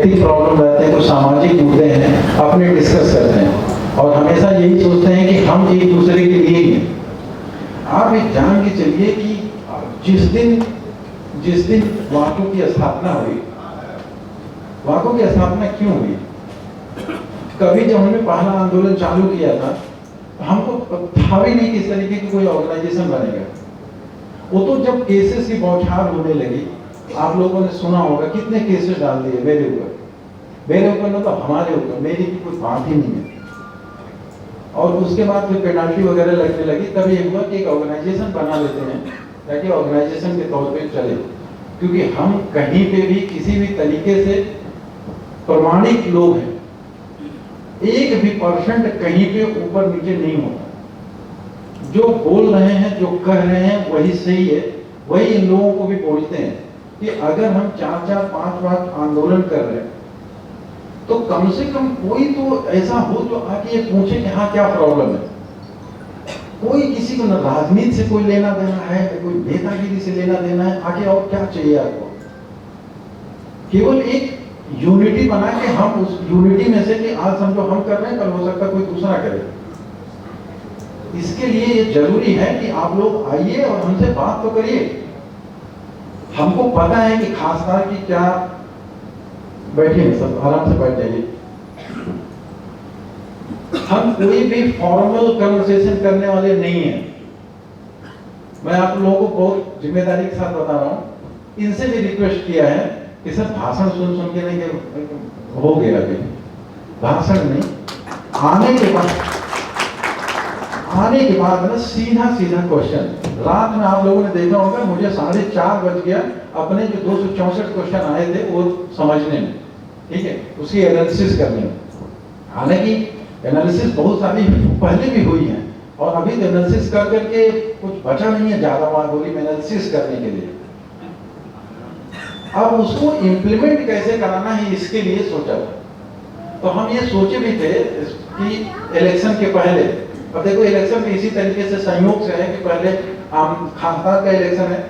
Ethic problem रहते हैं, कुछ सामाजिक मुद्दे हैं, अपने डिस्कस करते हैं और हमेशा यही सोचते हैं कि हम एक दूसरे के लिए ही हैं। आप ये जान के चलिए कि जिस दिन वाकों की स्थापना हुई, वाकों की स्थापना क्यों हुई? कभी जब हमने पहला आंदोलन चालू किया था, हमको था भी नहीं कि इस तरीके की कोई ऑर्गेनाइजेशन बनेगा। वो तो जब केसेस की बौछार होने लगी, आप लोगों ने सुना होगा कितने केसेस डाल दिए मेरे ऊपर मतलब हमारे ऊपर, मेरी की कोई बात ही नहीं है। और उसके बाद फिर पेनाल्टी वगैरह लगने लगी, तब ये हुआ कि एक ऑर्गेनाइजेशन बना लेते हैं ताकि ऑर्गेनाइजेशन के तौर पे चले, क्योंकि हम कहीं पे भी किसी भी तरीके से प्रमाणिक लोग हैं, एक भी परसेंट कहीं पे ऊपर नीचे नहीं होता। जो बोल रहे हैं, जो कह रहे हैं वही सही है, वही इन लोगों को भी बोलते हैं कि अगर हम 4-4, 5 आंदोलन कर रहे हैं तो कम से कम कोई तो ऐसा हो जो आके ये पूछे कि हाँ क्या प्रॉब्लम है। कोई किसी को न राजनीति से कोई लेना देना है, कोई नेतागिरी से लेना देना है, आगे और क्या चाहिए आपको? केवल एक यूनिटी बना के हम उस यूनिटी में से कि आज समझो हम कर रहे हैं, कल हो सकता है कोई दूसरा करे। इसके लिए ये जरूरी है कि आप लोग आइए और हमसे बात तो करिए। हमको पता है कि खासदार की क्या, बैठिए सब आराम से बैठ जाइए। हम कोई भी फॉर्मल कन्वर्सेशन करने वाले नहीं हैं। मैं आप लोगों को बहुत जिम्मेदारी के साथ बता रहा हूं। इनसे भी रिक्वेस्ट किया है कि सर भाषण सुन के नहीं हो गया, अभी भाषण नहीं, आने के बाद ना सीधा क्वेश्चन। रात में आप लोगों ने देखा होगा, मुझे 4:30 बज गया अपने जो 264 क्वेश्चन आए थे वो समझने में, ठीक है, उसकी एनालिसिस करने में। हालांकि एनालिसिस बहुत सारी पहले भी हुई है और अभी तो एनालिसिस कर करके कुछ बचा नहीं है ज्यादा मार्गोली में एनालिसिस करने के लिए। अब उसको इम्प्लीमेंट कैसे कराना है इसके लिए सोचा था। तो हम ये सोचे भी थे कि इलेक्शन के पहले, अब देखो इलेक्शन में इसी तरीके से संयोग से है कि पहले खासदार का इलेक्शन है,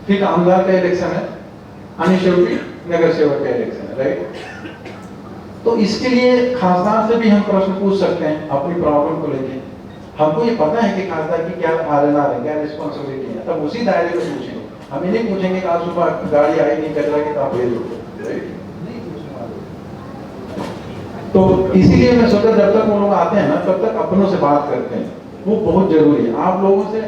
फिर आमदार का इलेक्शन है, शेवटी नगर सेवक का इलेक्शन है, राइट। तो इसके लिए खासदार से भी हम प्रश्न पूछ सकते हैं अपनी प्रॉब्लम को लेके। हमको ये पता है कि खासदार की क्या आर है, क्या रिस्पॉन्सिबिलिटी है, तब उसी दायरे में पूछेंगे। हम ये नहीं पूछेंगे कि आज सुबह गाड़ी आई नहीं कचरा की तो आप भेज दो, राइट। तो इसीलिए मैं सोचा जब तक वो लोग आते हैं ना तब तक अपनों से बात करते हैं, वो बहुत जरूरी है। आप लोगों से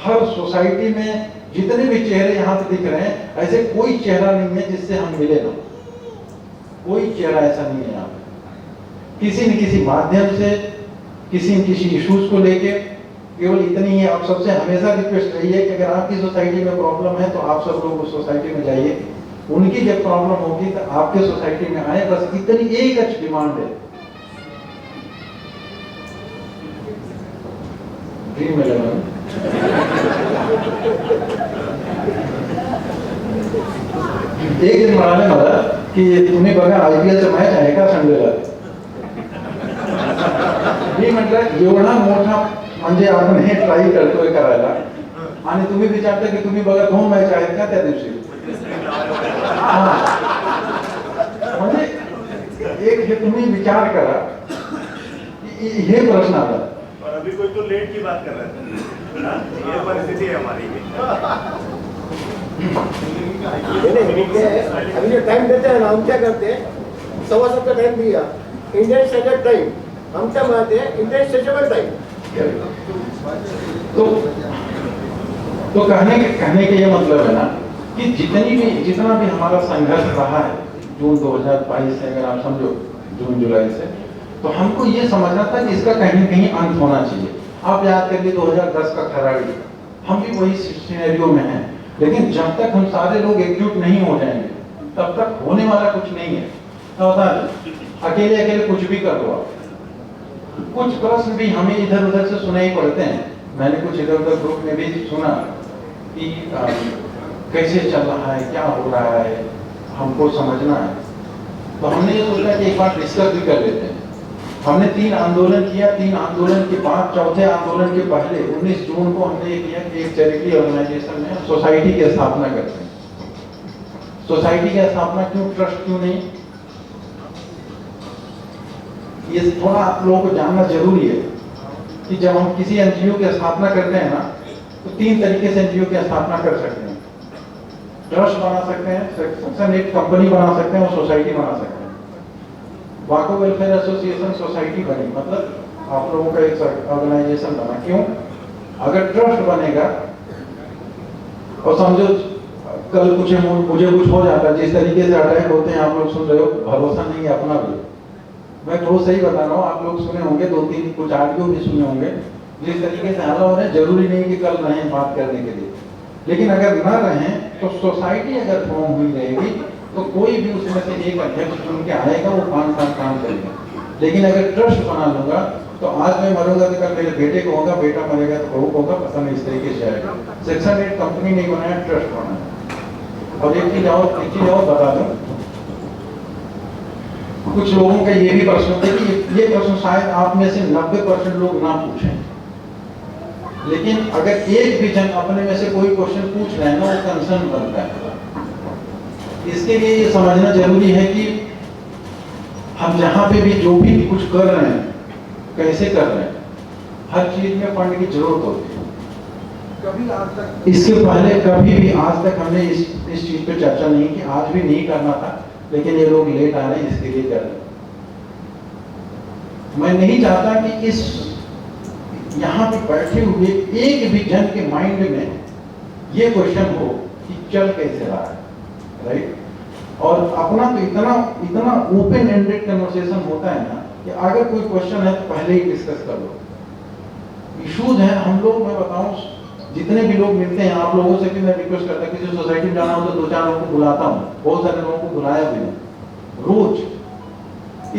हर सोसाइटी में जितने भी चेहरे यहाँ पे दिख रहे हैं, ऐसे कोई चेहरा नहीं है जिससे हम मिले ना, कोई चेहरा ऐसा नहीं है यहाँ पे। किसी न किसी माध्यम से किसी न किसी इश्यूज को लेके, केवल इतनी ही आप सबसे हमेशा रिक्वेस्ट रही है कि अगर आपकी सोसाइटी में प्रॉब्लम है तो आप सब लोग उस सोसाइटी में जाइए, उनकी जब प्रॉब्लम होगी तो आपके सोसाइटी में आए, बस इतनी एक अच्छी डिमांड है। ड्रीम 11 एक दिन म्हणाले मला की तुम्ही बघा IPLचं मॅच आहे का संडेला? मी म्हटलं एवढा मोठा म्हणजे आपण हे ट्राय करतोय करायला आणि तुम्ही विचारता की तुम्ही बघा 2 मॅच आहेत का त्या दिवशी? म्हणजे एक हे तुम्ही विचार करा, हे प्रश्न आता। और अभी कोई तो लेट की बात कर रहा है, ये परिस्थिति है हमारी। अभी जो टाइम देते हैं ना, हम क्या करते हैं, 7:15 का टाइम दिया, इंडियन स्टैंडर्ड टाइम, हम क्या मानते हैं इंडियन स्ट्रेचेबल टाइम। तो कहने के ये मतलब है ना कि जितना भी हमारा संघर्ष रहा है जून 2022 से, अगर आप समझो जून जुलाई से, तो हमको ये समझना था कि इसका कहीं कहीं अंत होना चाहिए। आप याद करिए 2010 का खराड़ी, हम भी वही सिनेरियो में हैं, लेकिन जब तक हम सारे लोग एकजुट नहीं हो जाएंगे तब तक होने वाला कुछ नहीं है। तो अकेले कुछ भी कर दो आप। कुछ प्रश्न भी हमें इधर उधर से सुनाई पड़ते हैं, मैंने कुछ इधर उधर ग्रुप में भी सुना कि कैसे चल रहा है, क्या हो रहा है, हमको समझना है। तो हमने ये सोचा कि एक बार डिस्कस भी कर लेते हैं। हमने 3 आंदोलन किया, 3 आंदोलन के बाद चौथे आंदोलन के पहले 19 जून को हमने ये किया कि एक चैरिटी ऑर्गेनाइजेशन में सोसाइटी की स्थापना करते हैं। सोसाइटी की स्थापना क्यों, ट्रस्ट क्यों नहीं? ये थोड़ा आप लोगों को जानना जरूरी है कि जब हम किसी एनजीओ की स्थापना करते हैं ना, तो 3 तरीके से एनजीओ की स्थापना कर सकते हैं। ट्रस्ट बना सकते हैं, सेक्शन 8 कंपनी बना सकते हैं और सोसाइटी बना सकते हैं। वाको वेलफेयर एसोसिएशन सोसाइटी बनी, मतलब आप लोगों का एक ऑर्गेनाइजेशन बना। क्यों? अगर ट्रस्ट बनेगा और समझो कल मुझे कुछ हो जाता है, जिस तरीके से अटैक होते हैं आप लोग सुन रहे हो, भरोसा नहीं है अपना भी। मैं बहुत सही बता रहा हूँ, आप लोग सुने होंगे, 2-3 कुछ ऑडियो भी सुने होंगे, जिस तरीके से हाल हो रहे हैं। जरूरी नहीं कि कल रहें बात करने के लिए, लेकिन अगर ना रहें तो सोसाइटी अगर फॉर्म हुई रहेगी तो कोई भी उसमें से एक अध्यक्ष चुन के आएगा, वो 5 साल काम करेगा। लेकिन अगर ट्रस्ट बना लूंगा तो आज मैं मरूंगा तो कल मेरे बेटे को होगा, बेटा मरेगा तो बहू होगा, पता नहीं इस तरीके से आएगा। सेक्शन 8 कंपनी नहीं बनाया, ट्रस्ट बनाया। और एक चीज और बता दूं, कुछ लोगों का ये भी प्रश्न होता है कि ये प्रश्न शायद आप में से 90% लोग ना पूछें, लेकिन अगर एक भी जन अपने में से कोई क्वेश्चन पूछ रहे हैं ना, वो कंसर्न बनता है। इसके लिए ये समझना जरूरी है कि हम जहां पे भी जो भी कुछ कर रहे हैं, कैसे कर रहे हैं, हर चीज में फंड की जरूरत होती है। कभी आज तक, इसके पहले कभी भी आज तक हमने इस चीज पे चर्चा नहीं की, आज भी नहीं करना था, लेकिन ये लोग लेट आ रहे हैं, इसके लिए कर रहे हैं। मैं नहीं चाहता कि इस यहाँ पे बैठे हुए एक भी जन के माइंड में ये क्वेश्चन हो कि चल कैसे रहा है, राइट? और अपना तो इतना ओपन एंडेड कन्वर्सेशन होता है ना कि अगर कोई क्वेश्चन है तो पहले ही डिस्कस कर लो। इश्यूज हैं हम लोग, मैं बताऊं, जितने भी लोग मिलते हैं आप लोगों से भी मैं रिक्वेस्ट करता हूं, किसी सोसाइटी में जाना हो तो 2-4 लोगों को बुलाता हूं, बहुत सारे लोगों को बुलाया भी है रोज,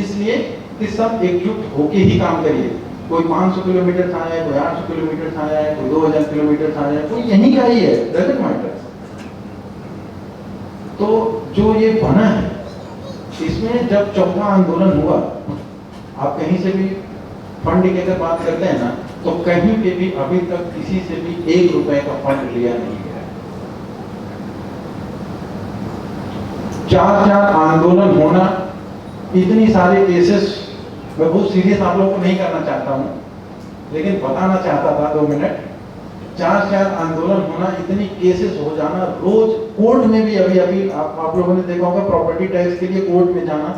इसलिए कि सब एकजुट होके ही काम करिए। कोई 500 किलोमीटर आया है, कोई 800 किलोमीटर आया है, कोई 2000 किलोमीटर आया है, कोई यहीं का ही है, डजंट मैटर। तो जो ये बना है, इसमें जब चौथा आंदोलन हुआ, आप कहीं से भी फंड की अगर बात करते हैं ना, तो कहीं पे भी अभी तक किसी से भी 1 रुपए का फंड लिया नहीं गया। 4 आंदोलन होना, इतनी सारे केसेस, मैं बहुत सीरियस आप लोगों को नहीं करना चाहता हूं, लेकिन बताना चाहता था 2 मिनट। 4 आंदोलन होना, इतनी केसेस हो जाना, रोज कोर्ट में भी अभी आप लोगों ने देखा होगा, प्रॉपर्टी टैक्स के लिए कोर्ट में जाना,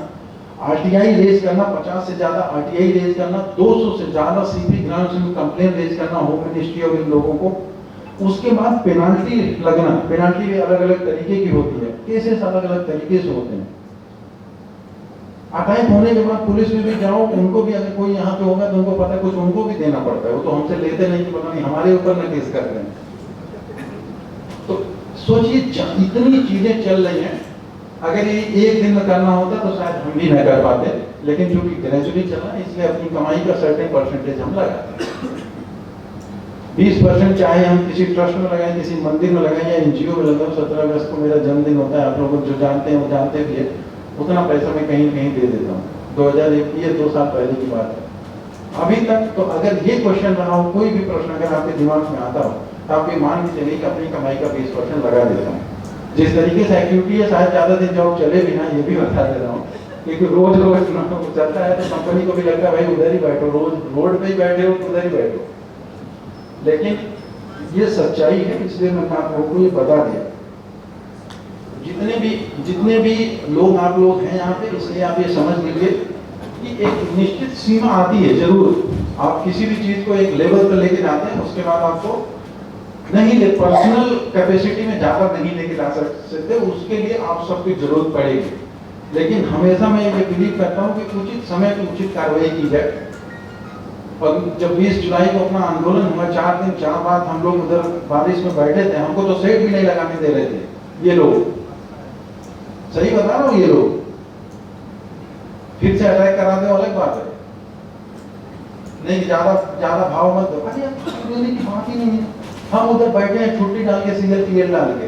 आरटीआई रेज करना, 50 से ज्यादा आरटीआई रेज करना, 200 से ज्यादा सीपी ग्रांट्स में कंप्लेन रेज करना होम मिनिस्ट्री और इन लोगों को। उसके बाद पेनाल्टी लगना, पेनाल्टी भी अलग अलग तरीके की होती है, केसेस अलग अलग तरीके से होते हैं। अटैक होने के बाद पुलिस में भी जाओ, उनको भी अगर कोई यहाँ पे होगा तो उनको पता है कुछ उनको भी देना पड़ता है, वो तो हमसे लेते नहीं कि पता नहीं हमारे ऊपर ना केस कर रहे हैं। तो सोचिए इतनी चीजें चल रही हैं, अगर ये एक दिन में करना होता तो शायद हम भी नहीं कर पाते, लेकिन चूंकि ग्रेजुअली चल रहा है इसलिए अपनी कमाई का सर्टेन परसेंटेज हम लगाते हैं। 20% चाहे हम किसी ट्रस्ट में लगाएं, किसी मंदिर में लगाएं या एनजीओ में लगाएं। 17 अगस्त को मेरा जन्मदिन होता है, आप लोग जो जानते हैं वो जानते भी है, उतना पैसा मैं कहीं न कहीं दे देता हूँ। 2001 ये 2 साल पहले की बात है। अभी तक तो अगर ये क्वेश्चन रहा हो, कोई भी प्रश्न अगर आपके दिमाग में आता हो, तो आप ये मान के चलिए कि अपनी कमाई का 20% लगा देता हूँ। जिस तरीके से एक्टिविटी है, शायद ज्यादा दिन जॉब चले भी ना, ये भी बता दे रहा हूँ, क्योंकि रोज चलता है तो कंपनी को भी लगता है भाई उधर ही बैठो, रोज रोड पे ही बैठे हो, उधर ही बैठो। लेकिन ये सच्चाई है, इसलिए मैंने आप लोगों को ये बता दिया। जितने भी लोग आप लोग हैं यहाँ पे, इसलिए आप ये समझ लीजिए कि एक निश्चित सीमा आती है जरूर। आप किसी भी चीज को एक लेवल पर लेके जाते हैं, उसके बाद आपको नहीं ले, पर्सनल कैपेसिटी में ज्यादा नहीं लेके जा सकते, उसके लिए आप सबकी जरूरत पड़ेगी। लेकिन हमेशा मैं ये बिलीव करता हूँ कि उचित समय पर उचित कार्रवाई की जाए। और जब 20 जुलाई को अपना आंदोलन हुआ, 4 दिन 4 बाद हम लोग उधर बारिश में बैठे थे, हमको तो सेट भी नहीं लगाने दे रहे थे ये लोग, सही बता रहा हूँ। ये लोग फिर से अटैक करा दे, अलग बात है, नहीं ज्यादा भाव मत दो, अरे यार की बात ही नहीं है। हम उधर बैठे हैं छुट्टी डाल के, सिंगल पीरियड डाल के,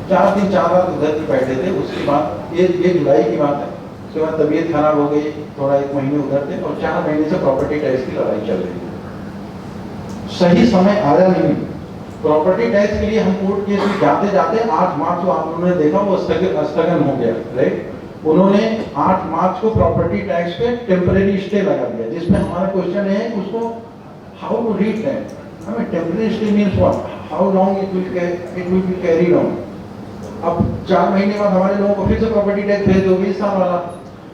4 दिन 4 रात उधर ही बैठे थे। उसके बाद ये जुलाई की बात है, उसके बाद तबीयत खराब हो गई, थोड़ा 1 महीने उधर थे, और 4 महीने से प्रॉपर्टी टैक्स की लड़ाई चल रही है। सही समय आया नहीं। प्रॉपर्टी टैक्स के लिए हम कोर्ट केस में जाते 8 मार्च को आप लोगों ने देखा वो स्थगन हो गया, राइट। उन्होंने 8 मार्च को प्रॉपर्टी टैक्स पे टेम्परेरी स्टे लगा दिया, जिसमें हमारा क्वेश्चन है उसको how to read that. I mean temporary stay means what? How long it will be carried on? अब 4 महीने बाद हमारे लोगों को फिर से प्रॉपर्टी टैक्स भेज दोगे इस साल वाला।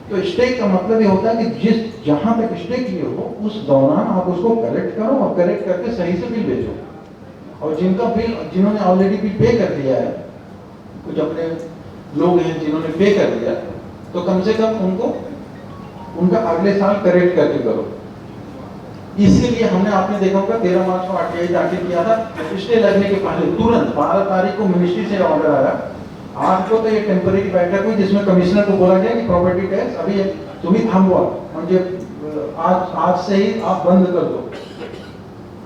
तो स्टे का मतलब ये होता है कि जहां तक स्टे किए हो उस दौरान आप उसको कलेक्ट करो और कलेक्ट करके सही से बिल भेजो। और जिन्होंने ऑलरेडी बिल पे कर दिया है, कुछ अपने लोग हैं जिन्होंने पे कर दिया, तो कम से कम उनका अगले साल करेक्ट करके करो। इसीलिए हमने आपने देखा होगा 13 मार्च को आरटीआई दाखिल किया था, स्टे लगने के पहले तुरंत 12 तारीख को मिनिस्ट्री से ऑर्डर आया। आज को तो ये टेम्पररी बैठक हुई जिसमें कमिश्नर को बोला गया कि प्रॉपर्टी टैक्स अभी तुम्ही थांबवा, म्हणजे आज से ही आप बंद कर दो।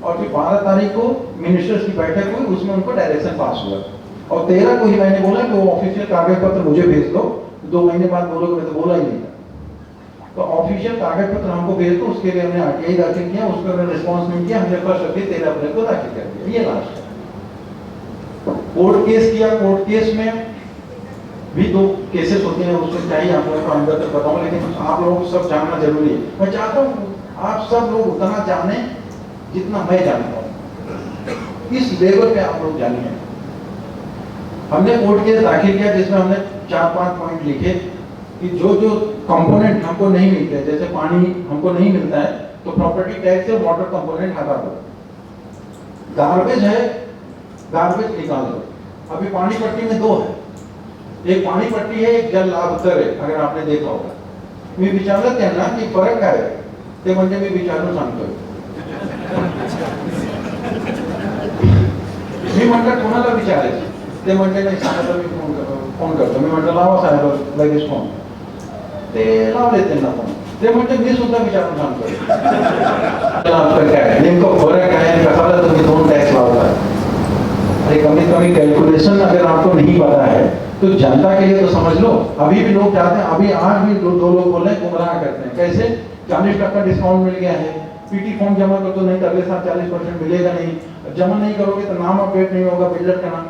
और फिर 12 तारीख को मिनिस्टर्स की बैठक हुई, उसमें उनको डायरेक्शन पास हुआ। और 13 को ही मैंने बोला कि वो ऑफिशियल कागज पत्र मुझे भेज दो, 2 महीने बाद बोलोगे, मैं तो बोला ही नहीं। तो ऑफिशियल कागज पत्र हमको भेज दो, उसके लिए हमने आरटीआई दाखिल किया, उसका हमने रिस्पॉन्स नहीं किया, हमने फर्स्ट अभी 13 अप्रैल को दाखिल कर दिया। ये लास्ट है। कोर्ट केस किया, कोर्ट केस में भी 2 केसेस होते हैं, उसमें चाहिए आप लोगों को अंदर तक बताऊं, लेकिन आप लोगों को सब जानना जरूरी है। मैं चाहता हूँ आप सब लोग उतना जाने जितना मैं जानता हूँ, इस लेवल पे आप लोग जानिए। हमने कोर्ट केस दाखिल किया जिसमें हमने 4-5 पॉइंट लिखे कि जो कंपोनेंट हमको नहीं मिलते, जैसे पानी हमको नहीं मिलता है तो प्रॉपर्टी टैक्स से वाटर कंपोनेंट हटा दो। गार्बेज है, गार्बेज निकाल दो। अभी पानी पट्टी में 2 है, एक पानी पट्टी है, एक जल लाभ कर है। अगर आपने देखा होगा, मी विचारलं त्यांना की फरक काय आहे, ते म्हणजे मी विचारून सांगतोय। मी म्हटलं कोणाला विचारायचं, ते म्हटले नाही साहेब मी फोन करतो। मी म्हटलं लावा साहेब लगेच फोन, ते लावले त्यांना फोन, ते म्हणजे मी सुद्धा विचारून सांगतोय काय नेमकं फरक आहे, कशाला तुम्ही 2 टॅक्स लावता। अरे कमीत कमी कैलकुलेशन अगर आपको नहीं पता है तो जनता के लिए तो समझ लो। अभी भी लोग चाहते हैं, अभी आज भी 2 लोग बोल रहे हैं, गुमराह करते हैं। कैसे 40% डिस्काउंट मिल गया है, पीटी फॉर्म जमा कर तो नहीं, अगले साल 40% मिलेगा नहीं, जमा नहीं करोगे तो नाम अपडेट नहीं होगा बिल्डर का नाम।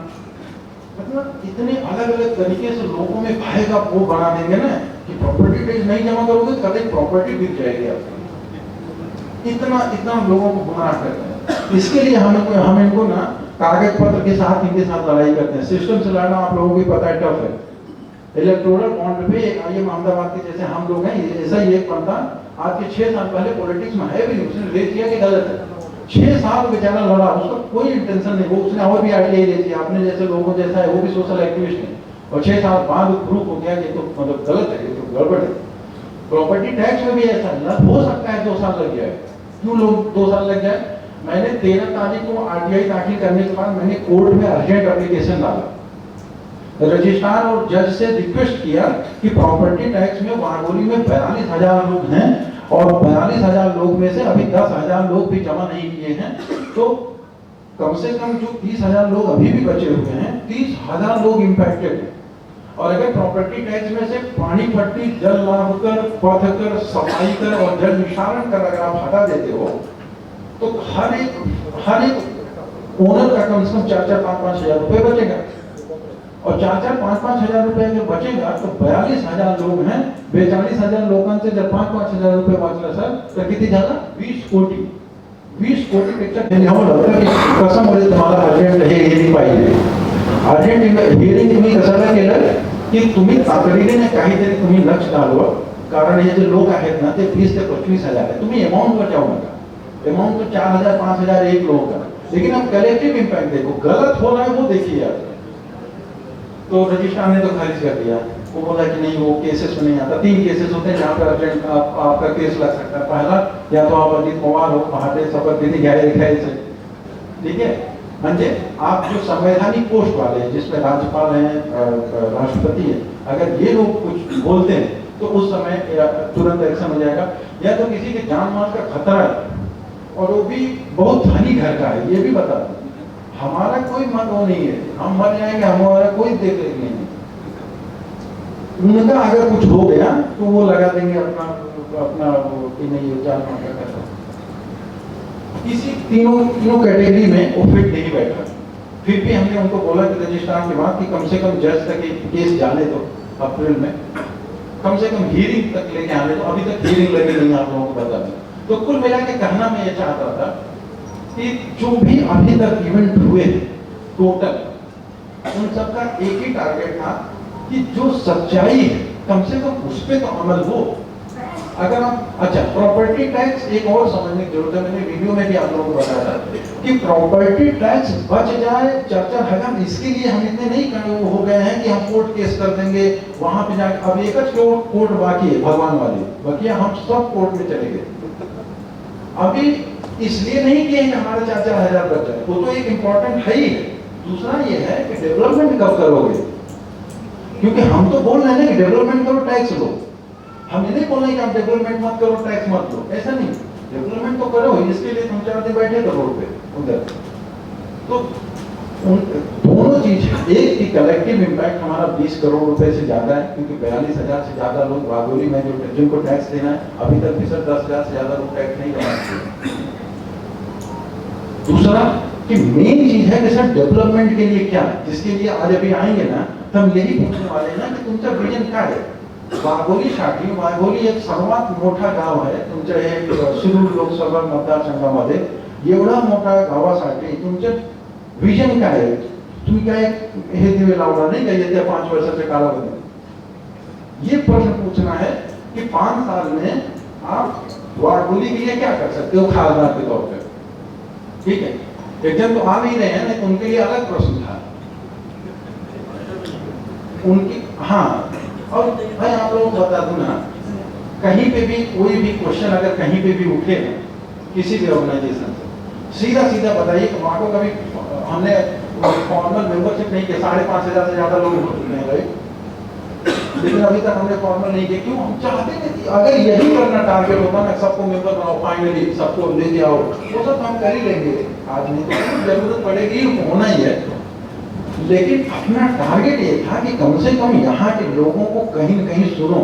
मतलब इतने अलग अलग तरीके से लोगों में भय का वो बना देंगे ना कि प्रॉपर्टी टैक्स नहीं जमा करोगे तो कभी प्रॉपर्टी बिक जाएगी आपकी। इतना लोगों को गुमराह करते हैं। इसके लिए हम इनको ना कागज पत्र के साथ इनके साथ लड़ाई करते हैं। सिस्टम से लड़ना आप लोगों को भी पता है टफ है। इलेक्टोरल बॉन्ड पे आईएम अहमदाबाद के जैसे हम लोग हैं, ऐसा ही एक बंदा आज के 6 साल पहले पॉलिटिक्स में है भी नहीं, उसने ले किया कि गलत है। 6 साल बेचारा लड़ा, उसका कोई इंटेंशन नहीं, वो उसने और भी आईडिया ले लिया, अपने जैसे लोगों जैसा है, वो भी सोशल एक्टिविस्ट है। और 6 साल बाद प्रूफ हो गया कि तो मतलब गलत है, ये तो गड़बड़ है। प्रॉपर्टी टैक्स में भी ऐसा हो सकता है 2 साल लग जाए। क्यों लोग 2 साल लग जाए? मैंने 13 तारीख को आरटीआई दाखिल करने के बाद मैंने कोर्ट में अर्जेंट एप्लीकेशन डाला, रजिस्ट्रार और जज से रिक्वेस्ट किया कि प्रॉपर्टी टैक्स में वारगोली में 42,000 लोग हैं और 42,000 लोग में से अभी 10,000 लोग भी जमा नहीं किए हैं, तो कम से कम जो 30,000 लोग अभी भी बचे हुए हैं, 30,000 लोग इंपैक्टेड हैं। और अगर प्रॉपर्टी टैक्स में से पानी पट्टी, जल लाभ कर, पथ कर, सफाई कर और जल निस्तारण कर अगर आप हटा देते हो तो हर एक ओनर का कम से कम 4-5 हजार रुपए बचेगा। और 4-5 हजार रुपए अगर बचेगा तो 42,000 लोग हैं, 42,000 लोकांचे जर 5-5 हजार रुपये वाचलं सर तर किती झालं? 20 कोटी। 20 कोटीपेक्षा कशामुळे तुम्हाला अर्जंट हे हिअरिंग पाहिजे? अर्जंट हिअरिंग तुम्ही कशाला केलं की तुम्ही तातडीने काहीतरी तुम्ही लक्ष घालवा, कारण हे जे लोक आहेत ना ते 20 ते 25 हजार आहे। तुम्ही अमाउंटवर जाऊ नका, अमाउंट तो 4,000-5,000 एक लोगों का, लेकिन अब कलेक्टिव इंपैक्ट देखो, गलत हो रहा है वो देखिए आप। तो रजिस्ट्रार ने तो खारिज कर दिया, वो बोला कि नहीं वो केसेस में नहीं आता। 3 केसेस होते हैं जहाँ पर अर्जेंट आपका केस लग सकता है। पहला, या तो आप अजित पवार हो, पहाटे शपथविधी घ्यायचे, ठीक है, म्हणजे आप जो संवैधानिक पोस्ट वाले हैं जिसमें राज्यपाल हैं, राष्ट्रपति है, अगर ये लोग कुछ बोलते हैं तो उस समय तुरंत एक्शन हो जाएगा। या तो किसी के जान माल का खतरा है और वो भी बहुत धनी घर का है, ये भी बता दो, हमारा कोई मन वो नहीं है, हम मर जाएंगे, हमारा कोई देख रेख नहीं है। उनका अगर कुछ हो गया तो वो लगा देंगे अपना कि नहीं जान माल का खतरा। इसी तीनों कैटेगरी में वो फिट नहीं बैठा। फिर भी हमने उनको बोला कि रजिस्ट्रार के बाद कि कम से कम जज तक केस जाने दो अप्रैल में, कम से कम हीरिंग तक लेके आने दो। अभी तक हीरिंग लगी नहीं, आप लोगों को बता दें। तो कुल मिला के कहना मैं ये चाहता था कि जो भी अभी तक इवेंट हुए टोटल, उन सबका एक ही टारगेट था कि जो सच्चाई है कम से कम उस पर तो अमल हो। अगर हम अच्छा प्रॉपर्टी टैक्स एक और समझने की जरूरत है, मैंने वीडियो में भी आप लोगों को बताया था कि प्रॉपर्टी टैक्स बच जाए 4,000, इसके लिए हम इतने नहीं हो गए हैं कि हम कोर्ट केस कर देंगे वहां पे जाकर। अब एक कोर्ट बाकी है, भगवान वाली बाकी है, हम सब कोर्ट में चले गए। अभी इसलिए नहीं किए कि हमारे 4,000 बच जाए, वो तो एक इंपॉर्टेंट है ही है। दूसरा ये है कि डेवलपमेंट कब करोगे, क्योंकि हम तो बोल रहे हैं ना कि डेवलपमेंट करो टैक्स लो। हम ये नहीं बोल रहे कि आप डेवलपमेंट मत करो टैक्स मत लो, ऐसा नहीं। डेवलपमेंट तो करो, इसके लिए हम 4 दिन बैठे थे रोड पे उधर। तो दोनों चीज, एक की कलेक्टिव इम्पैक्ट हमारा 20 करोड़ रुपए से ज्यादा है, क्योंकि 42,000 से ज्यादा लोग वागोली में जिनको टैक्स देना है, अभी तक भी सर 10,000 से ज्यादा लोग टैक्स नहीं जमा। दूसरा कि मेन चीज है कि सर डेवलपमेंट के लिए क्या, जिसके लिए आज अभी आएंगे ना तो हम यही पूछने वाले हैं ना कि तुमचा विजन क्या है। वाघोली साठी, वाघोली एक सर्वात मोठा गाव आहे तुमच्या हे शिरूर लोकसभा मतदारसंघामध्ये। एवढा मोठा गावासाठी तुमचं विजन काय आहे, तुम्ही काय हे दिवे लावणार नाही का येत्या 5 वर्षाच्या कालावधीत? ये प्रश्न पूछना है कि 5 साल में आप वाघोली के लिए क्या कर सकते हो खासदार के तौर पे। ठीक है, एक जन तो आ नहीं रहे हैं, तो उनके लिए अलग प्रश्न था उनकी। हाँ, और मैं आप लोगों को बता दूं ना, कहीं पे भी कोई भी क्वेश्चन अगर कहीं पे भी उठे ना किसी भी ऑर्गेनाइजेशन से, सीधा सीधा बताइए कि वहां को कभी हमने फॉर्मल मेंबरशिप नहीं किया। 5,500 से ज्यादा लोग हो चुके हैं, लेकिन अभी तक हमने फॉर्मल नहीं किया। क्यों? हम चाहते हैं कि अगर यही करना टारगेट होता ना, सबको मेंबर बनाओ, फाइनली सबको लेके आओ, वो सब हम कर ही लेंगे। आज नहीं तो जरूरत पड़ेगी, होना ही है। लेकिन अपना टारगेट ये था कि कम से कम यहाँ के लोगों को कहीं न कहीं सुनो।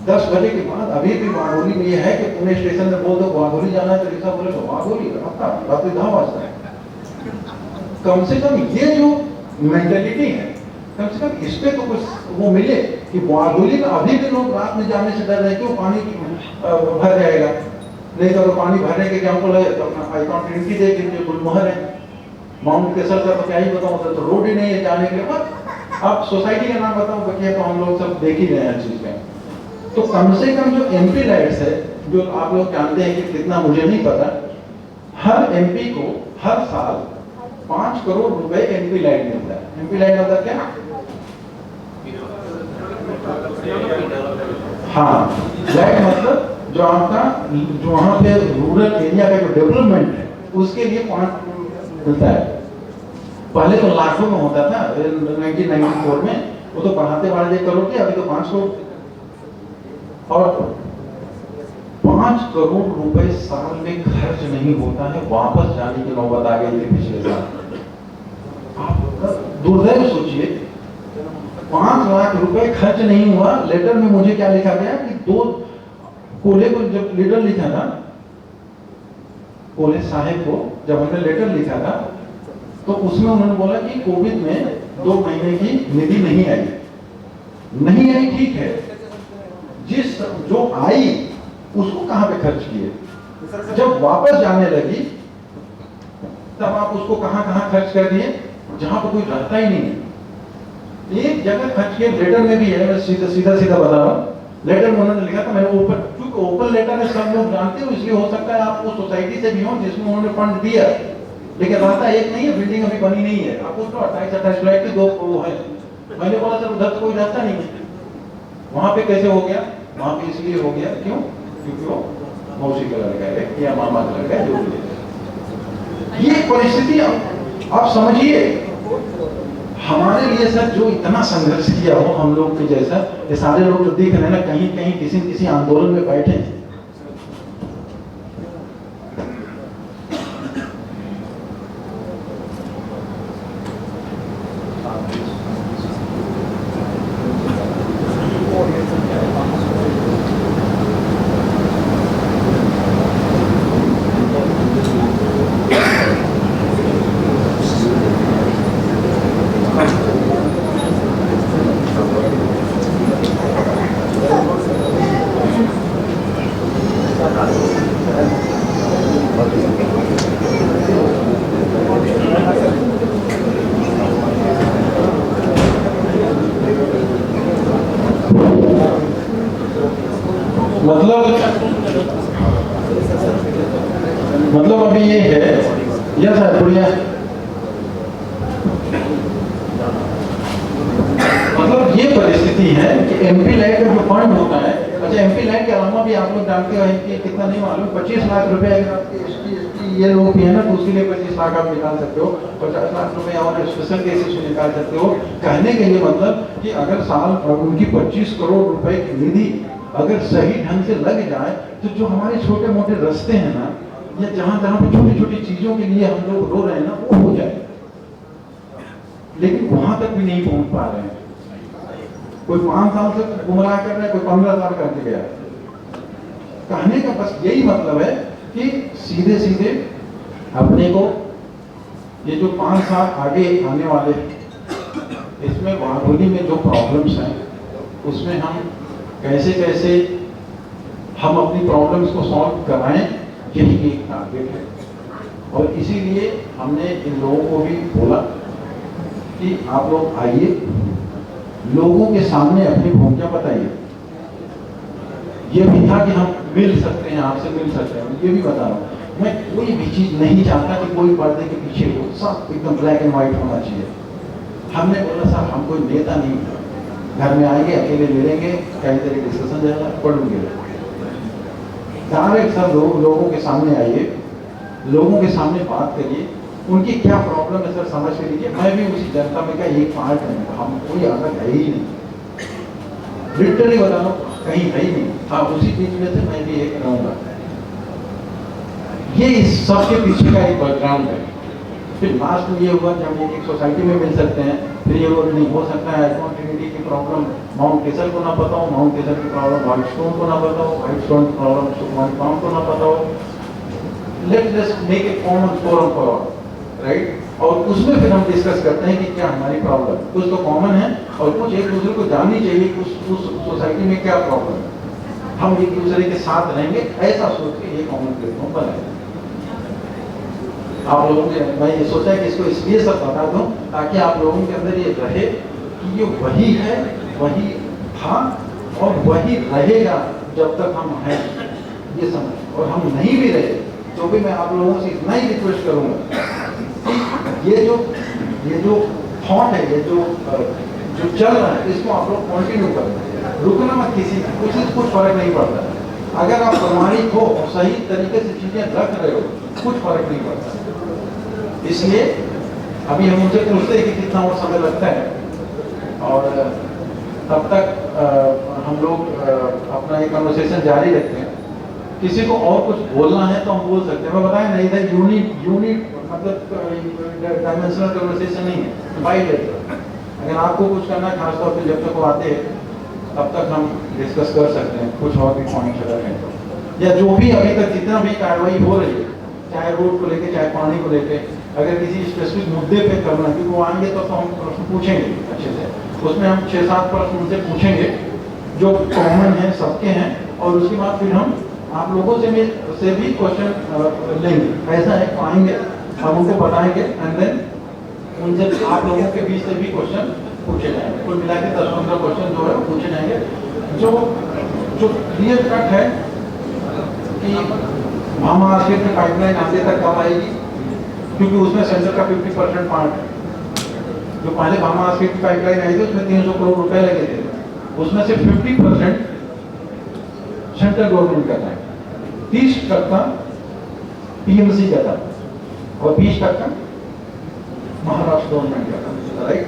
10 बजे के बाद अभी भी वाघोली में ये है कि पुणे स्टेशन में बोल दो वाघोली जाना है, तो रिक्शा बोले तो वाघोली रात 10 बजता है। कम से कम ये जो मेंटेलिटी है, कम से कम इस पे तो कुछ वो मिले कि वाघोली में अभी भी लोग रात में जाने से डर रहे, क्यों? पानी भर जाएगा, नहीं तो पानी भरने के क्या हमको लगे तो अपना आईकॉन ट्रिनिटी दे के गुलमोहर है, माउंट केसर का तो क्या ही बताऊं, तो रोड ही नहीं है जाने के लिए। बस अब सोसाइटी का नाम बताऊं बकिया, तो हम लोग सब देख ही रहे हैं चीज में। तो कम से कम जो एमपी लाइट्स है, जो आप लोग जानते हैं कि कितना मुझे नहीं पता, हर एमपी को हर साल 5 करोड़ रुपए एमपी लाइट मिलता है। एमपी लाइट मतलब क्या? हाँ, लाइट मतलब जो आपका जो वहां पे रूरल एरिया का जो डेवलपमेंट है उसके लिए 5 मिलता है। पहले तो लाखों में होता था 1994 में, वो तो बढ़ाते बढ़ाते करोड़ थे, अभी तो 5 करोड़। और 5 करोड़ रुपए साल में खर्च नहीं होता है, वापस जाने की नौबत आ गई थी पिछले साल। आप दुर्दैव सोचिए, 5 लाख रुपए खर्च नहीं हुआ। लेटर में मुझे क्या लिखा गया कि 2 कोले को जब लेटर लिखा था, कोले साहेब को जब हमने लेटर लिखा था, तो उसमें उन्होंने बोला कि कोविड में 2 महीने की निधि नहीं आई। ठीक है, जिस जो आई उसको कहां पे खर्च किए? जब वापस जाने लगी तब आप उसको कहां खर्च कर दिए? जहां पर कोई रहता ही नहीं है। एक जगह खर्च किए, लेटर में भी है, मैं सीधा बता रहा हूं। लेटर में उन्होंने लिखा था, मैंने ओपन, क्योंकि ओपन लेटर है सब लोग जानते हो, इसलिए हो सकता है आप उस सोसाइटी से भी हो जिसमें उन्होंने फंड दिया, लेकिन रास्ता एक नहीं है, बिल्डिंग अभी बनी नहीं है। आप उसको 28-28 फ्लैट के 2 वो है। मैंने बोला सर उधर तो कोई रास्ता नहीं है, वहां पे कैसे हो गया? वहां पे इसलिए हो गया, क्यों? क्योंकि वो मौसी का लड़का है या मामा का लड़का है, जो भी। ये परिस्थिति आप समझिए, हमारे लिए सर जो इतना संघर्ष किया हो हम लोग के जैसा, ये सारे लोग जो देख रहे हैं ना, कहीं किसी आंदोलन में बैठे हैं। मतलब अभी ये है, यस है बढ़िया। मतलब ये परिस्थिति है कि एमपी लैंड का जो फंड होता है, अच्छा एमपी लैंड के अलावा भी आप लोग जानते हो कि कितना नहीं मालूम, 25 लाख रुपए अगर आपके एसटी ये लोग भी है ना, तो उसके लिए 25 लाख आप निकाल सकते हो, 50 लाख रुपए और स्पेशल केसेस में निकाल सकते हो। कहने के लिए मतलब कि अगर साल उनकी 25 करोड़ रुपए की निधि अगर सही ढंग से लग जाए, तो जो हमारे छोटे मोटे रास्ते हैं ना, या जहां जहां पे छोटी छोटी चीजों के लिए हम लोग रो रहे हैं ना, वो हो जाए। लेकिन वहां तक भी नहीं पहुंच पा रहे हैं। कोई 5 साल से गुमराह कर रहा है, कोई 15 साल करके गया। कहने का बस यही मतलब है कि सीधे सीधे अपने को ये जो 5 साल आगे आने वाले, इसमें वाघोली में जो प्रॉब्लम्स हैं, उसमें हम कैसे कैसे हम अपनी प्रॉब्लम्स को सॉल्व कराएं, यही एक टारगेट है। और इसीलिए हमने इन लोगों को भी बोला कि आप लोग आइए, लोगों के सामने अपनी भूमिका बताइए। ये भी था कि हम मिल सकते हैं, आपसे मिल सकते हैं, ये भी बता रहा हूँ। मैं कोई भी चीज नहीं चाहता कि कोई पर्दे के पीछे हो, सब एकदम ब्लैक एंड व्हाइट होना चाहिए। हमने बोला साहब हम कोई नेता नहीं, घर में आएंगे, अकेले मिलेंगे, कई तरह डिस्कशन जाएगा, पढ़ूंगे। डायरेक्ट सब लोगों के सामने आइए, लोगों के सामने बात करिए, उनकी क्या प्रॉब्लम है सर समझ के लीजिए। मैं भी उसी जनता में का एक पार्ट है, हम कोई अलग है ही नहीं, लिटरली बता रहा हूँ, कहीं है ही नहीं। हाँ, उसी बीच में से मैं भी एक रहूंगा। ये इस सबके पीछे का एक बैकग्राउंड है। फिर लास्ट में ये हुआ कि हम एक सोसाइटी में मिल सकते हैं, फिर ये वो नहीं हो सकता है, ट्रिनिटी की प्रॉब्लम माउंट केसर को ना पता हो, माउंट केसर की प्रॉब्लम व्हाइट स्टोन को ना पता हो, व्हाइट स्टोन की प्रॉब्लम सुखमणि पाम को ना पता हो। Let's just make a common forum for all, right? और उसमें फिर हम डिस्कस करते हैं कि क्या हमारी प्रॉब्लम, कुछ तो कॉमन है और कुछ एक दूसरे को जाननी चाहिए, उस सोसाइटी में क्या प्रॉब्लम है, हम एक दूसरे के साथ रहेंगे, ऐसा सोच के ये कॉमन प्लेटफॉर्म बनाए। आप लोगों के, मैं ये सोचा कि इसको इसलिए सब बता दूं ताकि आप लोगों के अंदर ये रहे कि ये वही है, वही था और वही रहेगा जब तक हम हैं, ये समझ। और हम नहीं भी रहे तो भी मैं आप लोगों से इतना ही रिक्वेस्ट करूंगा कि ये जो थॉट है, ये जो चल रहा है, इसको आप लोग कंटिन्यू करें, रुकना मत किसी का, कुछ फर्क नहीं पड़ता। अगर आप प्रमाणिक हो और सही तरीके से चीजें रख रहे हो, कुछ फर्क नहीं पड़ता। इसलिए अभी हम उनसे पूछते हैं कि कितना और समय लगता है, और तब तक हम लोग अपना ये कन्वर्सेशन जारी रखते हैं। किसी को और कुछ बोलना है तो हम बोल सकते हैं। मैं बताया ना, इधर यूनिट मतलब डायमेंशनल कन्वर्सेशन नहीं है, बाइलेटरल। अगर आपको कुछ करना है, खासतौर पर जब तक वो आते हैं तब तक हम डिस्कस कर सकते हैं, कुछ और भी पॉइंट अगर हैं तो, या जो भी अभी तक जितना भी कार्रवाई हो रही है, चाहे रोड को लेके, चाहे पानी को लेके, अगर किसी स्पेसिफिक मुद्दे पे करना है, क्योंकि वो आएंगे तो हम प्रश्न पूछेंगे अच्छे से, उसमें हम 6-7 प्रश्न उनसे पूछेंगे जो कॉमन है, सबके हैं, और उसके बाद फिर हम आप लोगों से भी क्वेश्चन लेंगे। ऐसा है, तो आएंगे, हम उनको बताएंगे एंड देन उनसे आप लोगों के बीच से भी क्वेश्चन पूछे जाएंगे। कुल मिला के 10-15 क्वेश्चन जो है पूछे जाएंगे, जो क्लियर कट है कि भामा आश्रय की पाइपलाइन आगे तक कब आएगी, क्योंकि उसमें सेंटर का 50% पार्ट है। जो पहले भामा आश्रय की पाइपलाइन आई थी उसमें 300 करोड़ रुपए लगे थे, उसमें से 50% सेंट्रल गवर्नमेंट का था, 30% पीएमसी का था और 20% महाराष्ट्र गवर्नमेंट का था, राइट?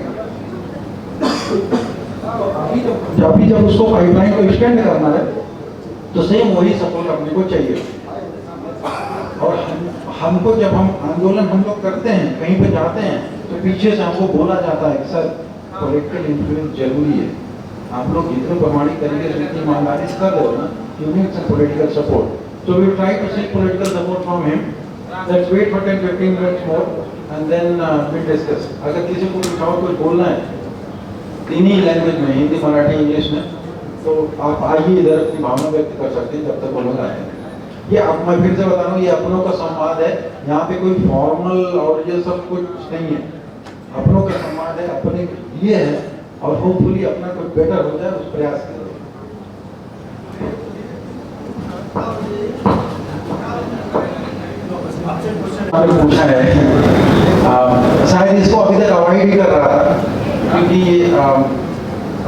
अभी जब उसको पाइपलाइन को एक्सटेंड करना है तो सेम वही सपोर्ट अपने को चाहिए। और हमको जब हम आंदोलन हम लोग करते हैं, कहीं पे जाते हैं, तो पीछे से हमको बोला जाता है सर पॉलिटिकल इन्फ्लुएंस जरूरी है, आप लोग जितने प्रमाणिक तरीके से इतनी ईमानदारी कर रहे हो ना, you need some political support. So we try to seek political support from him. Let's wait for 10-15 minutes more and then we discuss. अगर किसी को कुछ बोलना है तीन ही लैंग्वेज में, हिंदी, मराठी, इंग्लिश में, तो आप आइए इधर अपनी भावना व्यक्त कर सकते हैं जब तक वो लोग आए हैं। ये अब मैं फिर से बता रहा हूँ, ये अपनों का संवाद है, यहाँ पे कोई फॉर्मल और ये सब कुछ नहीं है, अपनों का संवाद है, अपने लिए है, और होपफुली अपना कुछ बेटर हो जाए उस प्रयास करें। आपने पूछा है, शायद इसको अभी तक अवॉइड ही कर रहा था, क्योंकि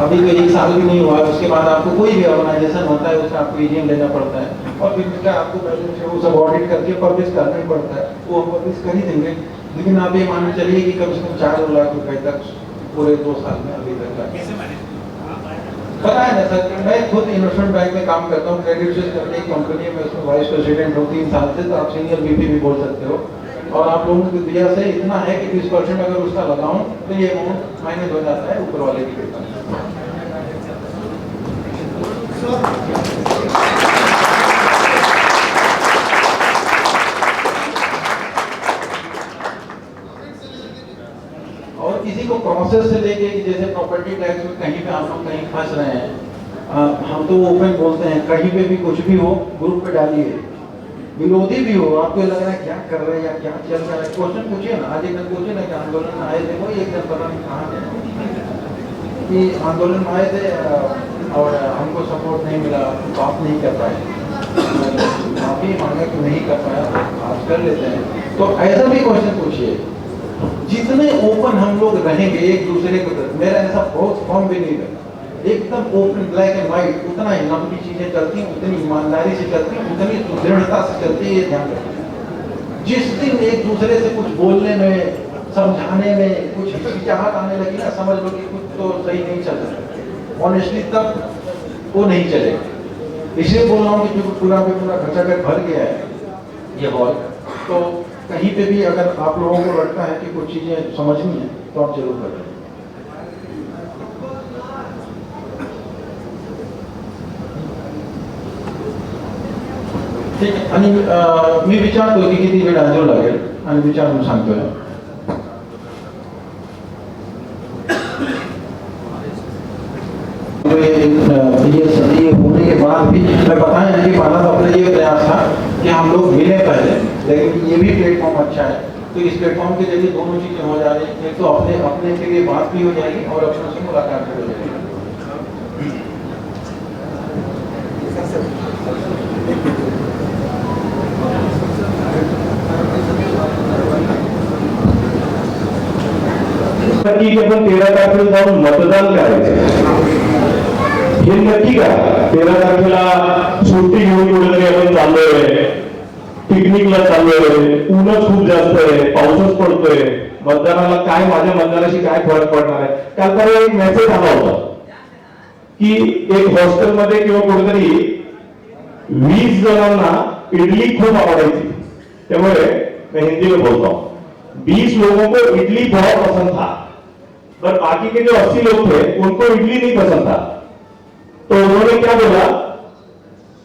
अभी तो 1 साल भी नहीं हुआ, उसके बाद आपको कोई भी ऑर्गेनाइजेशन होता है उसका आपको ईडीएम लेना पड़ता है, और फिर उसका आपको बैलेंस है वो सब ऑडिट करके पब्लिश करना ही पड़ता है, वो हम पब्लिश कर ही देंगे। लेकिन आप ये मान के चलिए कि कम से कम 4 लाख रुपए तक पूरे 2 साल में अभी तक लगा। पता है ना सर, मैं खुद इन्वेस्टमेंट बैंक में काम करता हूँ, क्रेडिट स्विस करके एक कंपनी में उसमें वाइस प्रेसिडेंट हूँ 3 साल से, तो आप सीनियर वीपी भी बोल सकते हो। और आप लोगों की दिया से इतना है कि 20% अगर उसका लगाऊं तो ये अमाउंट माइनस हो जाता है ऊपर वाले की कृपा। और किसी को प्रोसेस से लेके कि जैसे प्रॉपर्टी टैक्स में कहीं पे आप लोग कहीं फंस रहे हैं, हम तो ओपन बोलते हैं, कहीं पे भी कुछ भी हो ग्रुप पे डालिए, विरोधी भी हो, आपको लग रहा है क्या कर रहे हैं या क्या चल रहा है, क्वेश्चन पूछिए ना। आज एक दिन पूछिए ना कि आंदोलन में आए थे, कोई एक दिन पता नहीं कहाँ थे कि आंदोलन में आए थे और हमको सपोर्ट नहीं मिला, बात नहीं कर पाए, माफी मांगा कि नहीं कर पाया, आज कर लेते हैं। तो ऐसा भी क्वेश्चन पूछिए। जितने ओपन हम लोग रहेंगे एक दूसरे के प्रति, मेरा ऐसा बहुत फॉर्म भी नहीं है, एकदम ओपन ब्लैक एंड व्हाइट, उतना ही लंबी चीजें चलती हैं, उतनी ईमानदारी से चलती हैं, उतनी दृढ़ता से चलती है, ये ध्यान रखिए। जिस दिन एक दूसरे से कुछ बोलने में, समझाने में कुछ हिचकिचाहट आने लगी ना, समझ लो कि कुछ तो सही नहीं चल रहा, ऑनेस्टली तब वो नहीं चलेगा। इसलिए बोल रहा हूँ कि जो पूरा पे पूरा खचाखच भर गया है ये हॉल, तो कहीं पे भी अगर आप लोगों को लगता है कि कुछ चीजें समझनी है तो आप जरूर करें। ठीक है, आणि मी विचारतो की किती वेळ आजो लागेल आणि विचारून सांगतोय। ये होने के बाद भी मैं बताया कि पहला तो अपना ये प्रयास था कि हम लोग मिले पहले, लेकिन ये भी प्लेटफॉर्म अच्छा है, तो इस प्लेटफॉर्म के जरिए दोनों चीजें हो जा रही हैं, एक तो अपने के लिए बात भी हो जाएगी और अपने से मुलाकात भी हो जाएगी। नक्की आपण 13 तारखेला जाऊन मतदान करायचं, हे नक्की का? 13 तारखेला सुट्टी घेऊन कुठेतरी आपण चाललोय, पिकनिकला चाललोय, ऊनच खूप जास्त आहे, पाऊसच पडतोय, मतदानाला काय माझ्या मतदानाशी काय फरक पडणार आहे? काल परवा एक मेसेज आला होता की एक हॉस्टेलमध्ये किंवा कुठेतरी 20 जणांना इडली खूप आवडायची, त्यामुळे मैं हिंदी में बोलता हूँ, 20 लोगों को इडली बहुत पसंद था, पर बाकी के जो 80 लोग थे उनको इडली नहीं पसंद था। तो उन्होंने क्या बोला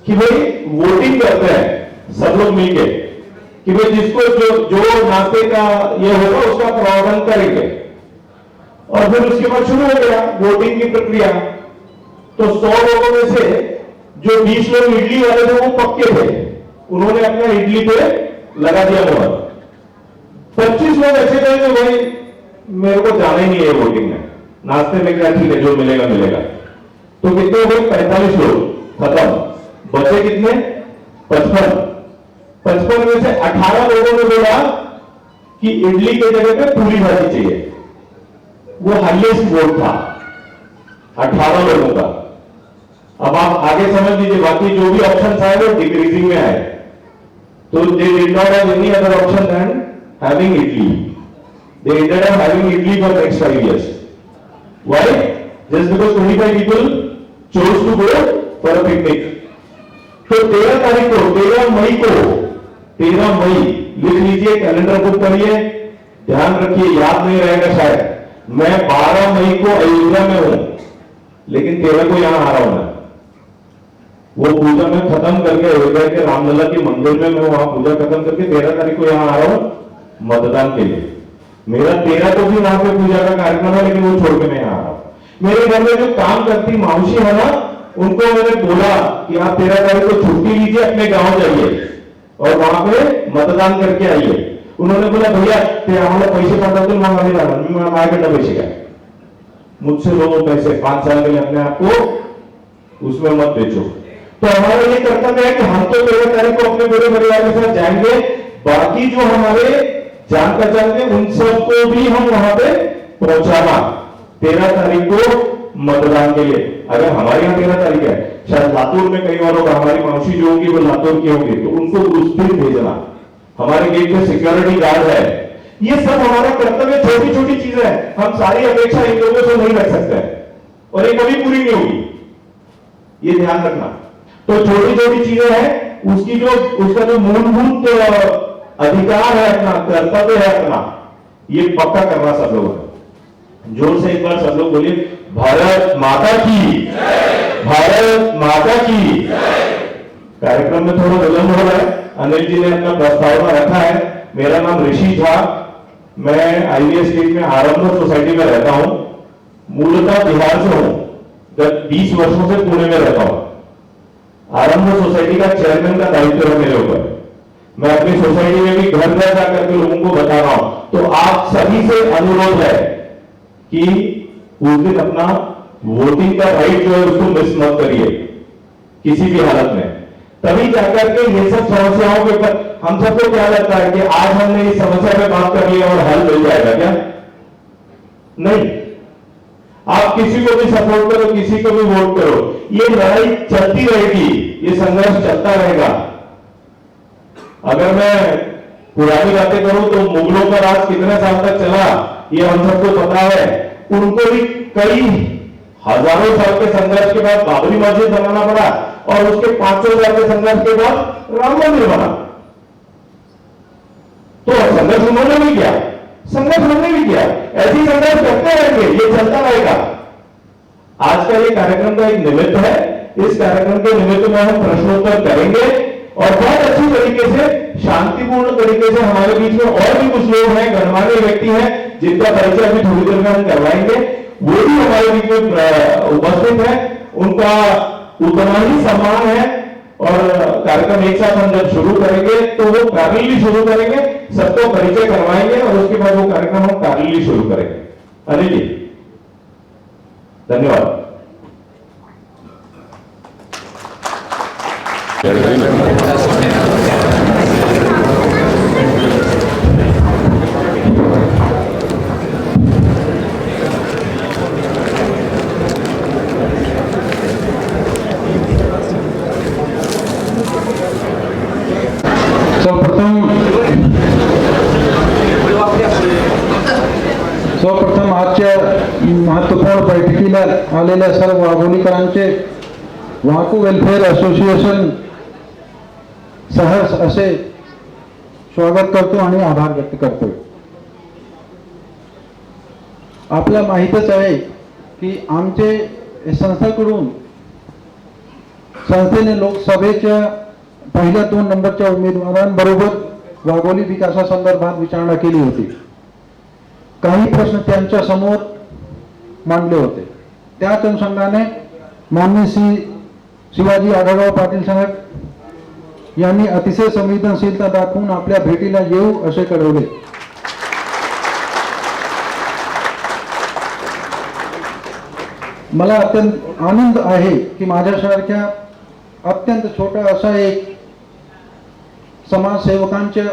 कि भाई वोटिंग करते हैं सब लोग मिलके कि भाई जिसको जो नाश्ते का ये होगा उसका प्रावधान करेंगे, और फिर उसके बाद शुरू हो गया वोटिंग की प्रक्रिया। तो 100 लोगों में से जो 20 लोग इडली वाले थे वो पक्के थे, उन्होंने अपना इडली पे लगा दिया मोहर। 25 लोग ऐसे थे जो भाई मेरे को जाना ही नहीं है वोटिंग में, नाश्ते में क्या ठीक है जो मिलेगा मिलेगा। तो कितने हो गए? 45 लोग खत्म, बचे कितने? 55 में से 18 लोगों ने बोला कि इडली के जगह पे पूरी भाजी चाहिए, वो हाईएस्ट वोट था 18 लोगों का। अब आप आगे समझ लीजिए, बाकी जो भी ऑप्शन आए वो डिक्रीजिंग में आए, तो they did not have any other option than having idli. They ended up having idli for next 5 years. Why? Just because 25 people chose to go for a picnic. तो 13 तारीख को, 13 मई को, 13 मई लिख लीजिए, कैलेंडर बुक करिए, ध्यान रखिए, याद नहीं रहेगा शायद, मैं 12 मई को अयोध्या में हूं, लेकिन 13 को यहां आ रहा हूं मैं। वो पूजा में खत्म करके अयोध्या के रामलला के मंदिर में मैं वहां पूजा खत्म करके 13 तारीख को यहां आ रहा हूं मतदान के लिए। मेरा 13 को भी वहां पे पूजा का कार्यक्रम है, लेकिन वो छोड़ के मैं यहां आ रहा हूं। मेरे घर में जो काम करती मावशी है ना, उनको मैंने बोला कि आप 13 तारीख को छुट्टी लीजिए, अपने गांव जाइए और वहां पे मतदान करके आइए। उन्होंने बोला भैया ते आम्हाला पैसे पाठवतो, मग आम्ही जाणार। मी माझ्याकडे पैसे काय, मुझसे लो पैसे, 5 साल के लिए अपने आप को उसमें मत बेचो। तो हमारा ये कर्तव्य है कि हम तो 13 तारीख को अपने पूरे परिवार के साथ जाएंगे, बाकी जो हमारे जान पहचान के उन सबको भी हम वहां पे पहुंचाना 13 तारीख को मतदान के लिए। अगर हमारे यहाँ 13 तारीख है, शायद लातूर में कई बार हमारी मौसी जो होंगी वो लातूर की होंगी, तो उनको उस दिन भेजना। हमारे गेट पे सिक्योरिटी गार्ड है। ये सब हमारा कर्तव्य, छोटी छोटी चीजें हैं। हम सारी अपेक्षा इन लोगों से नहीं रख सकते और ये कभी पूरी नहीं होगी, ये ध्यान रखना। तो छोटी छोटी चीजें हैं, उसका जो मूलभूत अधिकार है अपना, कर्तव्य है अपना, ये पक्का करना सब लोगों ने। जोर से एक बार सब लोग बोलिए, भारत माता की, भारत माता की। कार्यक्रम में थोड़ा विलंब हो रहा है, अनिल जी ने अपना प्रस्तावना रखा है। मेरा नाम ऋषि झा, मैं आईवीएस स्टेट में आरंभ सोसाइटी में रहता हूं। मूलतः बिहार से हूं, 20 वर्षों से पुणे में रहता हूं। आरंभ सोसाइटी का चेयरमैन का दायित्व है मेरे ऊपर। मैं अपनी सोसाइटी में भी घर घर जाकर के लोगों को बता रहा हूं। तो आप सभी से अनुरोध है कि उस दिन अपना वोटिंग का राइट जो है उसको मिस मत करिए किसी भी हालत में। तभी जाकर के ये सब समस्याओं के ऊपर हम सबको क्या लगता है कि आज हमने इस समस्या पे बात कर लिया और हल मिल जाएगा क्या? नहीं। आप किसी को भी सपोर्ट करो, किसी को भी वोट करो, ये लड़ाई चलती रहेगी, ये संघर्ष चलता रहेगा। अगर मैं पुरानी बातें करूं तो मुगलों का राज कितने साल तक चला ये हम सबको पता है। उनको भी कई हजारों साल के संघर्ष के बाद बाबरी मस्जिद बनाना पड़ा और उसके 500 साल के संघर्ष के बाद राम मंदिर बना। तो संघर्ष उन्होंने भी किया, संघर्ष हमने भी किया, ऐसी संघर्ष करते रहेंगे, ये चलता रहेगा। आज का ये कार्यक्रम का एक निमित्त है। इस कार्यक्रम के निमित्त में हम प्रश्नोत्तर करेंगे और बहुत अच्छी तरीके से, शांतिपूर्ण तरीके से हमारे बीच में और भी कुछ लोग हैं, गणमान्य व्यक्ति हैं जिनका परिचय अभी थोड़ी देर में हम करवाएंगे, वो भी हमारे बीच में उपस्थित है। उनका उतना ही सम्मान है और कार्यक्रम एक साथ हम जब शुरू करेंगे तो वो पैरेलली शुरू करेंगे, सबको परिचय करवाएंगे और उसके बाद वो कार्यक्रम हम पैरेलली शुरू करेंगे। अनिल जी, धन्यवाद। सर्वप्रथम आजच्या महत्त्वपूर्ण बैठकीला आलेल्या सर्व वाघोलीकरांचे वाकू वेलफेअर असोसिएशन सहर्ष असे स्वागत करतो आणि आभार व्यक्त करतो। आपल्याला माहीतच आहे की आमचे संस्थेकडून संस्थेने लोकसभेच्या पहिल्या 2 नंबरच्या उमेदवारांबरोबर वाघोली विकासासंदर्भात विचारणा केली होती। काही प्रश्न त्यांच्या समोर मांडले होते। त्याच अनुषंगाने माननीय श्री शिवाजी आढळराव पाटील साहेब यांनी अतिशय संवेदनशीलता दाखवून आपल्या भेटीला येऊ असे कळवले। मला अत्यंत आनंद आहे की माझ्यासारख्या अत्यंत छोटा असा एक समाजसेवकांच्या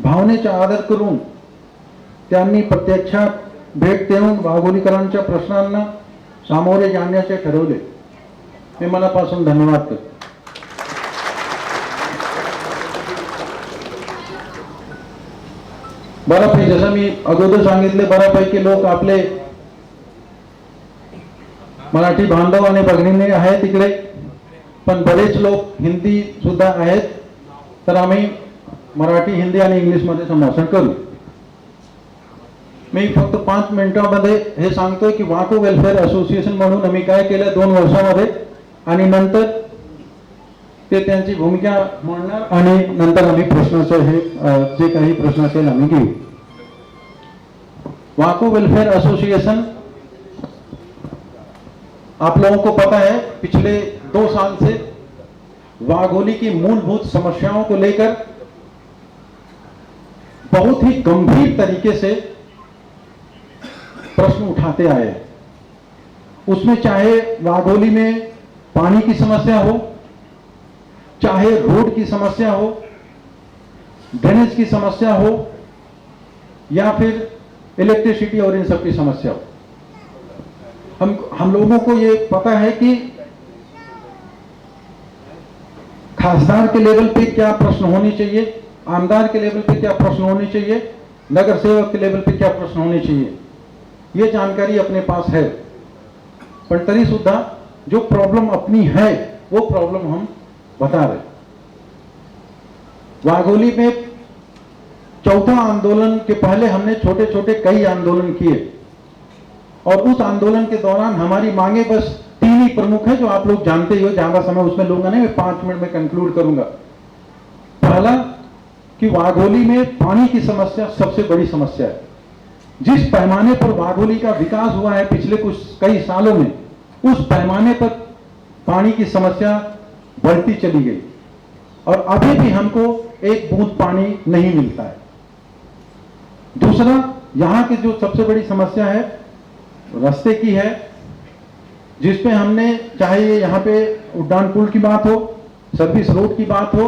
भावनेचा आदर करून त्यांनी प्रत्यक्षात भेट देऊन वाघोलीकरांच्या प्रश्नांना सामोरे जाण्याचे ठरवले। मी मनापासून धन्यवाद करतो। बऱ्यापैकी जसं मी अगोदर सांगितले, बऱ्यापैकी लोक आपले मराठी बांधव आणि भगिनी आहेत तिकडे, पण बरेच लोक हिंदी सुद्धा आहेत, तर आम्ही मराठी, हिंदी आणि इंग्लिश मध्ये संभाषण करू। मी फक्त 5 मिनिटांमध्ये हे सांगतोय की वाकू वेलफेअर असोसिएशन म्हणून आम्ही काय केलं 2 वर्षांमध्ये, आणि नंतर ते त्यांची भूमिका मांडणार आणि नंतर आम्ही प्रश्नाचे हे जे काही प्रश्न असेल आम्ही घेऊ। वाकू वेलफेयर एसोसिएशन, आप लोगों को पता है, पिछले 2 साल से वाघोली की मूलभूत समस्याओं को लेकर बहुत ही गंभीर तरीके से प्रश्न उठाते आए। उसमें चाहे वाघोली में पानी की समस्या हो, चाहे रोड की समस्या हो, ड्रेनेज की समस्या हो या फिर इलेक्ट्रिसिटी और इन सब की समस्या हो। हम लोगों को ये पता है कि खासदार के लेवल पे क्या प्रश्न होनी चाहिए, आमदार के लेवल पे क्या प्रश्न होने चाहिए, नगर सेवक के लेवल पे क्या प्रश्न होने चाहिए, ये जानकारी अपने पास है। पर तरी सुधा जो प्रॉब्लम अपनी है वो प्रॉब्लम हम बता रहे। वाघोली में चौथा आंदोलन के पहले हमने छोटे छोटे कई आंदोलन किए और उस आंदोलन के दौरान हमारी मांगे बस 3 ही प्रमुख है जो आप लोग जानते ही हो, ज्यादा समय उसमें लूंगा नहीं, मैं 5 मिनट में कंक्लूड करूंगा। पहला कि वाघोली में पानी की समस्या सबसे बड़ी समस्या है। जिस पैमाने पर वाघोली का विकास हुआ है पिछले कई सालों में, उस पैमाने पर पानी की समस्या बढ़ती चली गई और अभी भी हमको एक बूंद पानी नहीं मिलता है। दूसरा, यहां की जो सबसे बड़ी समस्या है रास्ते की है, जिसपे हमने चाहे ये यहाँ पे उड्डान पुल की बात हो, सर्विस रोड की बात हो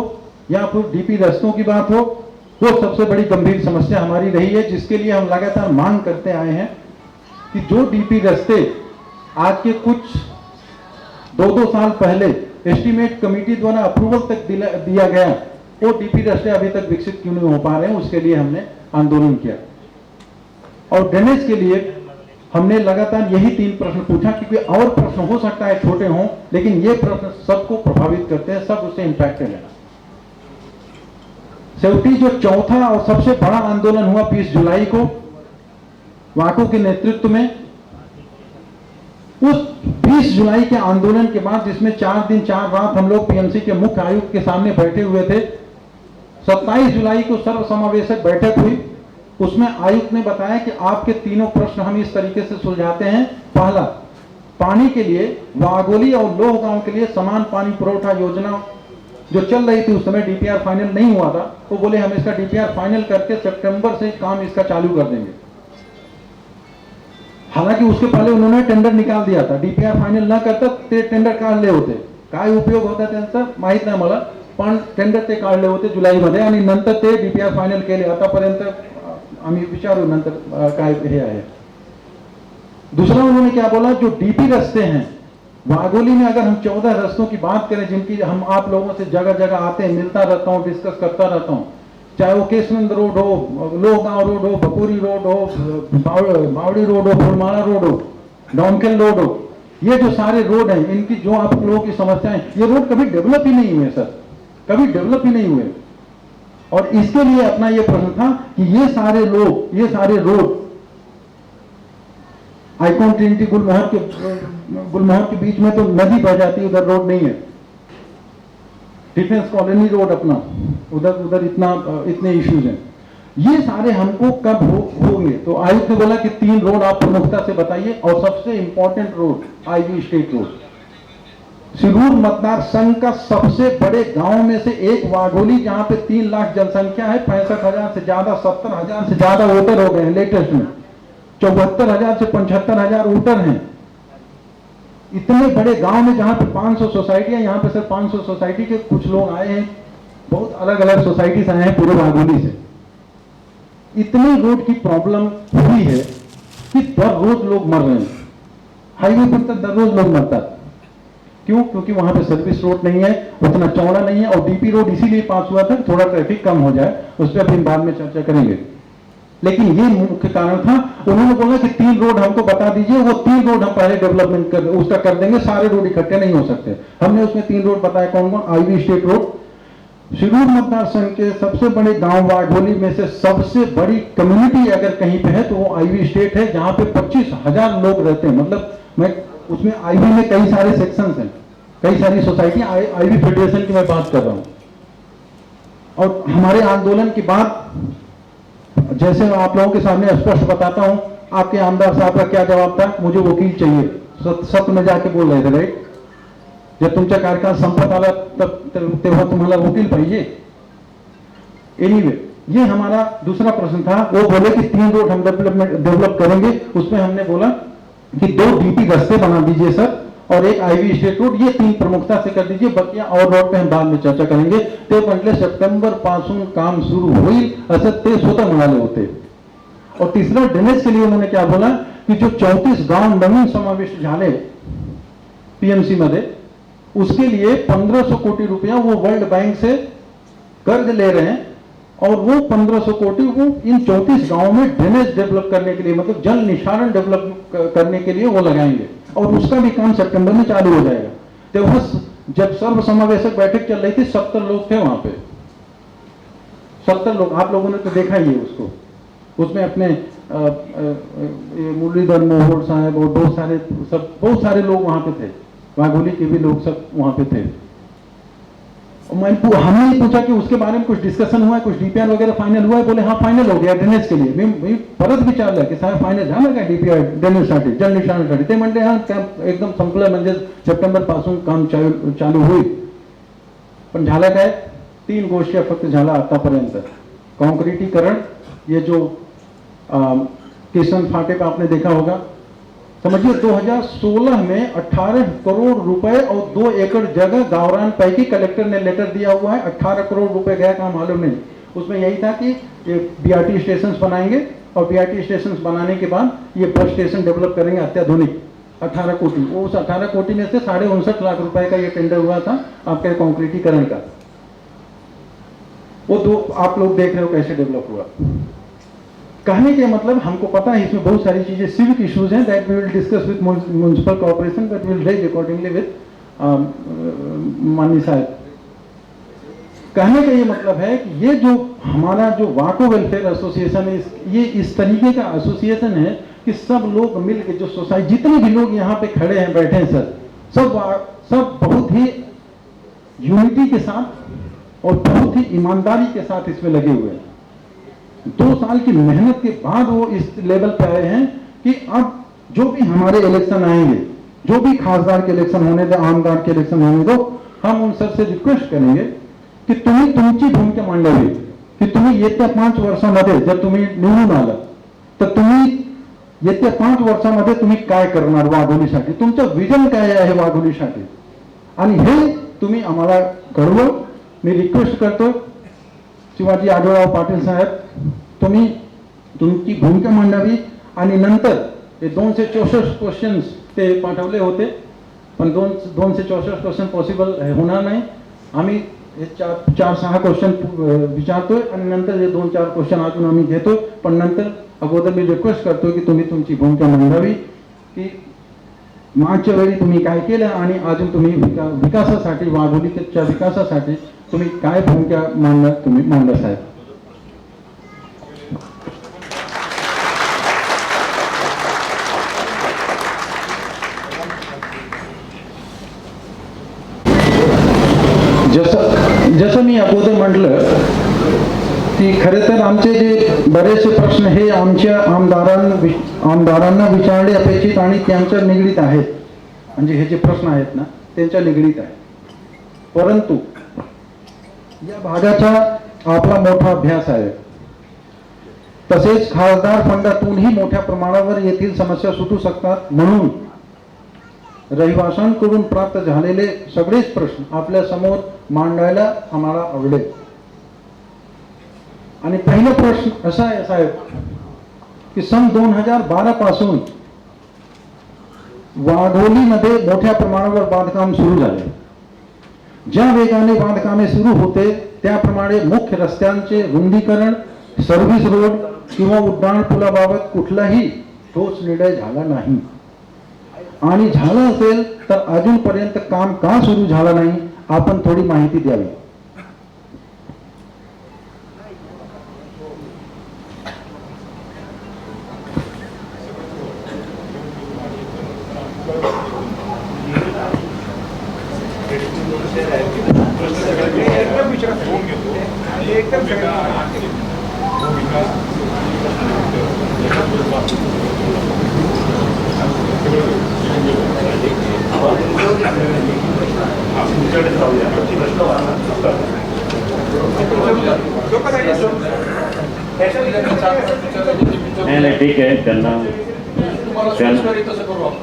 या फिर डीपी रास्तों की बात हो, वो सबसे बड़ी गंभीर समस्या हमारी रही है, जिसके लिए हम लगातार मांग करते आए हैं कि जो डीपी रास्ते आज के कुछ 2-2 साल पहले एस्टीमेट कमेटी द्वारा अप्रूवल तक दिया गया, वो डीपी रास्ते अभी तक विकसित क्यों नहीं हो पा रहे हैं, उसके लिए हमने आंदोलन किया। और ड्रेनेज के लिए हमने लगातार यही 3 प्रश्न पूछा, क्योंकि और प्रश्न हो सकता है छोटे हों, लेकिन ये प्रश्न सबको प्रभावित करते हैं, सब उससे इंपैक्टेड है। सेवटी जो चौथा और सबसे बड़ा आंदोलन हुआ 20 जुलाई को वाको के नेतृत्व में, उस 20 जुलाई के आंदोलन के बाद, जिसमें 4 दिन 4 रात हम लोग पीएमसी के मुख्य आयुक्त के सामने बैठे हुए थे, 27 जुलाई को सर्वसमावेशक बैठक हुई। उसमें आयुक्त ने बताया कि आपके 3 प्रश्न हम इस तरीके से सुलझाते हैं। पहला, पानी के लिए वाघोली और लोह गांव के लिए समान पानी पुरवठा योजना जो चल रही थी, उस समय डीपीआर फाइनल नहीं हुआ था, वो बोले हम इसका डीपीआर फाइनल करके सितंबर से काम इसका चालू कर देंगे। हालांकि उसके पहले उन्होंने टेंडर निकाल दिया था, डीपीआर फाइनल ना करता ते टेंडर काढले होते, काय उपयोग होता त्यांचा माहित नाही मला, पण टेंडर ते काढले होते जुलैमध्ये आणि नंतर ते डीपीआर फाइनल केले। आतापर्यंत आम्ही विचारू नंतर काय हे आहे। दूसरा उन्होंने क्या बोला, जो डीपी रास्ते हैं वाघोली में, अगर हम 14 रास्तों की बात करें जिनकी हम आप लोगों से जगह जगह आते हैं, मिलता रहता हूं, डिस्कस करता रहता हूं, चाहे वो केशनंद रोड हो, लोहगांव रोड हो, बकोरी रोड हो, बावड़ी रोड हो, फुलमाला रोड हो, डोमकेल रोड हो, ये जो सारे रोड हैं, इनकी जो आप लोगों की समस्याएं, ये रोड कभी डेवलप ही नहीं हुए सर, कभी डेवलप ही नहीं हुए। और इसके लिए अपना ये प्रश्न था कि ये सारे रोड आइकॉन ट्रिनिटी गुलमोहर के बीच में तो नदी बह जाती है, उधर रोड नहीं है। डिफेंस कॉलोनी रोड अपना उधर इतने इश्यूज हैं, ये सारे हमको कब होंगे? तो आयुक्त ने बोला कि 3 रोड आप प्रमुखता से बताइए, और सबसे इंपॉर्टेंट रोड आईवी स्टेट रोड। सिरूर मतदार संघ का सबसे बड़े गांव में से एक वाघोली, जहां पे 3 लाख जनसंख्या है, 65,000 से ज्यादा, 70,000 से ज्यादा वोटर हो गए हैं लेटेस्ट में, 74,000 से 75,000 वोटर हैं। इतने बड़े गांव में जहां पे 500 सोसाइटियां, यहां पे सिर्फ 500 सोसाइटी के कुछ लोग आए हैं, बहुत अलग अलग सोसाइटी से आए हैं पूरे वाघोली से। इतनी रोड की प्रॉब्लम हुई है कि दर रोज लोग मर रहे हैं, हाईवे पर तो दर रोज लोग मरता है। क्यों? क्योंकि वहां पे सर्विस रोड नहीं है, उतना चौड़ा नहीं है, और डीपी रोड इसीलिए पास हुआ था थोड़ा ट्रैफिक कम हो जाए, उस पर फिर बाद में चर्चा करेंगे। लेकिन ये मुख्य कारण था। उन्होंने बोला कि 3 रोड हमको बता दीजिए, वो 3 रोड हम पहले डेवलपमेंट कर देंगे, सारे रोड इकट्ठे नहीं हो सकते। हमने उसमें 3 रोड बताया, कौन कौन? आईवी स्टेट रोड, सिरूर मतदार संघ के सबसे बड़े गांव वाघोली में से सबसे बड़ी कम्युनिटी अगर कहीं पे है तो वो आईवी स्टेट है, जहां पे 25,000 लोग रहते हैं। मतलब मैं उसमें आईवी में कई सारे सेक्शंस हैं, कई सारी सोसाइटी, आईवी फेडरेशन की मैं बात कर रहा हूं। और हमारे आंदोलन की बात, जैसे मैं आप लोगों के सामने स्पष्ट बताता हूं, आपके आमदार साहब का क्या जवाब था? मुझे वकील चाहिए, सत्य में जाके बोल रहे थे, राइट? जब तुमचा कार्यकाल संपत आला तेव्हा तुम्हाला वकील पाहिजे। एनीवे, ये हमारा दूसरा प्रश्न था। वो बोले कि 3 रोड हम डेवलप करेंगे। उसमें हमने बोला कि 2 डीपी रास्ते बना दीजिए सर, और एक आईवी स्टेट रोड, ये 3 प्रमुखता से कर दीजिए, बाकी और रोड पे हम बाद में चर्चा करेंगे. ते म्हटले सप्टेंबर पासून काम सुरू होईल असं ते स्वतः म्हणाले होते. और तीसरा ड्रेनेज के लिए उन्होंने क्या बोला कि जो 34 गांव नवीन समाविष्ट झाले पीएमसी मध्ये, उसके लिए 1500 कोटी रुपया वो वर्ल्ड बैंक से कर्ज ले रहे हैं और वो 1500 कोटी वो इन 34 गांवों में ड्रेनेज डेवलप करने के लिए, मतलब जल निस्तारण डेवलप करने के लिए वो लगाएंगे और उसका भी काम सितंबर में चालू हो जाएगा. तेव्हा जब सर्वसमावेशक बैठक चल रही थी 70 लोग थे वहां पे, 70 लोग. आप लोगों ने तो देखा ही है उसको. उसमें अपने मुरलीधर मोहोळ साहब और बहुत सारे लोग वहां पे थे, वाघोली के भी लोग सब वहां पे थे. हमने पूछा कि उसके बारे में कुछ डिस्कशन हुआ है, कुछ डीपीआर वगैरह फाइनल हुआ है. बोले हाँ फाइनल हो गया ड्रेनेज के लिए. मी परत विचारलं की साहेब फायनल झालं का डीपीआर ड्रेनेजसाठी, जल निस्तारणासाठी. ते म्हणले हा काम एकदम संपलं, म्हणजे सप्टेंबर पासून काम चालू होईल. पण झालं काय, 3 गोष्टी फक्त झाला आतापर्यंत. कॉन्क्रिटीकरण, ये जो किशन फाटे पे आपने देखा होगा, समझिए 2016 में 18 करोड़ रुपए और 2 एकड़ जगह गावरान पैकी कलेक्टर ने लेटर दिया हुआ है. 18 करोड़ रुपए गया कहाँ मालूम नहीं. उसमें यही था कि ये बीआरटी स्टेशन बनाएंगे और बीआरटी स्टेशन बनाने के बाद ये बस स्टेशन डेवलप करेंगे अत्याधुनिक. 18 कोटी, वो उस 18 कोटी में से 59.5 लाख रुपए का ये टेंडर हुआ था आपके कॉन्क्रीटीकरण का. वो 2 आप लोग देख रहे हो कैसे डेवलप हुआ. कहने के मतलब हमको पता है इसमें बहुत सारी चीजें सिविक इश्यूज हैं, that we will discuss with municipal corporation, but we will raise accordingly with माननीय साहब. कहने का ये मतलब है कि ये जो हमारा जो वाको वेलफेयर एसोसिएशन है, ये इस तरीके का एसोसिएशन है कि सब लोग मिलकर, जो सोसाइटी जितने भी लोग यहाँ पे खड़े हैं बैठे हैं सर, सब बहुत ही यूनिटी के साथ और बहुत ही ईमानदारी के साथ इसमें लगे हुए हैं. 2 साल की मेहनत के बाद वो इस लेवल पे आए हैं कि अब जो भी हमारे इलेक्शन आएंगे, जो भी खासदार के इलेक्शन होने दो, आमदार के इलेक्शन होने दो, हम उन सबसे रिक्वेस्ट करेंगे की तुम्ही तुमची भूमिका मांडावी. की तुम्ही येत्या 5 वर्षामध्ये जर तुम्ही निवडून आलात तर तुम्ही येत्या 5 वर्षामध्ये तुम्ही काय करणार वाघोलीसाठी, तुमचं विजन काय आहे वाघोलीसाठी, आणि हे तुम्ही आम्हाला कळवा. मी रिक्वेस्ट करतो शिवाजी आढळराव पाटील साहेब, तुम्ही तुमची भूमिका मांडावी. आणि नंतर हे 264 क्वेश्चन्स ते पाठवले होते, पण 264 क्वेश्चन पॉसिबल होणार नाही. आम्ही हे 4-6 क्वेश्चन विचारतोय आणि नंतर हे 2-4 क्वेश्चन अजून आम्ही घेतोय. पण नंतर अगोदर मी रिक्वेस्ट करतो की तुम्ही तुमची भूमिका मांडावी की मागच्या वेळी तुम्ही काय केलं आणि अजून तुम्ही विकासासाठी, वाघोलीच्या विकासासाठी तुम्ही काय भूमिका मांडणार, तुम्ही मांडा साहेब. जसं मी अगोदर म्हटलं की खरे तर आमचे जे बरेचसे प्रश्न हे आमच्या आमदारांना विचारणे अपेक्षित आणि त्यांच्या निगडीत आहेत. म्हणजे हे जे प्रश्न आहेत ना त्यांच्या निगडीत आहेत. परंतु या भागाचा आपला मोठा अभ्यास आहे. तसेच खासदार फंडातूनही मोठ्या प्रमाणावर येथील समस्या सुटू शकतात. म्हणून रहिवाशांकडून प्राप्त झालेले सगळेच प्रश्न आपल्या समोर मांडायला आम्हाला आवडेल. आणि पहिला प्रश्न असा आहे साहेब की सन 2012 पासून वाघोलीमध्ये मोठ्या प्रमाणावर बांधकाम सुरू झाले. ज्या वेगाने बांधकामे सुरू होते त्याप्रमाणे मुख्य रस्त्यांचे रुंदीकरण, सर्व्हिस रोड किंवा उड्डाण पुलाबाबत कुठलाही ठोस निर्णय झाला नाही. आणि झालं असेल तर अजूनपर्यंत काम का सुरू झालं नाही, आपण थोडी माहिती द्यावी. ठीक आहे.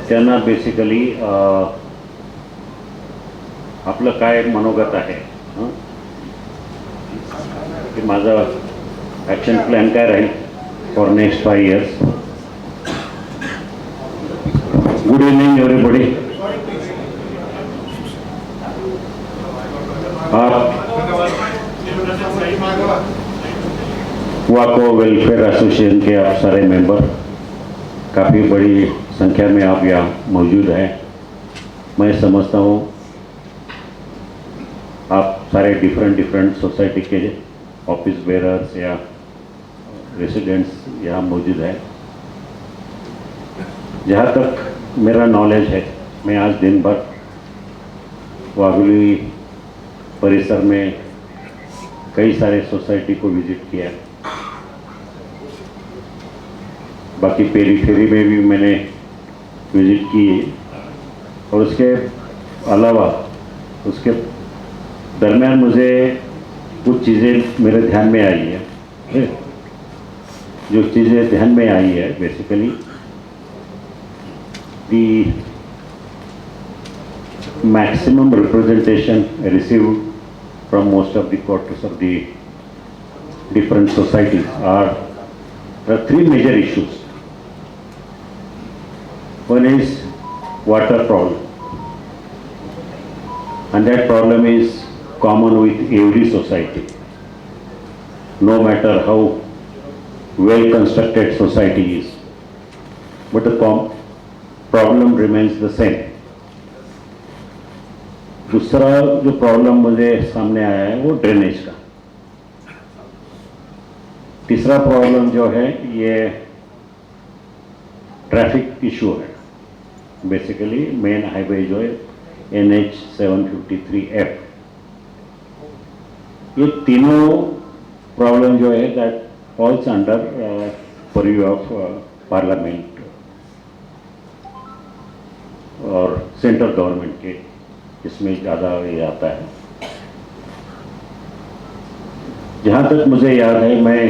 त्यांना बेसिकली आपलं काय मनोगत आहे हं? की माझा ॲक्शन प्लॅन काय राहील for next 5 years. Good evening everybody. वाको वेलफेयर एसोसिएशन के आप सारे मेंबर, काफ़ी बड़ी संख्या में आप यहाँ मौजूद हैं. मैं समझता हूँ आप सारे डिफरेंट सोसाइटी के ऑफिस बेरर्स या रेसिडेंट्स यहाँ मौजूद हैं. जहाँ तक मेरा नॉलेज है, मैं आज दिन भर वागुली परिसर में कई सारे सोसाइटी को विजिट किया. बाकी पेरीफेरी में भी मैंने विजिट की, और उसके अलावा उसके दरमियान मुझे कुछ चीज़ें मेरे ध्यान में आई है. जो चीज़ें ध्यान में आई है, basically the maximum representation received from most of the quarters of the different societies there are 3 major issues. One is water problem, and that problem is common with every society, no matter how well constructed society is, but the problem remains the same. दूसरा जो problem मुझे सामने आया है वो drainage का. तीसरा problem जो है ये ट्रैफिक इशू है. बेसिकली मेन हाईवे जो है NH 753F, ये तीनों प्रॉब्लम जो है that falls under purview of parliament और सेंट्रल गवर्नमेंट के, इसमें ज़्यादा ये आता है. जहाँ तक मुझे याद है, मैं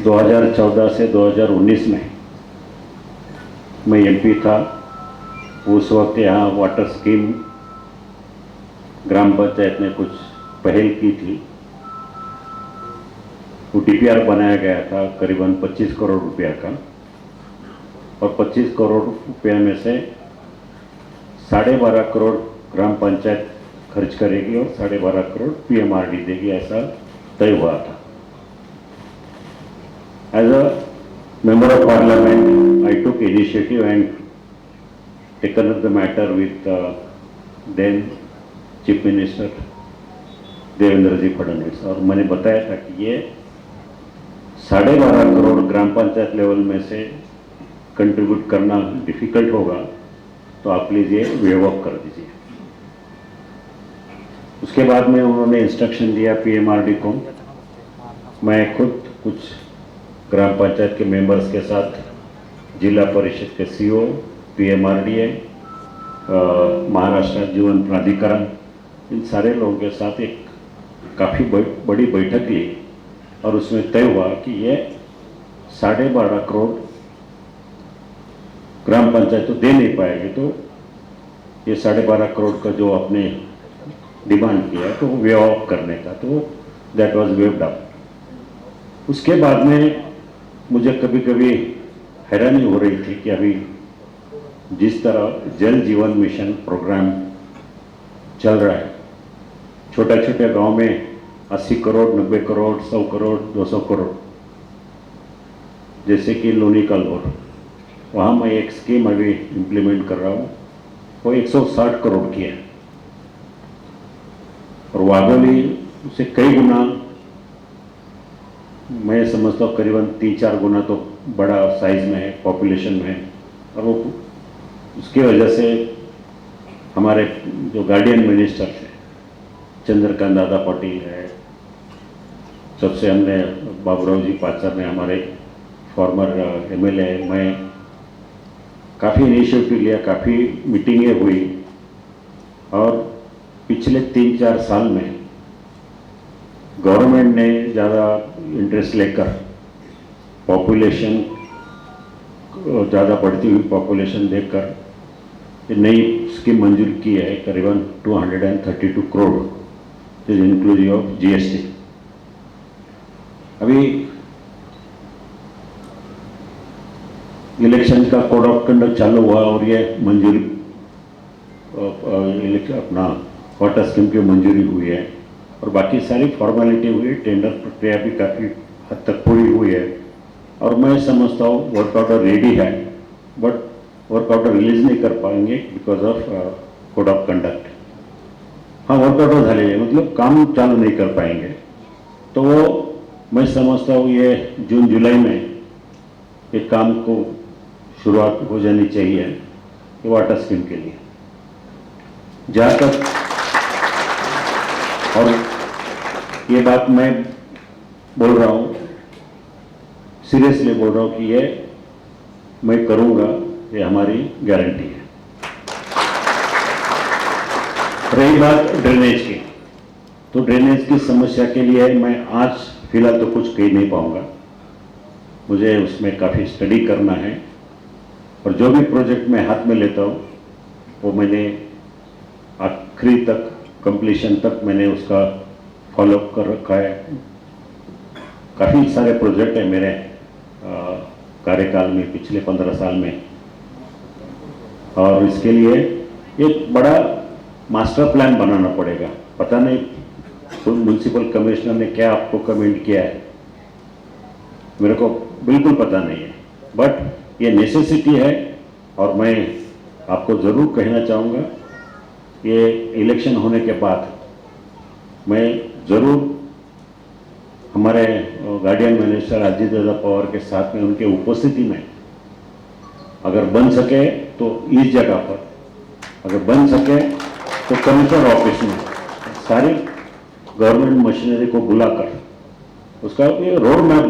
2014 से 2019 में मैं MP था. उस वक्त यहाँ वाटर स्कीम ग्राम पंचायत ने कुछ पहल की थी. वो DPR बनाया गया था करीबन 25 करोड़ रुपया का, और 25 करोड़ रुपया में से 12.5 करोड़ ग्राम पंचायत खर्च करेगी और 12.5 करोड़ PMRD देगी, ऐसा तय हुआ था. As a member of parliament I took initiative and taken up the matter with then chief minister Devendra ji Fadnavis, और मैंने बताया था कि ये 12.5 करोड़ ग्राम पंचायत लेवल में से कंट्रीब्यूट करना डिफिकल्ट होगा, तो आप प्लीज़ ये वेव ऑफ कर दीजिए. उसके बाद में उन्होंने इंस्ट्रक्शन दिया PMRD को. मैं खुद कुछ ग्राम पंचायत के मेंबर्स के साथ, जिला परिषद के CO, PMRD, महाराष्ट्र जीवन प्राधिकरण, इन सारे लोगों के साथ एक काफ़ी बड़ी बैठक ली, और उसमें तय हुआ कि ये 12.5 करोड़ ग्राम पंचायत तो दे नहीं पाएगी, तो ये 12.5 करोड़ का जो आपने डिमांड किया तो वेव ऑफ करने का, तो दैट वाज वेव्ड अप. उसके बाद में मुझे कभी कभी हैरानी हो रही थी कि अभी जिस तरह जल जीवन मिशन प्रोग्राम चल रहा है, छोटे छोटे गांव में 80 करोड़ 90 करोड़ 100 करोड़ 200 करोड़, जैसे कि लोनी कलौर, वहाँ मैं एक स्कीम अभी इम्प्लीमेंट कर रहा हूँ, वो 160 करोड़ की है, और वाघोली से कई गुना, मैं समझता हूँ करीबन 3-4 गुना तो बड़ा साइज में है, पॉपुलेशन में है. और वो उसकी वजह से हमारे जो गार्डियन मिनिस्टर हैं, चंद्रकांत दादा पाटिल है, सबसे हमने बाबूराव जी पाचर ने, हमारे फॉर्मर MLA, मैं काफ़ी इनिशिएटिव लिया, काफ़ी मीटिंगें हुई, और पिछले 3-4 साल में गवर्नमेंट ने ज़्यादा इंटरेस्ट लेकर पॉपुलेशन, ज़्यादा बढ़ती हुई पॉपुलेशन देखकर ये नई स्कीम मंजूर की है करीबन 232 crore, is inclusive of GST. अभी इलेक्शन का कोड ऑफ कंडक्ट चालू हुआ और ये मंजूरी अपना वाटर स्कीम की मंजूरी हुई है और बाकी सारी फॉर्मेलिटी हुई है। टेंडर प्रक्रिया भी काफ़ी हद तक पूरी हुई है और मैं समझता हूँ वर्क ऑर्डर रेडी है, बट वर्क ऑर्डर रिलीज नहीं कर पाएंगे because of code of conduct. हाँ, वर्क ऑर्डर झालेले मतलब काम चालू नहीं कर पाएंगे, तो वो मैं समझता हूँ ये जून जुलाई में ये काम को शुरुआत हो जानी चाहिए ये वाटर स्कीम के लिए। जहाँ तक और ये बात मैं बोल रहा हूँ, सीरियसली बोल रहा हूँ कि ये मैं करूँगा, ये हमारी गारंटी है। रही बात ड्रेनेज की, तो ड्रेनेज की समस्या के लिए मैं आज फिलहाल तो कुछ कह नहीं पाऊँगा, मुझे उसमें काफ़ी स्टडी करना है और जो भी प्रोजेक्ट मैं हाथ में लेता हूँ वो मैंने आखिरी तक कंप्लीशन तक मैंने उसका फॉलोअप कर रखा है। काफ़ी सारे प्रोजेक्ट हैं मेरे कार्यकाल में पिछले 15 साल में, और इसके लिए एक बड़ा मास्टर प्लान बनाना पड़ेगा। पता नहीं म्यूनसिपल कमिश्नर ने क्या आपको कमेंट किया है, मेरे को बिल्कुल पता नहीं है, बट ये नेसेसिटी है। और मैं आपको ज़रूर कहना चाहूँगा, ये इलेक्शन होने के बाद मैं ज़रूर हमारे गार्डियन मिनिस्टर अजीत दादा पवार के साथ में उनके उपस्थिति में अगर बन सके तो इस जगह पर, अगर बन सके तो कमिश्नर ऑफिस में सारी गवर्नमेंट मशीनरी को बुलाकर उसका ये रोड मैप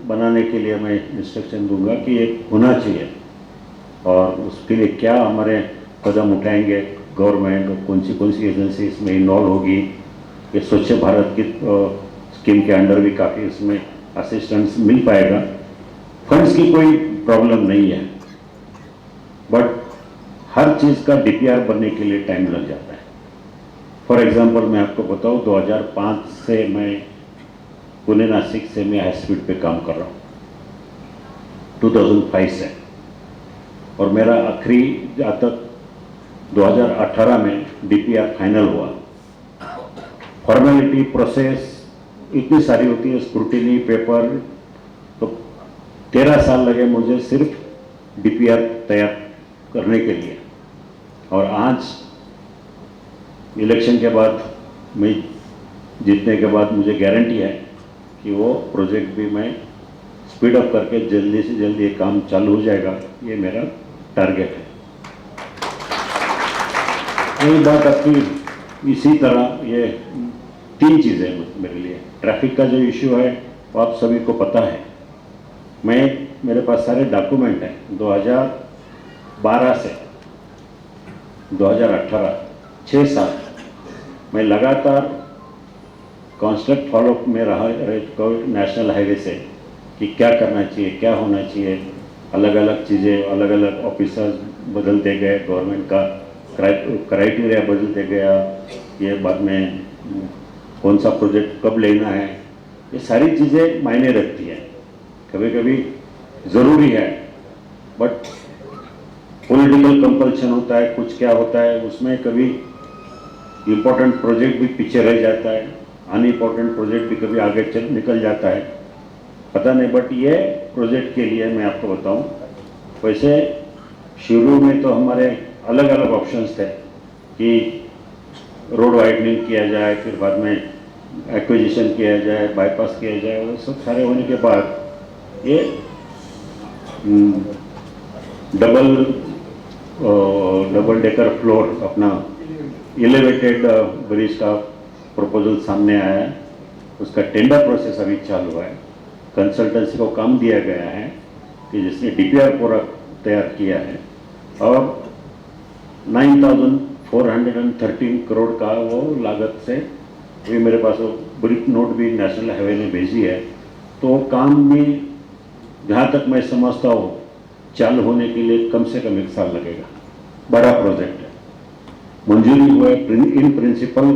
बनाने के लिए मैं इंस्ट्रक्शन दूंगा कि ये होना चाहिए और उसके लिए क्या हमारे कदम उठाएंगे गवर्नमेंट, कौन सी एजेंसी इसमें इन्वॉल्व होगी। ये स्वच्छ भारत की स्कीम के अंडर भी काफ़ी इसमें असिस्टेंस मिल पाएगा। फंड्स की कोई प्रॉब्लम नहीं है, बट हर चीज़ का डीपीआर बनने के लिए टाइम लग जाता है। फॉर एग्जांपल मैं आपको बताऊं, 2005 से मैं पुणे नासिक से मैं हाई स्पीड पे काम कर रहा हूँ 2005 से, और मेरा आखिरी जहाँ तक 2018 में डीपीआर फाइनल हुआ। फॉर्मेलिटी प्रोसेस इतनी सारी होती है, स्क्रूटिनी पेपर, तो 13 साल लगे मुझे सिर्फ डीपीआर तैयार करने के लिए। और आज इलेक्शन के बाद, मैं जीतने के बाद मुझे गारंटी है कि वो प्रोजेक्ट भी मैं स्पीड अप करके जल्दी से जल्दी ये काम चालू हो जाएगा, ये मेरा टारगेट है। यही बात आपकी इसी तरह, ये 3 चीज़ें मेरे लिए। ट्रैफिक का जो इशू है वो आप सभी को पता है, मेरे पास सारे डॉक्यूमेंट हैं 2012 से 2018 6 साल मैं लगातार कॉन्स्टेंट फॉलोअप में रहा नेशनल हाईवे से कि क्या करना चाहिए, क्या होना चाहिए। अलग अलग चीज़ें, अलग अलग ऑफिसर्स बदलते गए, गवर्नमेंट का क्राइटेरिया बदलते गया, ये बाद में कौन सा प्रोजेक्ट कब लेना है, ये सारी चीज़ें मायने रखती हैं। कभी कभी ज़रूरी है, बट पॉलिटिकल कंपल्शन होता है, कुछ क्या होता है उसमें कभी इम्पोर्टेंट प्रोजेक्ट भी पीछे रह जाता है, अनइम्पोर्टेंट प्रोजेक्ट भी कभी आगे निकल जाता है, पता नहीं। बट ये प्रोजेक्ट के लिए मैं आपको बताऊं, वैसे शुरू में तो हमारे अलग अलग ऑप्शंस थे कि रोड वाइडनिंग किया जाए, फिर बाद में एक्विजिशन किया जाए, बाईपास किया जाए, वो सब सारे होने के बाद ये डबल डेकर फ्लोर अपना एलिवेटेड ब्रिज का प्रपोजल सामने आया है। उसका टेंडर प्रोसेस अभी चालू है, कंसल्टेंसी को काम दिया गया है कि जिसने डीपीआर पूरा तैयार किया है, और 9,413 करोड़ का वो लागत से भी मेरे पास वो ब्रीफ नोट भी नेशनल हाईवे ने भेजी है। तो काम भी जहाँ तक मैं समझता हूँ चालू होने के लिए कम से कम 1 साल लगेगा। बड़ा प्रोजेक्ट है, मंजूरी हुआ इन प्रिंसिपल,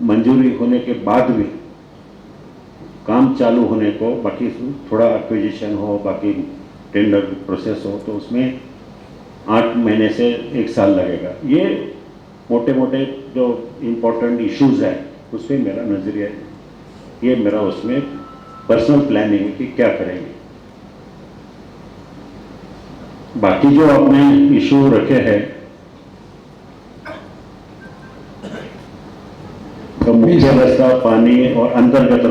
मंजूरी होने के बाद भी काम चालू होने को बाकी थोड़ा एक्विजिशन हो, बाकी टेंडर प्रोसेस हो, तो उसमें 8 महीने से 1 साल लगेगा। ये मोटे मोटे जो इम्पोर्टेंट इश्यूज है उस पर मेरा नजरिया है, ये मेरा उसमें पर्सनल प्लानिंग है कि क्या करेंगे। बाकी जो आपने इशू रखे हैं, तो मुख्य रास्ता, पानी और अंतर्गत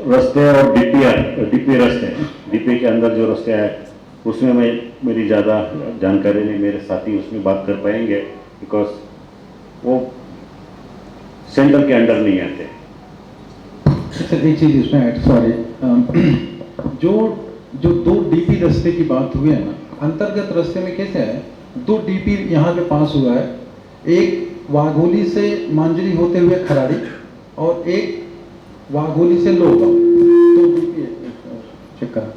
रास्ते और डीपी रास्ते, डीपी के अंदर जो रास्ते हैं उसमें मेरी ज़्यादा जानकारी नहीं, मेरे साथी उसमें बात कर पाएंगे, बिकॉज वो सेंटर के अंडर नहीं आते। सर एक चीज़ इसमें ऐड, सॉरी, जो 2 डीपी रास्ते की बात हुई है ना, अंतर्गत रास्ते में कैसे है, 2 डीपी यहाँ पे पास हुआ है, एक वाघोली से मांजरी होते हुए खराड़ी और एक वाघोली से लोहगांव, 2 डीपी चेक कर,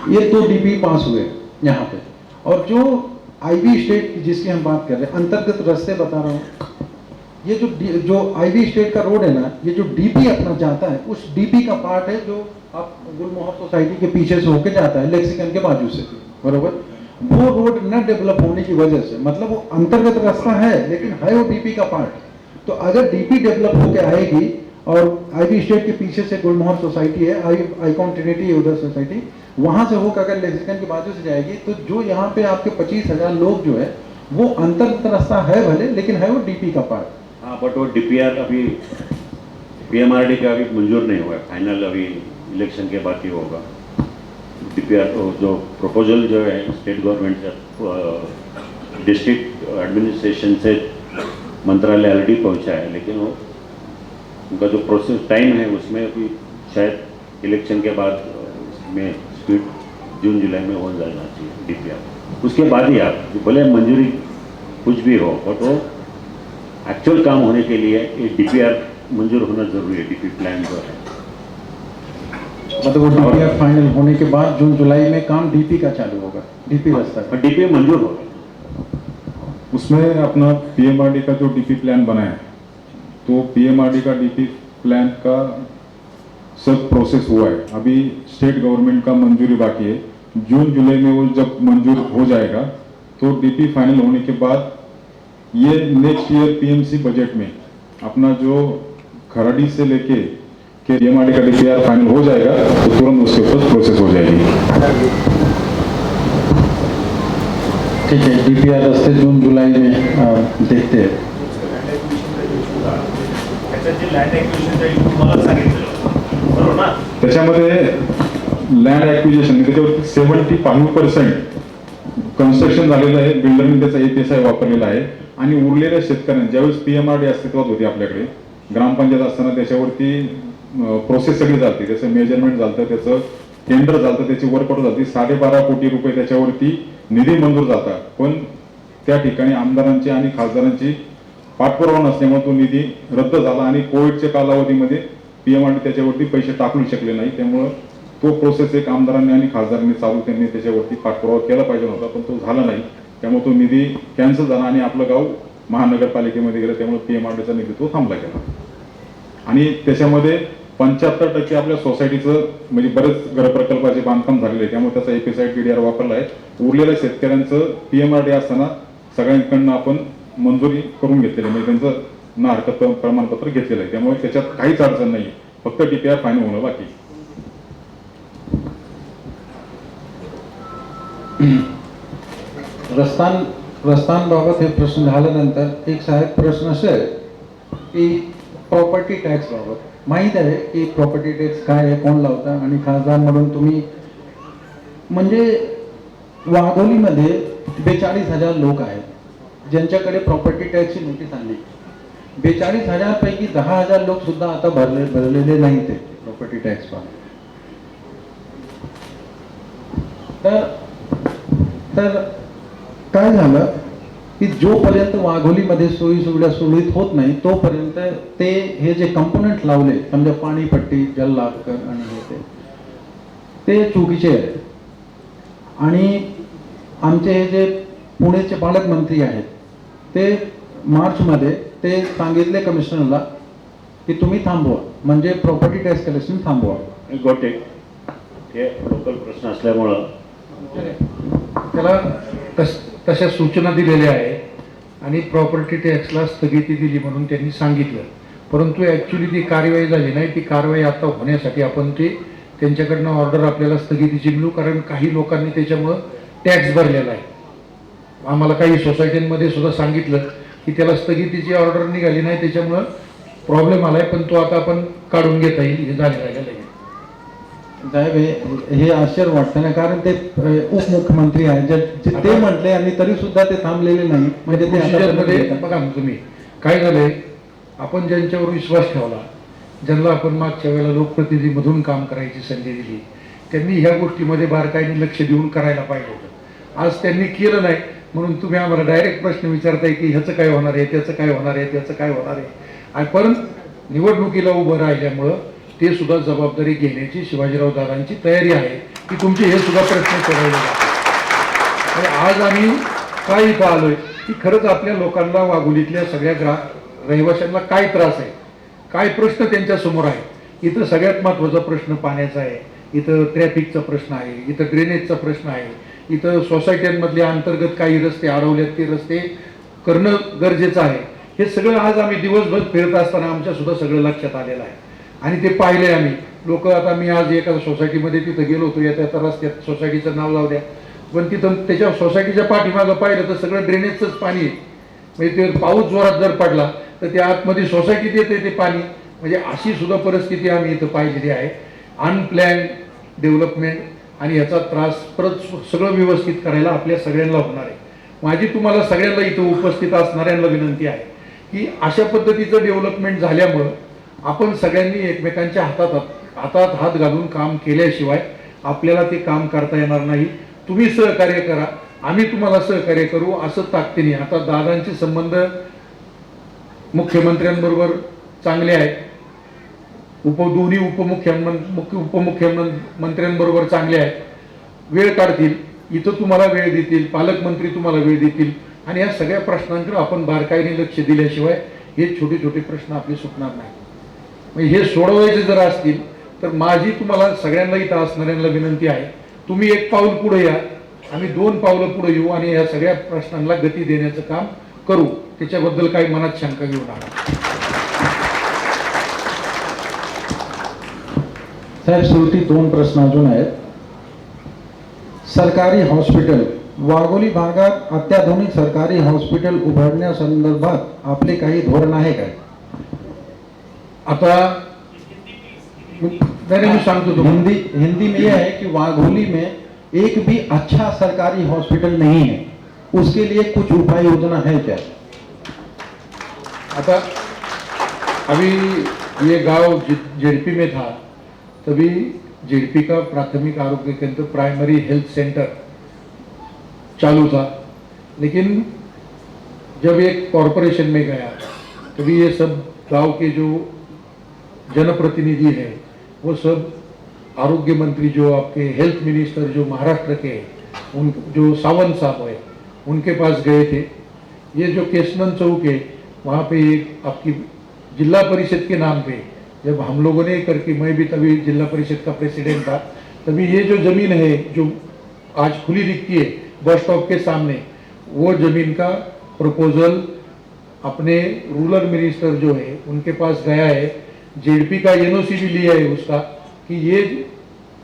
ये 2 डीपी पास हुए यहाँ पे। और जो आईवी स्टेट जिसकी हम बात कर रहे हैं, अंतर्गत रास्ते बता रहा हूँ, ये जो आईवी स्टेट का रोड है ना, ये जो डीपी अपना जाता है उस डीपी का पार्ट है जो आप गुलमोहर सोसाइटी के पीछे से होके जाता है, लेक्सिकन के बाजू से, बरोबर। वो रोड न डेवलप होने की वजह से, मतलब वो अंतर्गत रास्ता है लेकिन है वो डीपी का पार्ट। तो अगर डीपी डेवलप होके आएगी और आईवी स्टेट के पीछे से गुलमोहर सोसाइटी है, आइकॉन ट्रिनिटी है उधर सोसाइटी, वहां से होकर अगर लेक्सिकन के बाजू से जाएगी, तो जो यहाँ पे आपके 25,000 लोग जो है वो अंतर्गत रास्ता है भले, लेकिन है वो डीपी का पार्ट। हाँ, बट वो डीपीआर अभी पीएमआरडी का अभी मंजूर नहीं हुआ है, फाइनल अभी इलेक्शन के बाद ही होगा। डीपीआर जो प्रपोजल जो है स्टेट गवर्नमेंट से डिस्ट्रिक्ट एडमिनिस्ट्रेशन से मंत्रालय ऑलरेडी पहुंचा है, लेकिन वो उनका जो प्रोसेस टाइम है उसमें अभी शायद इलेक्शन के बाद में स्पीड जून जुलाई में हो जाना चाहिए डीपीआर। उसके बाद ही आप भले मंजूरी कुछ भी हो, बट वो एक्चुअल काम होने के लिए ये डीपीआर मंजूर होना जरूरी है, डीपी प्लान जो है। मतलब वो डीपीआर फाइनल होने के बाद जून जुलाई में काम डीपी का चालू होगा, डीपी रास्ता का। डीपी मंजूर होगा, उसमें अपना पीएमआरडी का जो डीपी प्लान बना है, तो पीएमआरडी का डीपी प्लान का सब प्रोसेस हुआ है, अभी स्टेट गवर्नमेंट का मंजूरी बाकी है। जून जुलाई में वो जब मंजूर हो जाएगा तो डीपी फाइनल होने के बाद ये नेक्स्ट ईयर पीएमसी बजट में अपना जो खराड़ी से लेके के पीएमआरडी का डीपीआर फाइनल हो जाएगा तो तुरंत उसके ऊपर प्रोसेस हो जाएगी। ठीक है, डीपीआर रास्ते जून जुलाई में देखते हैं। लँड ॲक्विजिशनचं तुम्हाला सांगितलं बरोबर ना, त्याच्यामध्ये लँड ॲक्विजिशन त्याच्यावरती 75% कन्स्ट्रक्शन झालेलं आहे, बिल्डरने त्याचा APSI वापरलेला आहे आणि उरलेल्या शेतकऱ्यांना ज्यावेळेस पीएमआरडी अस्तित्वात होती आपल्याकडे, ग्रामपंचायत असताना त्याच्यावरती प्रोसेस सगळी चालते, त्याचं मेजरमेंट झालं, त्याचं टेंडर झालं, त्याची वर्कआउट झाली, 12.5 कोटी रुपये त्याच्यावरती निधी मंजूर झाला, पण त्या ठिकाणी आमदारांची आणि खासदारांची पाठपुरावा नसल्यामुळे तो निधी रद्द झाला आणि कोविडच्या कालावधीमध्ये पीएमआरडी त्याच्यावरती पैसे टाकू शकले नाही, त्यामुळे तो प्रोसेस एक आमदारांनी आणि खासदारांनी चालू त्यांनी त्याच्यावरती पाठपुरावा केला पाहिजे होता, पण तो झाला नाही, त्यामुळे तो निधी कॅन्सल झाला आणि आपलं गाव महानगरपालिकेमध्ये गेलं, त्यामुळे पीएमआरडीचा निधी तो थांबला गेला। आणि त्याच्यामध्ये 75% आपल्या सोसायटीचं म्हणजे बरेच घरप्रकल्पाचे बांधकाम झालेले आहे, त्यामुळे त्याचा APSI TDR वापरला आहे। उरलेल्या शेतकऱ्यांचं पीएमआरडी असताना सगळ्यांकडनं आपण मंजुरी करून घेतलेली, म्हणजे त्यांचं ना हरकत प्रमाणपत्र घेतलेलं आहे, त्यामुळे त्याच्यात काहीच अडचण नाही, फक्त डीपीआर फायनल होणं बाकी। रस्त्यांबाबत हे प्रश्न झाल्यानंतर एक सहाय्यक प्रश्न असेल की प्रॉपर्टी टॅक्स बाबत माहीत आहे की प्रॉपर्टी टॅक्स काय आहे, कोण लावतं, आणि खासदार म्हणून तुम्ही म्हणजे वाघोलीमध्ये 42,000 लोक आहेत ज्यांच्याकडे प्रॉपर्टी टॅक्सची नोटीस आली। 42,000 पैकी 10,000 लोक सुद्धा आता भरलेले नाही ते प्रॉपर्टी टॅक्स पण। तर काय झालं की जोपर्यंत वाघोलीमध्ये सोयी सुविधा सुरळीत होत नाही तोपर्यंत ते हे जे कंपोनंट लावले, समजा पाणीपट्टी, जल लाभ कर आणि ते चुकीचे आहे। आणि आमचे हे जे पुणेचे पालकमंत्री आहेत, ते मार्चमध्ये ते सांगितले कमिशनरला की तुम्ही थांबवा, म्हणजे प्रॉपर्टी टॅक्स कलेक्शन थांबवा. गोटे हे लोकल प्रश्न असल्यामुळं त्याला तशा सूचना दिलेल्या आहेत आणि प्रॉपर्टी टॅक्सला स्थगिती दिली म्हणून त्यांनी सांगितलं, परंतु ॲक्च्युली ती कारवाई झाली नाही. ती कारवाई आता होण्यासाठी आपण ते त्यांच्याकडनं ऑर्डर आपल्याला स्थगितीची मिळू, कारण काही लोकांनी त्याच्यामुळं टॅक्स भरलेला आहे. आम्हाला काही सोसायटींमध्ये सुद्धा सांगितलं की त्याला स्थगितीची ऑर्डर निघाली नाही, त्याच्यामुळं प्रॉब्लेम आलाय, पण तो आता आपण काढून घेता येईल, हे झालेलं आहे. साहेब हे आश्चर्य वाटतं ना, कारण ते उपमुख्यमंत्री आहेत, ते म्हटले आणि तरी सुद्धा ते थांबलेले नाही. म्हणजे ते प्रोसिजरमध्ये बघा ना तुम्ही, काय झालंय, आपण ज्यांच्यावर विश्वास ठेवला, ज्यांना आपण मागच्या वेळेला लोकप्रतिनिधीमधून काम करायची संधी दिली, त्यांनी ह्या गोष्टीमध्ये बारकाईने लक्ष देऊन करायला पाहिजे होतं. आज त्यांनी केलं नाही म्हणून तुम्ही आम्हाला डायरेक्ट प्रश्न विचारताय की ह्याचं काय होणार आहे, त्याचं काय होणार आहे, त्याचं काय होणार आहे. आणि परत निवडणुकीला उभं राहिल्यामुळं ते सुद्धा जबाबदारी घेण्याची शिवाजीराव दादांची तयारी आहे की तुमचे हे सुद्धा प्रश्न सोडवले जातात. आणि आज आम्ही काय इथं आलोय की खरंच आपल्या लोकांना, वाघोलीतल्या सगळ्या रहिवाशांना काय त्रास आहे, काय प्रश्न त्यांच्या समोर आहे. इथं सगळ्यात महत्त्वाचा प्रश्न पाण्याचा आहे, इथं ट्रॅफिकचा प्रश्न आहे, इथं ड्रेनेजचा प्रश्न आहे, इथं सोसायट्यांमधले अंतर्गत काही रस्ते अडवलेत, ते रस्ते करणं गरजेचं आहे. हे सगळं आज आम्ही दिवसभर फिरत असताना आमच्या सुद्धा सगळं लक्षात आलेलं आहे आणि ते पाहिले आम्ही लोक. आता मी आज एका सोसायटीमध्ये तिथं गेलो होतो, येत्या रस्त्यात सोसायटीचं नाव जाऊ द्या, पण तिथं त्याच्या सोसायटीच्या पाठीमागं पाहिलं तर सगळं ड्रेनेजचंच पाणी आहे. म्हणजे ते पाऊस जोरात जर पडला तर त्या आतमध्ये सोसायटीत येते ते पाणी. म्हणजे अशी सुद्धा परिस्थिती आम्ही इथं पाहिलेली आहे. अनप्लॅन डेव्हलपमेंट आणि याचा त्रास परत सगळं व्यवस्थित करायला आपल्या सगळ्यांना होणार आहे. माझी तुम्हाला सगळ्यांना इथं उपस्थित असणाऱ्यांना विनंती आहे की अशा पद्धतीचं डेव्हलपमेंट झाल्यामुळं आपण सगळ्यांनी एकमेकांच्या हातात हात घालून काम केल्याशिवाय आपल्याला ते काम करता येणार नाही. तुम्ही सहकार्य करा, आम्ही तुम्हाला सहकार्य करू, असं ताकदीने. आता दादांचे संबंध मुख्यमंत्र्यांबरोबर चांगले आहेत, दोन्ही उपमुख्यमंत्र्यांबरोबर चांगले आहेत, वेळ काढतील, इथं तुम्हाला वेळ देतील, पालकमंत्री तुम्हाला वेळ देतील आणि या सगळ्या प्रश्नांकडे आपण बारकाईने लक्ष दिल्याशिवाय हे छोटे छोटे प्रश्न आपले सुटणार नाही. म्हणजे हे सोडवायचे जर असतील तर माझी तुम्हाला सगळ्यांना इथं असणाऱ्यांना विनंती आहे, तुम्ही एक पाऊल पुढे या, आम्ही 2 पावलं पुढे येऊ आणि या सगळ्या प्रश्नांना गती देण्याचं काम करू. त्याच्याबद्दल काही मनात शंका घेऊ नका. साहेब शेवटी 2 प्रश्न अजून आहेत. सरकारी हॉस्पिटल, वाघोली भागात अत्याधुनिक सरकारी हॉस्पिटल उभारण्यासंदर्भात आपले काही धोरण आहे काय? आता मैं सांगतो तुम्हाला, हिंदी में यह है कि वाघोली में एक भी अच्छा सरकारी हॉस्पिटल नहीं है, उसके लिए कुछ उपाय योजना है क्या? आता अभी ये गांव जेडपी में था, तभी जेडपी का प्राथमिक आरोग्य केंद्र, प्राइमरी हेल्थ सेंटर चालू था, लेकिन जब एक कॉरपोरेशन में गया तभी ये सब गांव के जो जनप्रतिनिधि है वो सब आरोग्य मंत्री जो आपके हेल्थ मिनिस्टर जो महाराष्ट्र के उन जो सावंत साहब है उनके पास गए थे. ये जो केसनन चौक है वहाँ पे एक आपकी जिला परिषद के नाम पे, जब हम लोगों ने करके, मैं भी तभी जिला परिषद का प्रेसिडेंट था, तभी ये जो जमीन है जो आज खुली दिखती है बस स्टॉप के सामने, वो जमीन का प्रपोजल अपने रूरल मिनिस्टर जो है उनके पास गया है. जेडपी का एनओसी भी लिया है उसका कि ये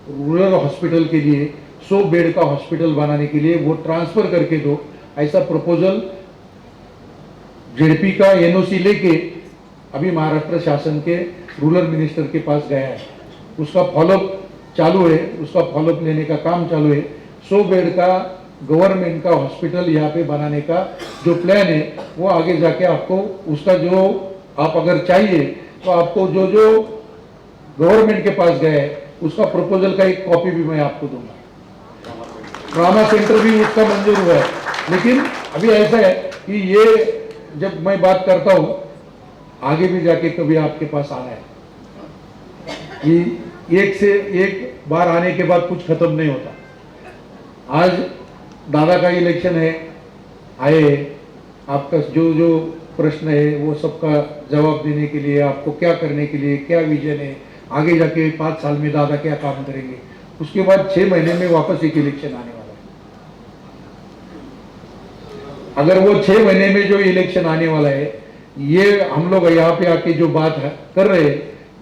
रूरल हॉस्पिटल के लिए 100 बेड का हॉस्पिटल बनाने के लिए वो ट्रांसफर करके दो, ऐसा प्रपोजल जेडपी का एनओसी लेके अभी महाराष्ट्र शासन के रूरल मिनिस्टर के पास गया है. उसका फॉलोअप चालू है, उसका फॉलोअप लेने का काम चालू है. 100 बेड का गवर्नमेंट का हॉस्पिटल यहाँ पे बनाने का जो प्लान है वो आगे जाके आपको उसका जो आप अगर चाहिए तो आपको जो जो गवर्नमेंट के पास गया है उसका प्रपोजल का एक कॉपी भी मैं आपको दूंगा. ट्रामा सेंटर भी उसका मंजूर हुआ है, लेकिन अभी ऐसा है कि ये जब मैं बात करता हूँ आगे भी जाके कभी आपके पास आना है कि एक से एक बार आने के बाद कुछ खत्म नहीं होता. आज दादा का इलेक्शन है, आए, आपका जो जो प्रश्न है वो सबका जवाब देने के लिए, आपको क्या करने के लिए क्या विजन है, आगे जाके 5 साल में दादा क्या काम करेंगे। उसके बाद 6 महीने में वापस एक इलेक्शन आने वाला है। अगर वो 6 महीने में जो इलेक्शन आने वाला है, ये हम लोग यहाँ पे आके जो बात कर रहे हैं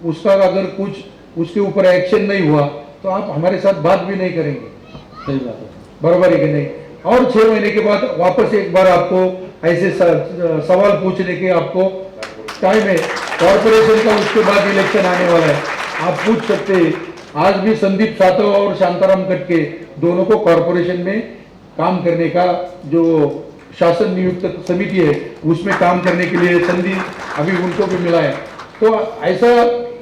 उसका अगर कुछ उसके ऊपर एक्शन नहीं हुआ तो आप हमारे साथ बात भी नहीं करेंगे। सही बात है। बराबर है कि नहीं? और 6 महीने के बाद वापस एक बार आपको ऐसे सवाल पूछने के आपको टाइम है। कॉर्पोरेशन का उसके बाद इलेक्शन आने वाला है, आप पूछ सकते हैं। आज भी संदीप सातव और शांताराम कटके दोनों को कॉर्पोरेशन में काम करने का जो शासन नियुक्त समिति है उसमें काम करने के लिए संदीप अभी उनको भी मिला है। तो ऐसा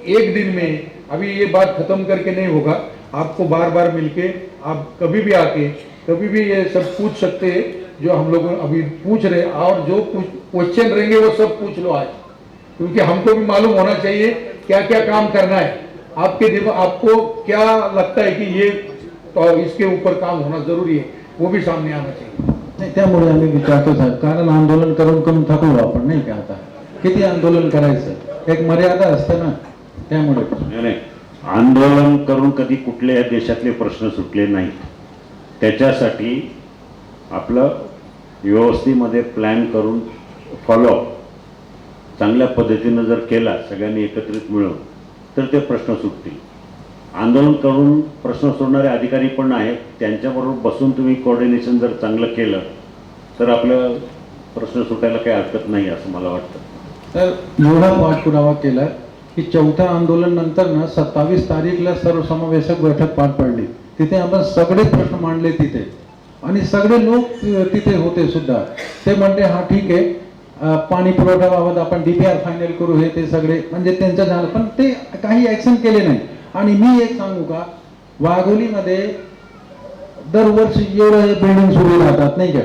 एक दिन में अभी ये बात खत्म करके नहीं होगा, आपको बार बार मिलके आप कभी भी आके कभी भी ये सब पूछ सकते हैं जो हम लोग अभी पूछ रहे हैं, और जो क्वेश्चन रहेंगे वो सब पूछ लो आज, क्योंकि हमको भी मालूम होना चाहिए क्या क्या काम करना है। आपको क्या लगता है कि ये तो इसके ऊपर काम होना जरुरी है, वो भी सामने आना चाहिए। नाही, त्यामुळे आम्ही विचारतो साहेब, कारण आंदोलन करून करून थकलो आपण, नाही का? आता किती आंदोलन करायचं, एक मर्यादा असते ना, त्यामुळे नाही, आंदोलन करून कधी कुठल्या देशातले प्रश्न सुटले नाहीत. त्याच्यासाठी आपलं व्यवस्थेमध्ये प्लॅन करून फॉलो चांगल्या पद्धतीनं जर केला सगळ्यांनी एकत्रित मिळून तर ते प्रश्न सुटतील. आंदोलन करून प्रश्न सोडणारे अधिकारी पण आहेत, त्यांच्याबरोबर बसून तुम्ही कोऑर्डिनेशन जर चांगलं केलं तर आपलं प्रश्न सुटायला काही हरकत नाही असं मला वाटतं. तर एवढा पाठपुरावा केला की 4था आंदोलन नंतर ना 27 तारीखला सर्वसमावेशक बैठक पार पडली. तिथे आपण सगळे प्रश्न मांडले तिथे, आणि सगळे लोक तिथे होते सुद्धा. ते म्हणते हा ठीक आहे, पाणी पुरवठ्याबाबत आपण DPR फायनल करू, हे ते सगळे म्हणजे त्यांचं झालं, पण ते काही ऍक्शन केले नाही. आणि मी एक सांगू का, वाघोलीमध्ये दरवर्षी एवढे बिल्डिंग सुरू राहतात, नहीं क्या?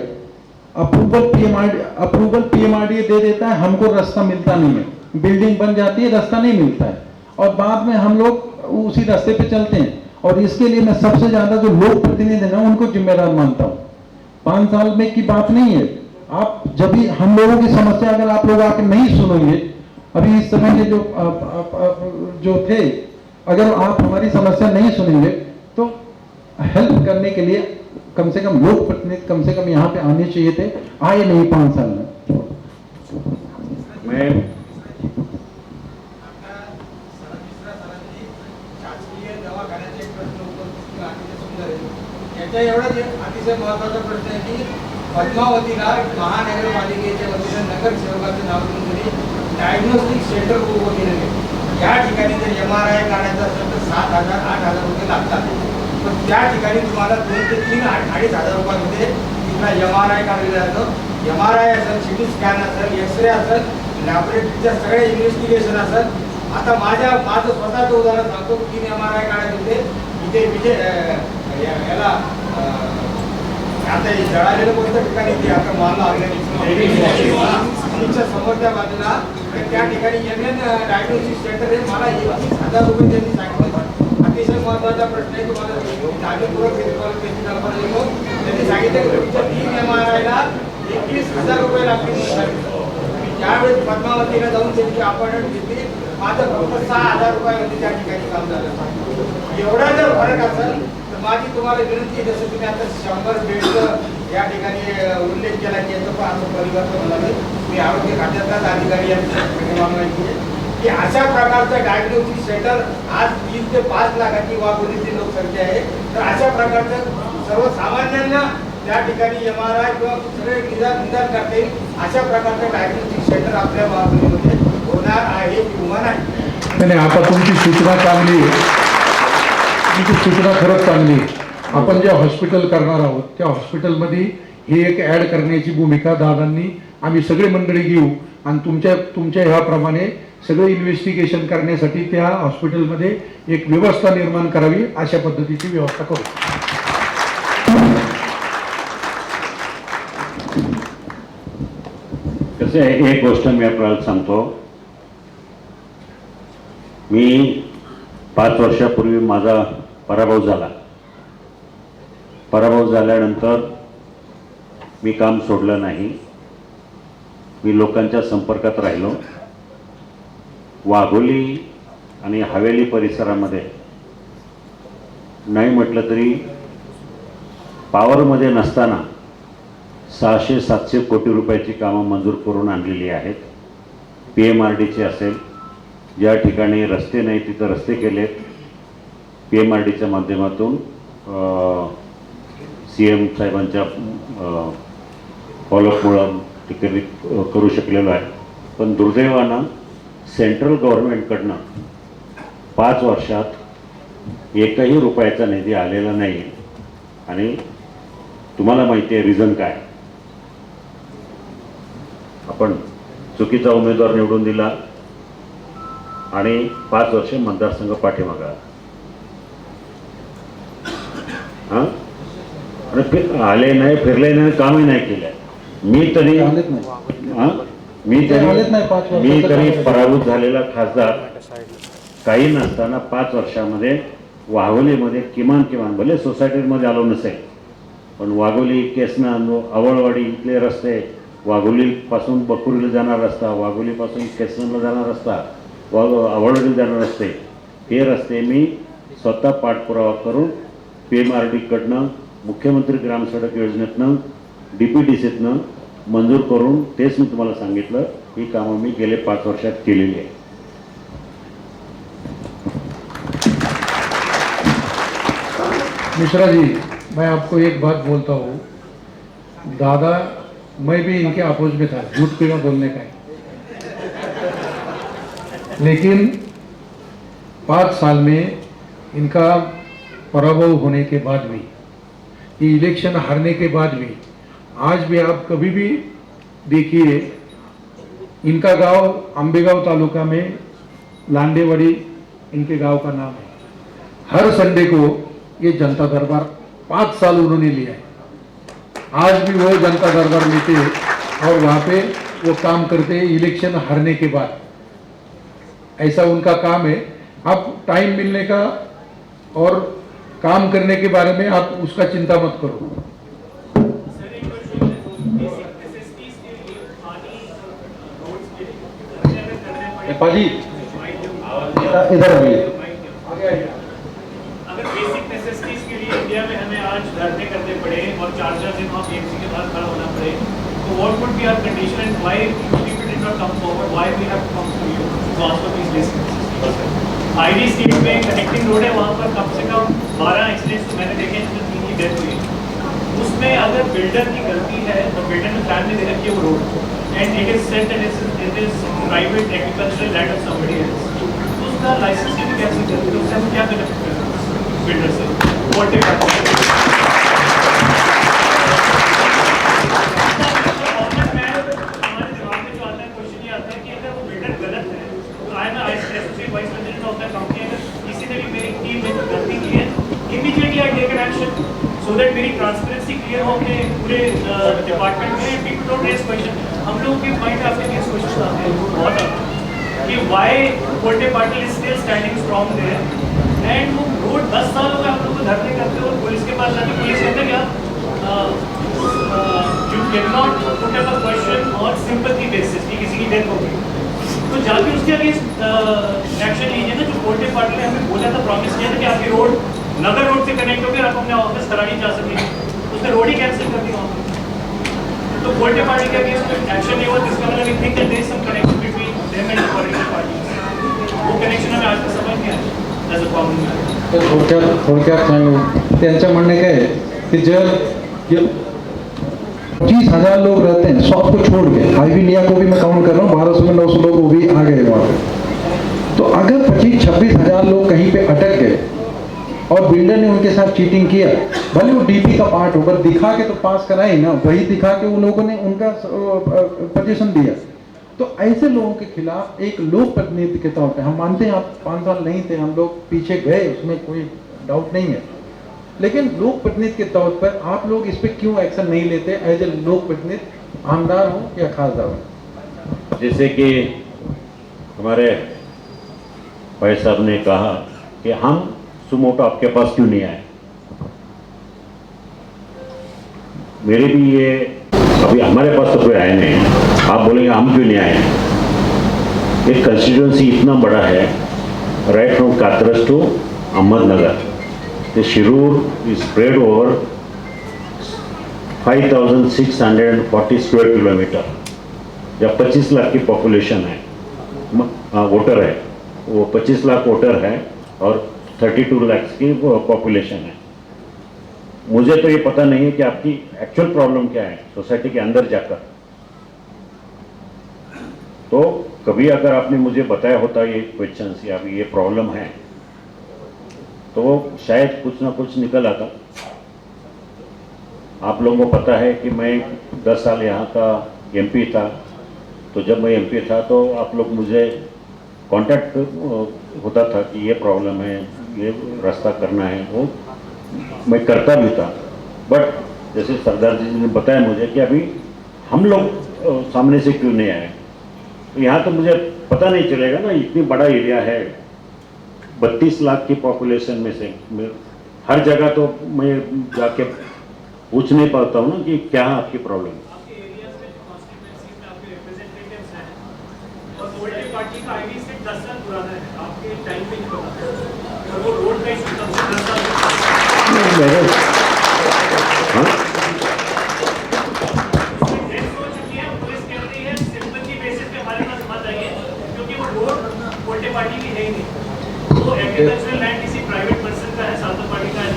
अप्रूवल PMRD दे देता है, हमको रास्ता मिलता नहीं है, बिल्डिंग बन जाती है, रास्ता नहीं मिलता है, और बाद में हम लोग उसी रास्ते पे चलते हैं. और इसके लिए मैं सबसे ज्यादा जो लोक प्रतिनिधि है ना उनको जिम्मेदार मानता हूँ. 5 साल में की बात नहीं है. आप जब भी हम लोगों की समस्या अगर आप लोग आके नहीं सुनोगे, अभी इस समय के जो थे, अगर आप हमारी समस्या नहीं सुनेंगे तो हेल्प करने के लिए कम से कम लोक प्रतिनिधि कम से कम यहाँ पे आने चाहिए थे, आए नहीं 5 साल में. मैं याचा एवढाच अतिशय महत्त्वाचा प्रश्न आहे की पद्मावतीला महानगरपालिकेच्या वतीने नगरसेवकाचं नाव देऊन त्यांनी डायग्नोस्टिक सेंटर उभं केलेलं आहे. या ठिकाणी जर MRI काढायचा असेल तर 7,000 8,000 रुपये लागतात. पण त्या ठिकाणी तुम्हाला 2 ते 3 2,500 रुपयामध्ये तिथला MRI काढलेला जातो. MRI असेल, CT स्कॅन असेल, एक्सरे असेल, लॅबोरेटरीच्या सगळ्या इन्व्हेस्टिगेशन असेल. आता माझं स्वतःचं उदाहरण सांगतो. 3 MRI काढायचे होते इथे याला आता जळालेलं कोणत्या ठिकाणी ते आता माल ऑर्गॅनिकच्या समोरच्या बाजूला त्या ठिकाणी MN डायग्नोस्टिक सेंटर आहे. मला 21,000 रुपये त्यांनी सांगितलं. अतिशय महत्त्वाचा प्रश्न आहे. तुम्हाला जाणीवपूर्वक त्याची कल्पना देतो. त्यांनी सांगितलं की तुमच्या 3 MRIला 21,000 रुपये लागतील. ज्यावेळेस पद्मावतीला जाऊन त्यांची अपॉइंटमेंट घेतली, माझं फक्त 6,000 रुपयामध्ये त्या ठिकाणी काम झालं. एवढा जर फरक असेल तर माझी तुम्हाला विनंती, जसं तुम्ही आता 100 बेडचं या ठिकाणी उल्लेख केला की याचं पण असं परिवर्तन होणार. मी आरोग्य खात्यातलाच अधिकारी यांची की अशा प्रकारचं डायग्नोस्टिक सेंटर आज 3 ते 5 लाखाची वाघोलीची लोकसंख्या आहे. तर अशा प्रकारचं सर्वसामान्यांना त्या ठिकाणी MRI किंवा सगळे निदान करता येईल अशा प्रकारचं डायग्नोस्टिक सेंटर आपल्या वाघोलीमध्ये होणार आहे किंवा नाही. नाही, आता तुमची सूचना चांगली आहे, तुमची सूचना खरंच चांगली आहे. आपण जे हॉस्पिटल करणार आहोत त्या हॉस्पिटलमध्ये हे एक ॲड करण्याची भूमिका दादांनी, आम्ही सगळे मंडळी घेऊ आणि तुमच्या ह्याप्रमाणे सगळे इन्व्हेस्टिगेशन करण्यासाठी त्या हॉस्पिटलमध्ये एक व्यवस्था निर्माण करावी, अशा पद्धतीची व्यवस्था करू. कसं आहे, एक गोष्ट मी आपल्याला सांगतो. मी 5 वर्षापूर्वी माझा पराभव झाला. पराभव झाल्यानंतर मी काम सोडलं नाही, मी लोकांच्या संपर्कात राहिलो. वाघोली आणि हवेली परिसरामध्ये नाही म्हटलं तरी पॉवरमध्ये नसताना 600-700 कोटी रुपयाची कामं मंजूर करून आणलेली आहेत. PMRDचे असेल, ज्या ठिकाणी रस्ते नाही तिथं रस्ते केलेत. PMRDच्या माध्यमातून CM साहेबांच्या फॉलोअपमुळं तिकडे करू शकलेलो आहे. पण दुर्दैवानं सेंट्रल गव्हर्नमेंटकडनं 5 वर्षात एकही रुपयाचा निधी आलेला नाही. आणि तुम्हाला माहिती आहे रिझन काय? आपण चुकीचा उमेदवार निवडून दिला आणि 5 वर्ष मतदारसंघ पाठीमागा. हां, आणि आले नाही, फिरले नाही, कामही नाही केलं. मी तरी हां मी तरी पराभूत झालेला खासदार काही नसताना 5 वर्षामध्ये वाघोलीमध्ये किमान भले सोसायटीमध्ये आलो नसेल, पण वाघोली, केसनन, आवळवाडी इथले रस्ते, वाघोलीपासून बकुरीला जाणार रस्ता, वाघोलीपासून केसननला जाणार रस्ता, आवळवाडीला जाणार रस्ते, हे रस्ते मी स्वतः पाठपुरावा करून PMRDकडनं, मुख्यमंत्री ग्रामसडक योजनेतनं, DPDCतनं मंजूर करून, तेच मी तुम्हाला सांगितलं, ही कामं मी गेले 5 वर्षात केलेली आहे. मिश्रा जी, मैं आपको एक बात बोलता हूँ, दादा मैं भी इनके अपोज में था, झूठ क्यों बोलने का है, लेकिन 5 साल में इनका पराभव होने के बाद भी, ये इलेक्शन हारने के बाद भी, आज भी आप कभी भी देखिए, इनका गांव अंबेगांव तालुका में लांडेवाड़ी इनके गांव का नाम है. हर संडे को ये जनता दरबार 5 साल उन्होंने लिया है. आज भी वो जनता दरबार लेते हैं और वहाँ पे वो काम करते हैं इलेक्शन हारने के बाद. ऐसा उनका काम है. आप टाइम मिलने का और काम करने के बारे में आप उसका चिंता मत करो. पाजी इधर आइए. अगर बेसिक नेसेसिटीज के लिए इंडिया में हमें आज धरने करने पड़े और 4 दिन वहाँ PMC के बाहर खड़ा होना पड़े, तो what would be our condition and why people did not come forward, why we have to come to you to ask for these basic necessities. ID street में कनेक्टिंग रोड है, वहाँ पर कम से कम 12 एक्सीडेंट्स तो मैंने देखे हैं जिसमें 3 की डेथ हुई. उसमें अगर बिल्डर की गलती है तो बिल्डर ने प्लान में दे रखी है वो road and it is said that it is private agricultural land of somebody else, तो उसका लाइसेंस की भी कैंसिल कर दो. उससे हम क्या बेनिफिट करें बिल्डर से? व्हाट इफ हमारे दिमाग में जो आता है क्वेश्चन ये आता है कि अगर वो बिल्डर गलत है तो I am associate vice president of the company, अगर किसी ने भी मेरी टीम में गलती की है, immediately I take an action so that मेरी ट्रांसपेरेंसी क्लियर हो अपने पूरे डिपार्टमेंट में. People don't raise question. हम लोगों के माइंड में आपके केस क्वेश्चन आते हैं बहुत आते हैं कि why Kolte Patil is still standing strong there, and वो रोड 10 साल हो गए हम लोग को धरने करते हो. पुलिस के पास जाके पुलिस कहते क्या, you can not put up a question on sympathy basis कि किसी की डेथ हो गई, तो जाके उसके अगेंस्ट एक्शन लीजिए ना. जो कोल्टे पाटिल ने हमें बोला था, प्रॉमिस किया था कि आपकी रोड नगर रोड से कनेक्ट होकर आप अपने ऑफिस कराड़ी जा सकेंगे, उसने रोड ही कैंसिल कर दी वहाँ पर. तो कोल्टे पार्टी के अगेंस्ट एक्शन नहीं हुआ, जिसका मतलब we think that there is some connection between them and the political parties. वो कनेक्शन हमें आज तक समझ नहीं आया एज अ प्रॉब्लम. थोडक्यात सांगू, त्यांचं म्हणणे काय आहे कि जब 25,000 लोग रहते हैं, 100 को छोड़ के, हाईविलिया को भी मैं काउंट कर रहा हूँ, 1200 में 900 लोग वो भी आ गए वहाँ पे. तो अगर 25-26,000 लोग कहीं पे अटक गए और बिल्डर ने उनके साथ चीटिंग किया, भले वो DP का पार्ट हो, पर दिखा के तो पास कराए ना, वही दिखा के उन लोगों ने उनका पोजीशन दिया. तो ऐसे लोगों के खिलाफ एक लोक प्रतिनिधि के तौर पे हम मानते हैं आप 5 साल नहीं थे, हम लोग पीछे गए, उसमें कोई डाउट नहीं है, लेकिन लोक प्रतिनिधि के तौर पर आप लोग इस पे क्यों एक्शन नहीं लेते एज ए लोक प्रतिनिधि, आमदार हो या खासदार हो? जैसे कि हमारे भाई साहब ने कहा कि हम सुमोटो आपके पास क्यों नहीं आए. मेरे भी ये अभी हमारे पास तो कोई आए नहीं, आप बोलेंगे हम क्यों नहीं आए। एक कंस्टिट्यूंसी इतना बड़ा है, राइट फ्रॉम कातरस to Ahmednagar, the Shirur is spread over 5,640 square kilometre, जब 25 लाख की पॉपुलेशन है, वोटर है, वो 25 लाख वोटर है और 32 लाख की पॉपुलेशन है। मुझे तो ये पता नहीं है कि आपकी एक्चुअल प्रॉब्लम क्या है सोसाइटी के अंदर जाकर। तो कभी अगर आपने मुझे बताया होता ये क्वेश्चन या अभी ये प्रॉब्लम है, तो शायद कुछ ना कुछ निकल आता। आप लोगों को पता है कि मैं 10 साल यहाँ का एमपी था, तो जब मैं एमपी था तो आप लोग मुझे कांटेक्ट होता था कि ये प्रॉब्लम है, ये रास्ता करना है, वो मैं करता भी था। बट जैसे सरदार जी ने बताया मुझे कि अभी हम लोग सामने से क्यों नहीं आए, तो यहाँ तो मुझे पता नहीं चलेगा ना, इतनी बड़ा एरिया है, 32 लाख की पॉपुलेशन में से हर जगह तो मैं जाके पूछ नहीं पाता हूँ ना कि क्या है आपकी प्रॉब्लम। आपके एरियाज में जो कॉन्स्टिट्यूएंसी में आपके रिप्रेजेंटेटिव्स हैं और पॉलिटिकल पार्टी का आईडी से 10 साल पुराना है, आपके टाइम पे नहीं पता, और वो रोड का इशू तब से 10 साल चुकी है। पुलिस कह रही है सिंपल की बेसिस पे हमारे पास मत आइए, क्योंकि वो रोड पॉलिटिकल पार्टी की है ही नहीं, वो एग्रीकल्चरल लैंड किसी प्राइवेट पर्सन का है, साउथ पार्टी का है,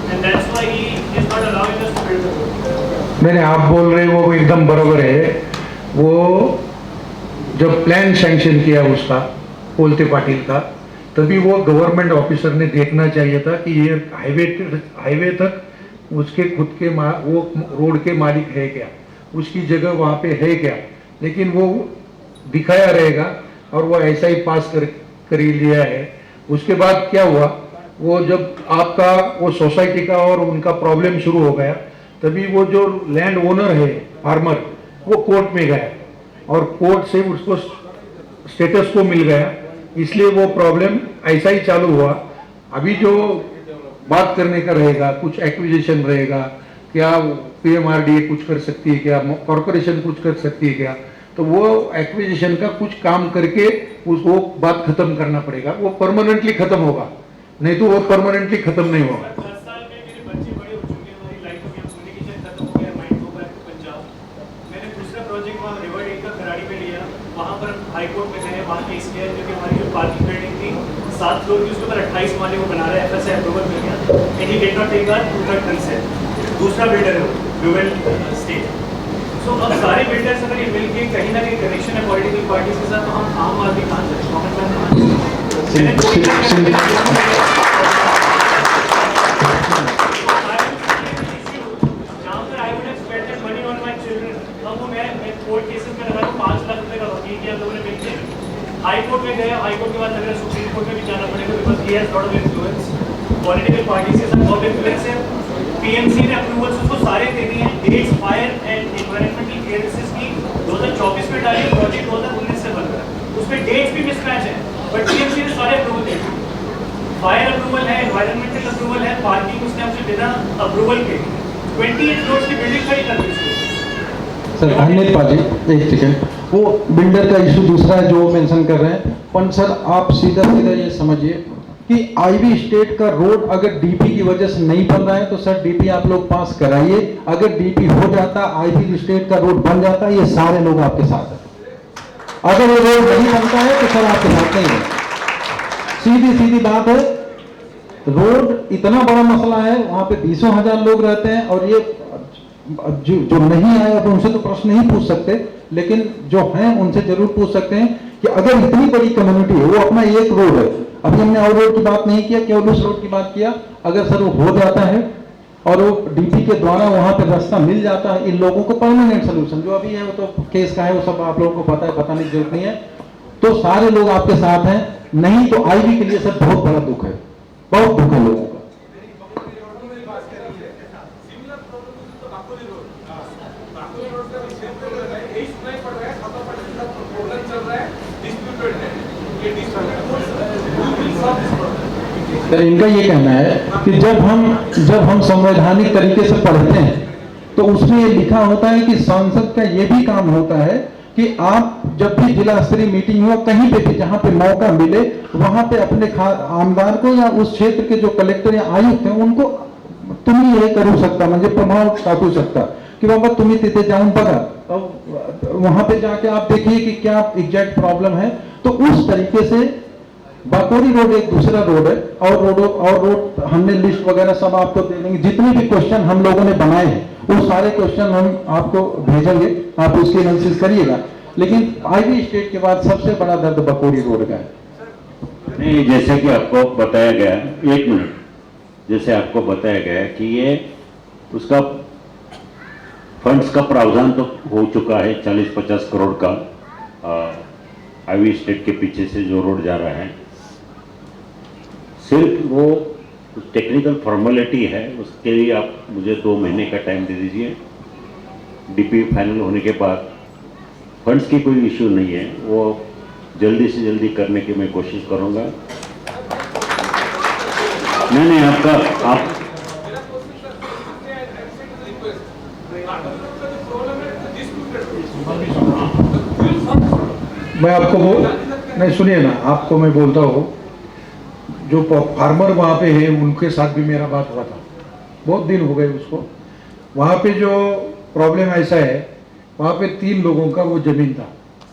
and that's why he is not allowing us to build the road. मैंने आप बोल रहे वो एकदम बराबर है। वो जब प्लान सैंक्शन किया उसका कोलते पाटिल का, तभी वो गवर्नमेंट ऑफिसर ने देखना चाहिए था कि ये हाईवे तक उसके खुद के वो रोड के मालिक है क्या, उसकी जगह वहाँ पे है क्या, लेकिन वो दिखाया रहेगा और वो ऐसा ही पास कर ही लिया है। उसके बाद क्या हुआ, वो जब आपका वो सोसाइटी का और उनका प्रॉब्लम शुरू हो गया, तभी वो जो लैंड ओनर है फार्मर, वो कोर्ट में गया और कोर्ट से उसको स्टेटस को मिल गया, इसलिए वो प्रॉब्लम ऐसा ही चालू हुआ। अभी जो बात करने का रहेगा, कुछ एक्विजिशन रहेगा, क्या पीएमआरडीए कुछ कर सकती है क्या, कॉरपोरेशन कुछ कर सकती है क्या, तो वो एक्विजिशन का कुछ काम करके उसको बात खत्म करना पड़ेगा, वो परमानेंटली खत्म होगा, नहीं तो वो परमानेंटली खत्म नहीं होगा। 10 साल में मेरे बच्चे बड़े हो चुके हैं, हमारी लाइफ में कम्युनिकेशन खत्म हो गया, mind go back to Punjab. मैंने दूसरा प्रोजेक्ट वहाँ रिवर डेल का खराड़ी में लिया, वहाँ पर हाई कोर्ट में गए, वहाँ केस किया, क्योंकि हमारी जो पार्किंग बिल्डिंग थी 7 फ्लोर की, उसके ऊपर 28 माले वो बना रहा है, FSI अप्रूवल मिल गया, and he did not take our 2/3 consent. दूसरा बिल्डर है ड्यूवेल स्टेट। सो अब सारे बिल्डर्स अगर ये मिलके कहीं ना कहीं कनेक्शन है पॉलिटिकल पार्टी के साथ, तो हम आम आदमी कहाँ से हाई कोर्ट में गए, हाई कोर्ट के बाद अगर सुप्रीम कोर्ट में भी जाना पड़ेगा, because he has lot of influence, political parties के साथ बहुत इन्फ्लुएंस है। पीएमसी ने अप्रूवल्स उसको सारे देनी है, dates fire and environmental clearances की 2024 में डाली, प्रोजेक्ट 2019 से बन रहा है, उसमें डेट्स भी मिसमैच है, बट पीएमसी ने सारे अप्रूवल दिए। फायर अप्रूवल है, एनवायरमेंटल अप्रूवल है, पार्किंग उसने हमसे बिना अप्रूवल के 28 फ्लोर्स की बिल्डिंग खड़ी कर दी। सर अनिल पाजी एक सेकेंड, वो बिल्डर का इशू दूसरा है जो मेंशन कर रहे हैं, पर सर आप सीधा सीधा ये समझिए कि आईवी स्टेट का रोड अगर डीपी की वजह से नहीं बन रहा है तो सर डीपी आप लोग पास कराइए, अगर डीपी हो जाता आईवी स्टेट का रोड बन जाता, ये सारे लोग आपके साथ हैं। अगर ये रोड नहीं बनता है तो सर आपके साथ नहीं है, सीधी सीधी बात है। रोड इतना बड़ा मसला है, वहां पे 20,000 लोग रहते हैं, और ये जो नहीं आए अब उनसे तो प्रश्न नहीं पूछ सकते, लेकिन जो हैं उनसे जरूर पूछ सकते हैं कि अगर इतनी बड़ी कम्युनिटी है, वो अपना एक रोड है, अभी हमने और रोड की बात नहीं किया, केवल उस रोड की बात किया, अगर सर वो हो जाता है और वो डीपी के द्वारा वहां पे रास्ता मिल जाता है, इन लोगों को परमानेंट सोल्यूशन जो अभी है वो तो केस का है, वो सब आप लोगों को पता है, बताने की जरूरत नहीं है, तो सारे लोग आपके साथ हैं। नहीं तो आईवी के लिए सर बहुत बड़ा दुख है, बहुत दुख है लोगों का। सर इनका ये कहना है कि जब हम संवैधानिक तरीके से पढ़ते हैं तो उसमें ये लिखा होता है कि सांसद का ये भी काम होता है कि आप जब भी जिला स्तरीय मीटिंग हो कहीं पे भी जहां पे मौका मिले वहां पे अपने आमदार को या उस क्षेत्र के जो कलेक्टर या आयुक्त हैं उनको तुम्ही हे करू शकता, म्हणजे प्रभाव टाकू सकता कि बाबा तुम्ही तिथे जाऊन बघा, वहां पे जाके आप देखिए कि क्या एग्जैक्ट प्रॉब्लम है। तो उस तरीके से बाकोरी रोड एक दूसरा रोड है, और रोड हमने लिस्ट वगैरह सब आपको दे देंगे। जितने भी क्वेश्चन हम लोगों ने बनाए हैं वो सारे क्वेश्चन हम आपको भेजेंगे, आप उसकी एनालिसिस करिएगा। लेकिन आईवी स्टेट के बाद सबसे बड़ा दर्द बकोरी रोड का है। नहीं, जैसे कि आपको बताया गया, एक मिनट, जैसे आपको बताया गया कि ये उसका फंड्स का प्रावधान तो हो चुका है 40-50 करोड़ का आईवी स्टेट के पीछे से जो रोड जा रहा है, सिर्फ वो टेक्निकल फॉर्मेलिटी है, उसके लिए आप मुझे 2 महीने का टाइम दे दीजिए। डीपी फाइनल होने के बाद फंड्स की कोई इश्यू नहीं है, वो जल्दी से जल्दी करने की मैं कोशिश करूंगा। नहीं, आप मैं आपको नहीं, सुनिए ना, आपको मैं बोलता हूँ, जो फार्मर वहाँ पे है उनके साथ भी मेरा बात हुआ था, बहुत दिन हो गए उसको। वहाँ पे जो प्रॉब्लम ऐसा है, वहाँ पे 3 लोगों का वो ज़मीन था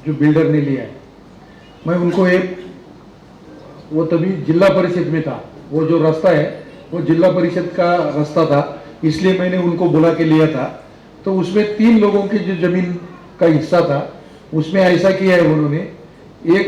जो बिल्डर ने लिया है। मैं उनको वो तभी जिला परिषद में था, वो जो रास्ता है वो जिला परिषद का रास्ता था, इसलिए मैंने उनको बुला के लिया था। तो उसमें 3 लोगों की जो ज़मीन का हिस्सा था, उसमें ऐसा किया है उन्होंने, एक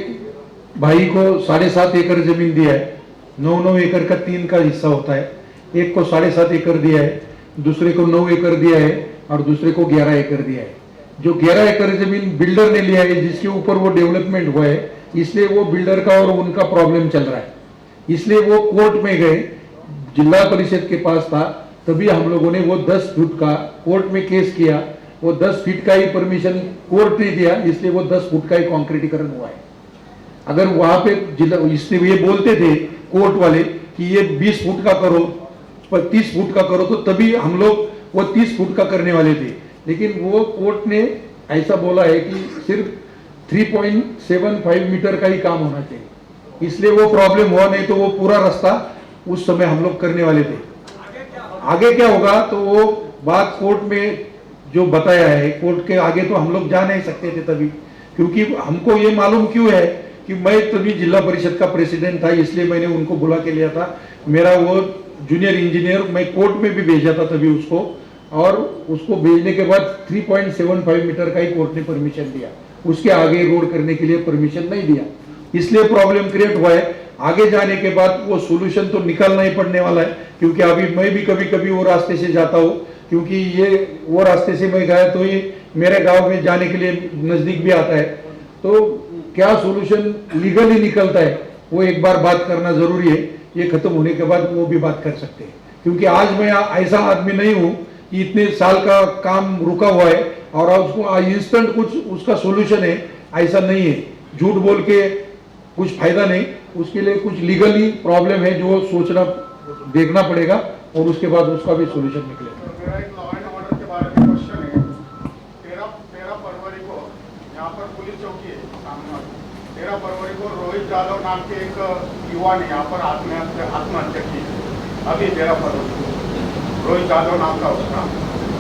भाई को 7.5 एकड़ ज़मीन दिया है, 9 एकड़ का 3 का हिस्सा होता है, एक को 7.5 एकड़ दिया है, दूसरे को 9 एकड़ दिया है और दूसरे को 11 एकड़ दिया है। जो 11 एकड़ ज़मीन बिल्डर ने लिया है, जिसके ऊपर वो डेवलपमेंट हुआ है, इसलिए वो बिल्डर का और उनका प्रॉब्लम चल रहा है, इसलिए वो कोर्ट में गए, जिला परिषद के पास था, तभी हम लोगों ने वो 10 फीट का कोर्ट में केस किया। वो 10 फीट का ही परमिशन कोर्ट ने दिया, इसलिए वो 10 फुट का ही कॉन्क्रीटीकरण हुआ है। अगर वहां पे जिला, इसलिए ये बोलते थे कोर्ट वाले कि ये 20 फुट का करो, 30 फुट का करो, तो तभी हम लोग वो 30 फुट का करने वाले थे। लेकिन वो कोर्ट ने ऐसा बोला है कि सिर्फ 3.75 मीटर का ही काम होना चाहिए, इसलिए वो प्रॉब्लम हुआ, नहीं तो वो पूरा रास्ता उस समय हम लोग करने वाले थे। आगे क्या होगा तो वो बात कोर्ट में जो बताया है, कोर्ट के आगे तो हम लोग जा नहीं सकते थे तभी, क्योंकि हमको ये मालूम क्यों है कि मैं तभी जिला परिषद का प्रेसिडेंट था, इसलिए मैंने उनको बुला के लिया था। मेरा वो जूनियर इंजीनियर मैं कोर्ट में भी भेजा था तभी उसको, और उसको भेजने के बाद 3.75 मीटर का ही कोर्ट ने परमिशन दिया, उसके आगे रोड करने के लिए परमिशन नहीं दिया, इसलिए प्रॉब्लम क्रिएट हुआ है। आगे जाने के बाद वो सोल्यूशन तो निकालना ही पड़ने वाला है, क्योंकि अभी मैं भी कभी कभी वो रास्ते से जाता हूँ, क्योंकि ये वो रास्ते से मैं गया तो ये मेरे गांव में जाने के लिए नजदीक भी आता है। तो क्या सोल्यूशन लीगली निकलता है वो एक बार बात करना जरूरी है, ये खत्म होने के बाद वो भी बात कर सकते हैं, क्योंकि आज मैं ऐसा आदमी नहीं हूँ कि इतने साल का काम रुका हुआ है और उसको इंस्टेंट कुछ उसका सोल्यूशन है, ऐसा नहीं है। झूठ बोल के कुछ फायदा नहीं, उसके लिए कुछ लीगली प्रॉब्लम है जो सोचना देखना पड़ेगा और उसके बाद उसका भी सोल्यूशन निकलेगा। मेरा एक लॉ एंड ऑर्डर के बारे में क्वेश्चन है। 13 फरवरी को यहाँ पर पुलिस चौकी है सामने, 13 फरवरी को रोहित यादव नाम के एक युवा ने यहाँ पर आत्महत्या की, अभी 13 फरवरी को रोहित यादव नाम था उसका।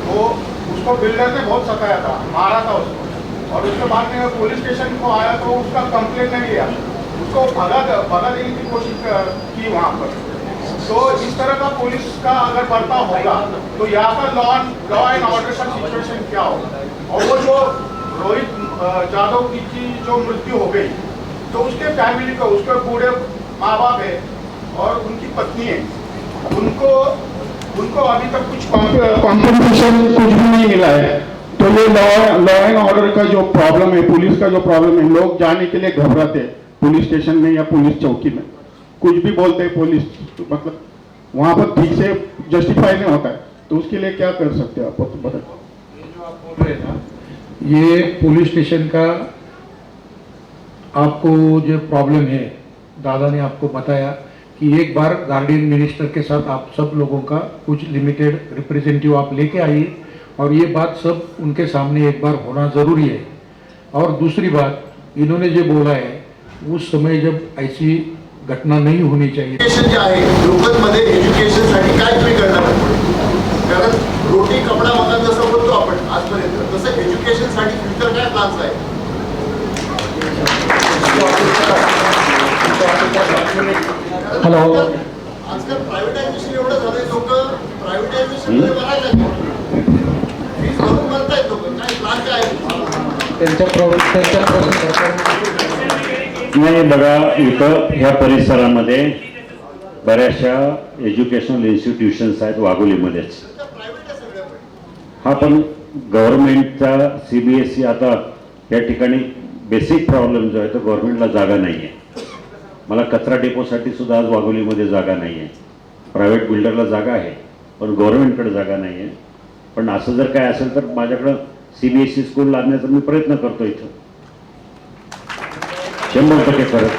तो उसको बिल्डर ने बहुत सताया था, मारा था उसको, और उसके बाद में पुलिस स्टेशन को आया तो उसका कंप्लेंट नहीं लिया, उसको भगा देने की कोशिश की वहाँ पर। तो इस तरह का पुलिस का अगर बर्ताव होगा तो यहाँ का लॉ एंड ऑर्डर का सिचुएशन क्या होगा। और वो जो रोहित यादव की जो मृत्यु हो गई, तो उसके फैमिली को, उसके बूढ़े माँ बाप है और उनकी पत्नी है, उनको अभी तक कुछ कॉम्पेंसेशन कुछ भी नहीं मिला है। तो ये लॉ एंड ऑर्डर का जो प्रॉब्लम है, पुलिस का जो प्रॉब्लम है, लोग जाने के लिए घबराते हैं पुलिस स्टेशन में या पुलिस चौकी में, कुछ भी बोलते हैं पुलिस, तो मतलब वहाँ पर ठीक से जस्टिफाई नहीं होता है। तो उसके लिए क्या कर सकते हैं आप बताइए। ये जो आप बोल रहे हैं ना, ये पुलिस स्टेशन का आपको जो प्रॉब्लम है, दादा ने आपको बताया कि एक बार गार्डियन मिनिस्टर के साथ आप सब लोगों का कुछ लिमिटेड रिप्रेजेंटेटिव आप लेके आइए और ये बात सब उनके सामने एक बार होना जरूरी है। और दूसरी बात, इन्होंने जो बोला है उस समय जब ऐसी घटना नहीं होनी चाहिए। एज्युकेशन जे आहे लोकलमध्ये एज्युकेशनसाठी काय तुम्ही करणार पुढे? कारण रोटी कपडा मकान जसं बोलतो आपण आजपर्यंत, तसं एज्युकेशनसाठी फ्युचर काय प्लॅन्स आहे? हॅलो, आजकाल प्रायव्हेटायझेशन एवढं झालंय, लोक प्रायव्हेटायझेशन मध्ये भरायला लागले, फीस भरून भरतायत लोक. काय प्लॅन काय आहे? त्यांच्या प्रश्न नाही बघा, इथं ह्या परिसरामध्ये बऱ्याचशा एज्युकेशनल इन्स्टिट्यूशन्स आहेत वाघोलीमध्येच. प्रायव्हेट आहे सगळं पण. हा पण गव्हर्नमेंटचा CBSE आता या ठिकाणी बेसिक प्रॉब्लेम जो आहे तो गव्हर्नमेंटला जागा नाही आहे. मला कचरा डेपोसाठी सुद्धा आज वाघोलीमध्ये जागा नाही आहे. प्रायव्हेट बिल्डरला जागा आहे पण गव्हर्नमेंटकडे जागा नाही आहे. पण असं जर काय असेल तर माझ्याकडं CBSE स्कूल लागण्याचा मी प्रयत्न करतो इथं 100% करत.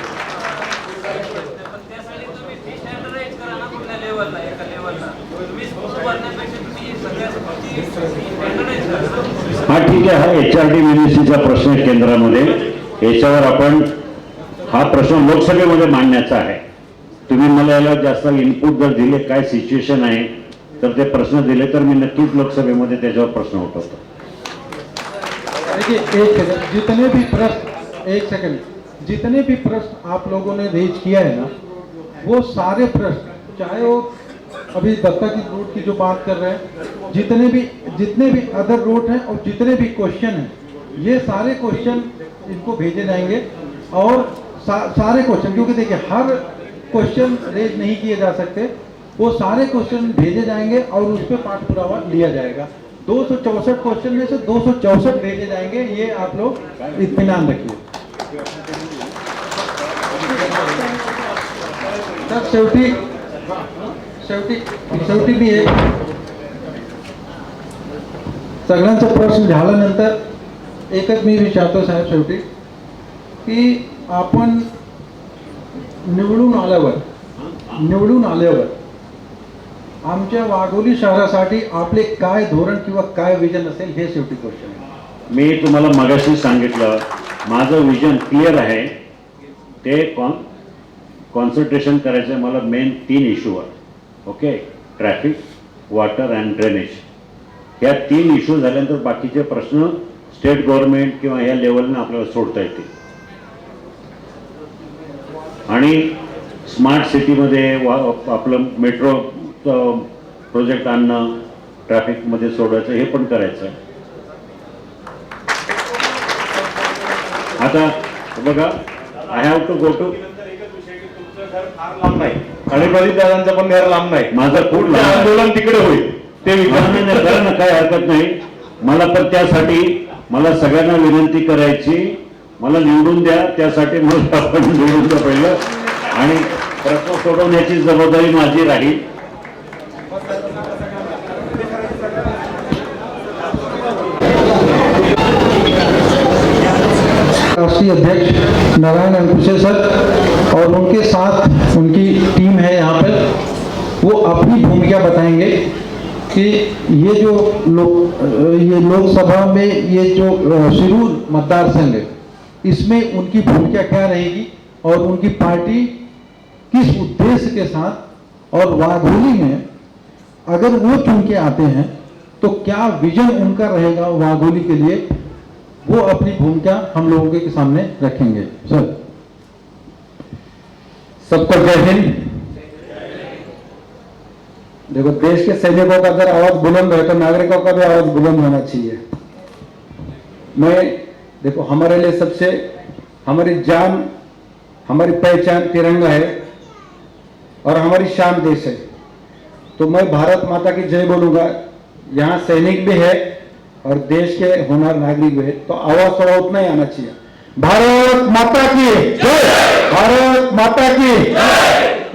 हा ठीक आहे, हा HRD मिनिस्ट्रीचा प्रश्न आहे केंद्रामध्ये. याच्यावर आपण हा प्रश्न लोकसभेमध्ये मांडण्याचा आहे. तुम्ही मला याला जास्त इनपुट जर दिले काय सिच्युएशन आहे तर ते प्रश्न दिले तर मी नक्कीच लोकसभेमध्ये त्याच्यावर प्रश्न उठवतो. देखिए, एक सेकंड, जितने भी प्रश्न आप लोगों ने रेज किया है ना, वो सारे प्रश्न, चाहे वो अभी दत्ता की रोड की जो बात कर रहे हैं, जितने भी अदर रोड हैं और जितने भी क्वेश्चन हैं, ये सारे क्वेश्चन इनको भेजे जाएंगे. और सारे क्वेश्चन, क्योंकि देखिए हर क्वेश्चन रेज नहीं किए जा सकते, वो सारे क्वेश्चन भेजे जाएंगे और उस पर पाठ पुरावा लिया जाएगा. 264 क्वेश्चन में से 264 भेजे जाएंगे, ये आप लोग इत्मीनान रखिए. तर शेवटी मी एक सगळ्यांचा प्रश्न झाल्यानंतर एकच मी विचारतो साहेब शेवटी, की आपण निवडून आल्यावर आमच्या वाघोली शहरासाठी आपले काय धोरण किंवा काय विजन असेल, हे शेवटी क्वेश्चन आहे. मी तुम्हाला मगाशी सांगितलं माझं विजन क्लिअर आहे. ते कॉन्सन्ट्रेशन करायचं आहे मला मेन 3 इश्यूवर. Okay, traffic, water and drainage. ह्या 3 इश्यू झाल्यानंतर बाकीचे प्रश्न स्टेट गव्हर्नमेंट किंवा ह्या लेवलनं आपल्याला सोडता येतील. आणि स्मार्ट सिटीमध्ये आपलं मेट्रो प्रोजेक्ट आणणं, ट्रॅफिकमध्ये सोडायचं, हे पण करायचं आहे. आता बघा, I have to go to. Ganpati दादांचा पण घर लांब नाही. माझं खूप आंदोलन तिकडे होईल ते विचारण्याने काही हरकत नाही. मला पण त्यासाठी मला सगळ्यांना विनंती करायची, मला निवडून द्या. त्यासाठी मला आपण निवडून द्या पहिलं, आणि प्रश्न सोडवण्याची जबाबदारी माझी राहील. राष्ट्रीय अध्यक्ष नारायण अंकुशे सर और उनके साथ उनकी टीम है यहाँ पर, वो अपनी भूमिका बताएंगे कि ये जो लोकसभा में ये जो शिरूर मतदार संघ है, इसमें उनकी भूमिका क्या रहेगी और उनकी पार्टी किस उद्देश्य के साथ, और वाघोली में अगर वो चुन के आते हैं तो क्या विजन उनका रहेगा वाघोली के लिए, वो अपनी भूमिका हम लोगों के सामने रखेंगे. सर, सबको जय हिंद. देखो, देश के सैनिकों का अगर आवाज बुलंद है तो नागरिकों का भी आवाज बुलंद होना चाहिए. मैं देखो, हमारे लिए सबसे हमारी जान, हमारी पहचान तिरंगा है और हमारी शान देश है. तो मैं भारत माता की जय बोलूंगा. यहाँ सैनिक भी है और देश के होनहार नागरिक भी है, तो आवाज थोड़ा उतना ही आना चाहिए. भारत माता की जय, भारत माता की जय.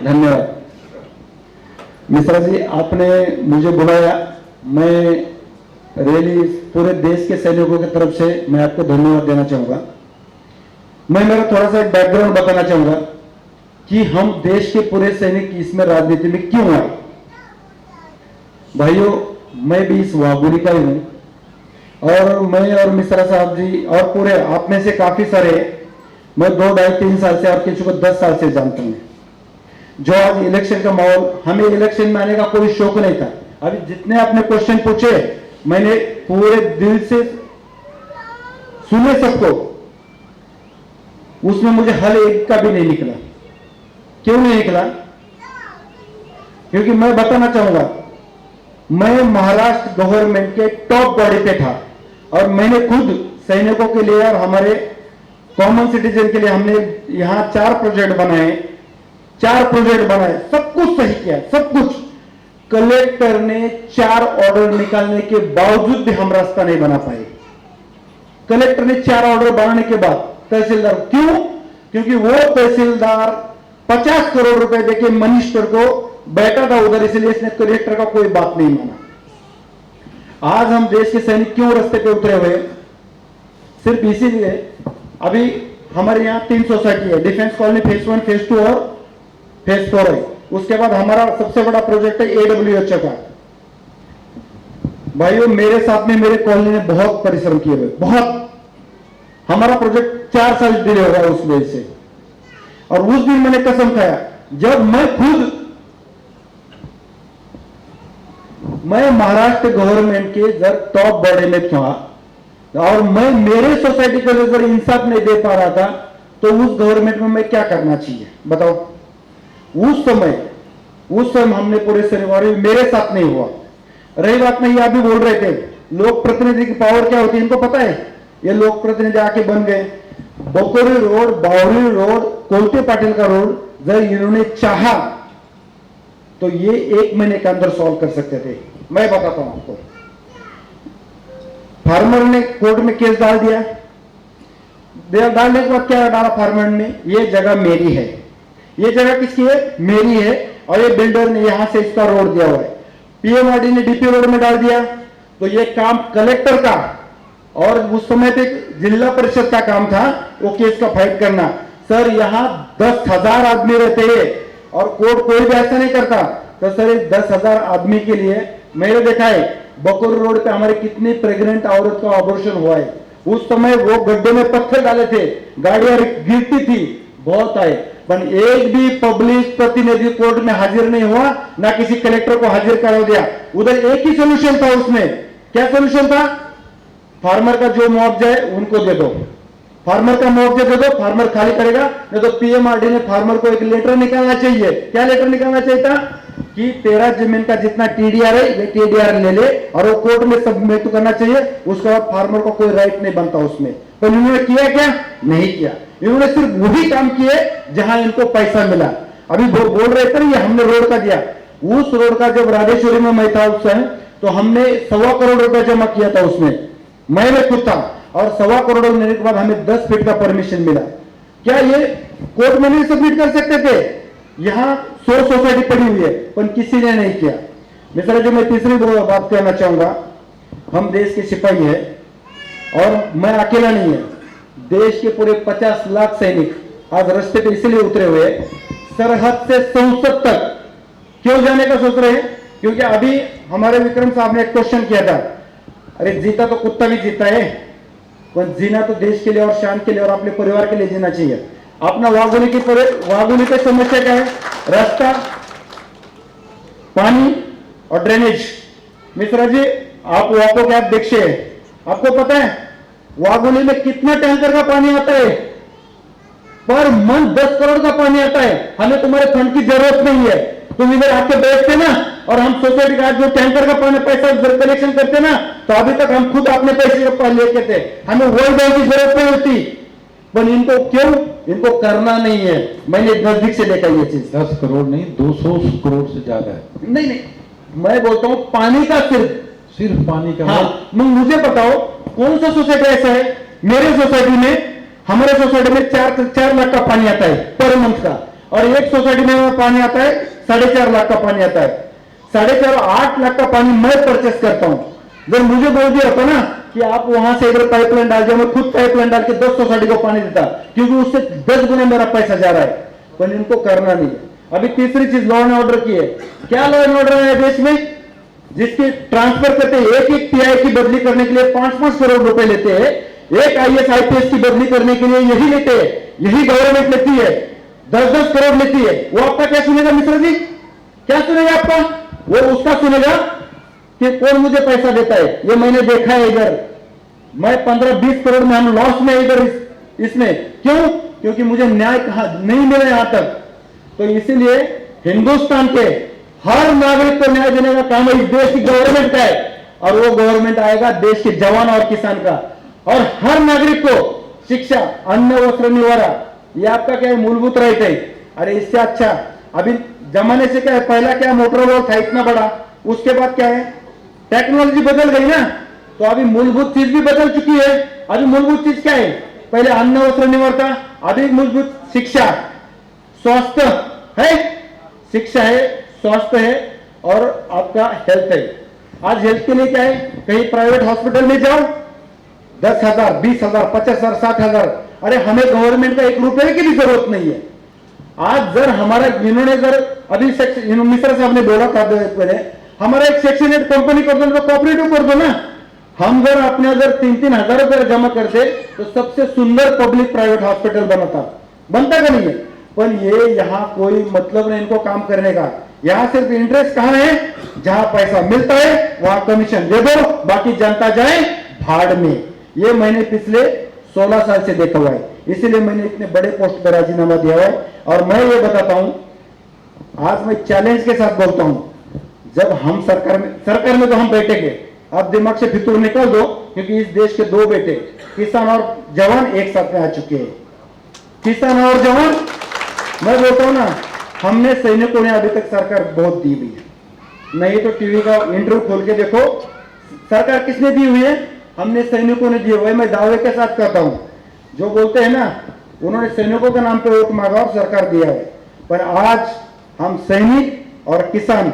धन्यवाद. मिश्रा जी, आपने मुझे बुलाया, मैं रैली पूरे देश के सैनिकों की तरफ से मैं आपको धन्यवाद देना चाहूंगा. मैं मेरा थोड़ा सा एक बैकग्राउंड बताना चाहूंगा कि हम देश के पूरे सैनिक इसमें राजनीति में क्यों आए. भाइयों, मैं भी इस वागुड़ी का ही हूँ और मैं और मिश्रा साहब जी और पूरे आप में से काफी सारे मैं 2, 2.5, 3 साल से और किसी को 10 साल से जानता हूँ। जो आज इलेक्शन का माहौल, हमें इलेक्शन में आने का कोई शौक नहीं था। अभी जितने आपने क्वेश्चन पूछे मैंने पूरे दिल से सुने सबको, उसमें मुझे हल एक का भी नहीं निकला। क्यों नहीं निकला? क्योंकि मैं बताना चाहूंगा, मैं महाराष्ट्र गवर्नमेंट के टॉप बॉडी पे था और मैंने खुद सैनिकों के लिए और हमारे कॉमन सिटीजन के लिए हमने यहां 4 प्रोजेक्ट बनाए, सब कुछ सही किया, सब कुछ। कलेक्टर ने 4 ऑर्डर निकालने के बावजूद भी हम रास्ता नहीं बना पाए। कलेक्टर ने 4 ऑर्डर बनाने के बाद तहसीलदार, क्यों? क्योंकि वो तहसीलदार 50 करोड़ रुपए देके मिनिस्टर को बैठा था उधर, इसलिए इसने कलेक्टर का कोई बात नहीं माना। आज हम देश के सैनिक क्यों रास्ते पे उतरे हुए? सिर्फ इसीलिए अभी हमारे यहाँ 3 सोसाइटी है, डिफेंस कॉलोनी फेज 1, फेज 2 और फेज 4 है। उसके बाद हमारा सबसे बड़ा प्रोजेक्ट है AWH का। भाइयों, मेरे साथ में मेरे कॉलोनी ने बहुत परिश्रम किए हुए, बहुत। हमारा प्रोजेक्ट 4 साल डिले हो गया उस वजह से। और उस दिन मैंने कसम खाया, जब मैं महाराष्ट्र गवर्नमेंट के जब टॉप बॉडी में था और मैं मेरे सोसाइटी को अगर इंसाफ नहीं दे पा रहा था, तो उस गवर्नमेंट में मैं क्या करना चाहिए बताओ? उस समय हमने पूरे शनिवार मेरे साथ नहीं हुआ। रही बात में, ये आप भी बोल रहे थे लोक प्रतिनिधि की पावर क्या होती है, इनको पता है? ये लोक प्रतिनिधि आके बन गए। बोकोरी रोड, बावरी रोड, कोलते पाटिल का रोड जब इन्होंने चाहा तो ये 1 महीने के अंदर सॉल्व कर सकते थे। मैं बताता हूं आपको, फार्मर ने कोर्ट में केस डाल दिया। डालने के बाद क्या डाला फार्मर ने? ये जगह मेरी है। ये जगह किसकी है? मेरी है। और ये बिल्डर ने यहां से इसका रोड दिया हुआ है। PMRD ने DP रोड में डाल दिया। तो ये काम कलेक्टर का और उस समय पे जिला परिषद का काम था वो केस का फाइट करना। सर, यहां 10,000 आदमी रहते हैं और कोर्ट कोई भी ऐसा नहीं करता। तो सर, 10,000 आदमी के लिए मैंने देखा है बकोर रोड पे हमारे कितनी प्रेग्नेंट औरत का ऑपरेशन हुआ है। उस समय वो गड्ढे में पत्थर डाले थे, गाड़ियां गिरती थी, बहुत आए, पर एक भी पब्लिक प्रतिनिधि कोर्ट में हाजिर नहीं हुआ, ना किसी कलेक्टर को हाजिर करा दिया। उधर एक ही सोल्यूशन था उसमें। क्या सोल्यूशन था? फार्मर का जो मुआवजा है उनको दे दो, फार्मर का मुआवजा दे दो, फार्मर खाली करेगा। नहीं तो PMRD ने फार्मर को एक लेटर निकालना चाहिए। क्या लेटर निकालना चाहिए था? कि तेरा जमीन का जितना TDR है ये TDR ले ले और वो कोर्ट में सबमिट करना चाहिए। उसके बाद फार्मर को कोई राइट नहीं बनता उसमें। पर इन्होंने किया क्या? नहीं किया। इन्होंने सिर्फ वही काम किए जहां इनको पैसा मिला। अभी बोल रहे थे ये हमने रोड का दिया। उस रोड का जब राजेश्वरी में मैं था उस समय, तो हमने 1.25 करोड़ रुपया जमा किया था उसमें, मैं खुद था। और 1.25 करोड़ मिलने के बाद हमें 10 फीट का परमिशन मिला। क्या ये कोर्ट में नहीं सबमिट कर सकते थे? यहां 100 सोसाइटी पड़ी हुई है, पर किसी ने नहीं किया। मित्रों, जो मैं तीसरी बात कहना चाहूंगा, हम देश के सिपाही है और मैं अकेला नहीं है। देश के पूरे 50 लाख सैनिक आज रास्ते पे इसलिए उतरे हुए, सरहद से संसद तक क्यों जाने का सोच रहे हैं? क्योंकि अभी हमारे विक्रम साहब ने एक क्वेश्चन किया था, अरे जीता तो कुत्ता भी जीता है, पर जीना तो देश के लिए और शान के लिए और अपने परिवार के लिए जीना चाहिए। अपना वागुली की समस्या क्या है? रास्ता, पानी और ड्रेनेज। मिश्रा जी, आप वाको के अध्यक्ष हैं, आपको पता है वागुली में कितना टैंकर का पानी आता है? पर मंथ 10 करोड़ का पानी आता है। हमें तुम्हारे फंड की जरूरत नहीं है। तुम इधर आके बैठते ना और हम सोसाइटी का जो टैंकर का पानी पैसा कलेक्शन करते ना, तो अभी तक हम खुद अपने पैसे लेके थे, हमें वर्ल्ड बैंक की जरूरत नहीं होती। पर इनको क्यों? इनको करना नहीं है। मैंने नजदीक से देखा ये चीज। 10 करोड़ नहीं, 200 करोड़ से ज्यादा है। नहीं, मैं बोलता हूं पानी का सिर्फ पानी का। हाँ, मुझे बताओ कौन सा सोसाइटी ऐसा है? मेरे सोसाइटी में, हमारे सोसाइटी में 4 लाख का पानी आता है पर मंथ का, और एक सोसाइटी में पानी आता है 4.5 लाख का पानी आता है। 4.5 8 लाख का पानी मैं परचेस करता हूं। जब मुझे बोल दिया होता ना कि आप वहां से इधर पाइपलाइन डाल दिया, मैं खुद पाइपलाइन डाल के 10 सोसाइटी को पानी देता, क्योंकि उससे 10 गुना मेरा पैसा जा रहा है। पर इनको करना नहीं है। अभी तीसरी चीज लॉ एंड ऑर्डर की है। क्या लॉ एंड ऑर्डर है देश में? जिसके ट्रांसफर करते हैं, एक एक टीआई की बदली करने के लिए 5-5 करोड़ रुपए लेते हैं, एक आईएएस आईपीएस की बदली करने के लिए यही लेते हैं, यही गवर्नमेंट लेती है, 10-10 करोड़ लेती है। वो आपका क्या सुनेगा मिश्रा जी? क्या सुनेगा आपका? वो उसका सुनेगा कि कौन मुझे पैसा देता है। ये मैंने देखा है इधर, मैं 15-20 करोड़ में हम लॉस में इधर इसमें क्यों? क्योंकि मुझे न्याय कहा नहीं मिला यहां तक। तो इसीलिए हिंदुस्तान के हर नागरिक को न्याय देने का काम इस देश की गवर्नमेंट का है, और वो गवर्नमेंट आएगा देश के जवान और किसान का। और हर नागरिक को शिक्षा, अन्न, वस्त्र, निवारा, ये आपका क्या है? मूलभूत राइट है। अरे इससे अच्छा अभी जमाने से क्या है? पहला क्या मोटर रोड था इतना बड़ा, उसके बाद क्या है? टेक्नोलॉजी बदल गई ना, तो अभी मूलभूत चीज भी बदल चुकी है। अभी मूलभूत चीज क्या है? पहले अन्न, वस्त्र, निवारा था, अभी मूलभूत शिक्षा, स्वास्थ्य है, शिक्षा है, स्वास्थ्य है और आपका हेल्थ है। आज हेल्थ के लिए क्या है? कहीं प्राइवेट हॉस्पिटल में जाओ, 10,000, 20,000, 50,000, 60,000। अरे हमें गवर्नमेंट का 1 रुपए की भी जरूरत नहीं है। आज जर हमारा इन्होंने जर अभी मिश्रा साहब ने बोला था पहले, हमारा एक सेक्शन 8 कंपनी कर दो, कोऑपरेटिव कर दो ना। हम जर अपने अगर 3-3 हजार रुपये जमा करते तो सबसे सुंदर पब्लिक प्राइवेट हॉस्पिटल बनता का नहीं है। पर ये यहाँ कोई मतलब नहीं इनको काम करने का। यहाँ सिर्फ इंटरेस्ट कहाँ है? जहां पैसा मिलता है वहां कमीशन दे दो, बाकी जनता जाए भाड़ में। ये मैंने पिछले 16 साल से देखा हुआ है, इसीलिए मैंने इतने बड़े पोस्ट पर राजीनामा दिया हुआ है। और मैं ये बताता हूं, आज मैं चैलेंज के साथ बोलता हूं, जब हम सरकार में तो हम बैठेंगे, अब दिमाग से फितूर निकाल दो, क्योंकि इस देश के 2 बेटे किसान और जवान एक साथ में आ चुके हैं। किसान और जवान, मैं बोलता हूं ना, हमने सैनिकों ने अभी तक सरकार बहुत दी हुई है। नहीं तो टीवी का इंटरव्यू खोल के देखो, सरकार किसने दी हुई है? हमने सैनिकों ने दिए हुए। मैं दावे के साथ कहता हूं, जो बोलते हैं ना उन्होंने सैनिकों के नाम पे वोट मांगा और सरकार दिया है, पर आज हम सैनिक और किसान,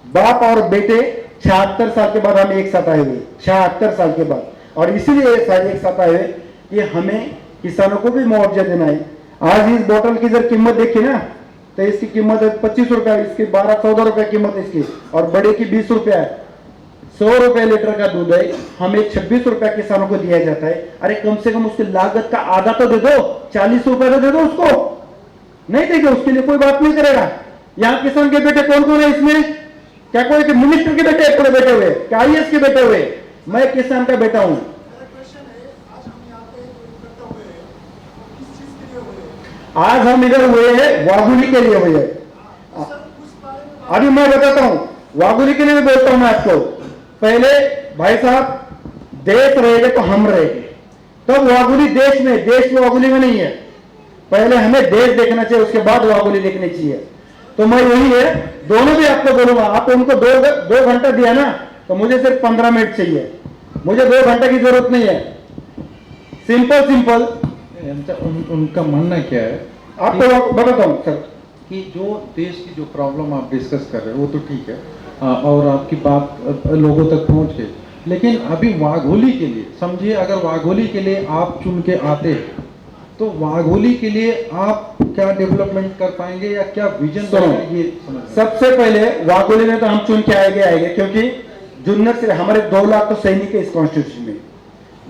बाप और बेटे 76 साल के बाद हम एक साथ आए हुए, 76 साल के बाद। और इसीलिए एक साथ आए हुए कि हमें किसानों को भी मुआवजा देना है। आज इस बोतल की जब कीमत देखी ना, तो इसकी कीमत है 25 रुपया, इसकी 12-14 रुपए कीमत इसकी, और बड़े की 20 रुपया है। 100 रुपए लीटर का दूध है, हमें 26 रुपया किसानों को दिया जाता है। अरे कम से कम उसकी लागत का आधा तो दे दो, 40 रुपए तो दे दो उसको। नहीं देंगे, उसके लिए कोई बात नहीं करेगा। यहाँ किसान के बेटे कौन कौन है इसमें? क्या कोई मिनिस्टर के बेटे थोड़े बैठे हुए, क्या आईएएस के बेटे हुए? मैं किसान का बेटा हूं। आज हम इधर हुए हैं वागुली के लिए हुए हैं। अभी मैं बताता हूं, वागुली के लिए भी बोलता हूं मैं आपको। पहले भाई साहब, देश रहेंगे तो हम रहेंगे, तब वागुली देश में वागुली में नहीं है। पहले हमें देश देखना चाहिए, उसके बाद वागुली देखनी चाहिए। तो मैं यही है, दोनों भी आपको बोलूंगा। आप उनको 2 घंटा दिया ना, तो मुझे सिर्फ 15 मिनट चाहिए, मुझे 2 घंटे की जरूरत नहीं है। सिंपल उनका मानना क्या है? आपको बताता हूं सर, कि जो देश की जो प्रॉब्लम आप डिस्कस कर रहे हो वो तो ठीक है, और आपकी बात लोगों तक पहुंच गई, लेकिन अभी वाघोली के लिए समझिए, अगर वाघोली के लिए आप चुन के आते हैं तो वाघोली के लिए आप क्या डेवलपमेंट कर पाएंगे या क्या विजन? ये सबसे पहले वाघोली में तो हम चुन के आएंगे, क्योंकि जुन्नर से हमारे 2 लाख तो सैनिक है इस कॉन्स्टिट्यूशन में,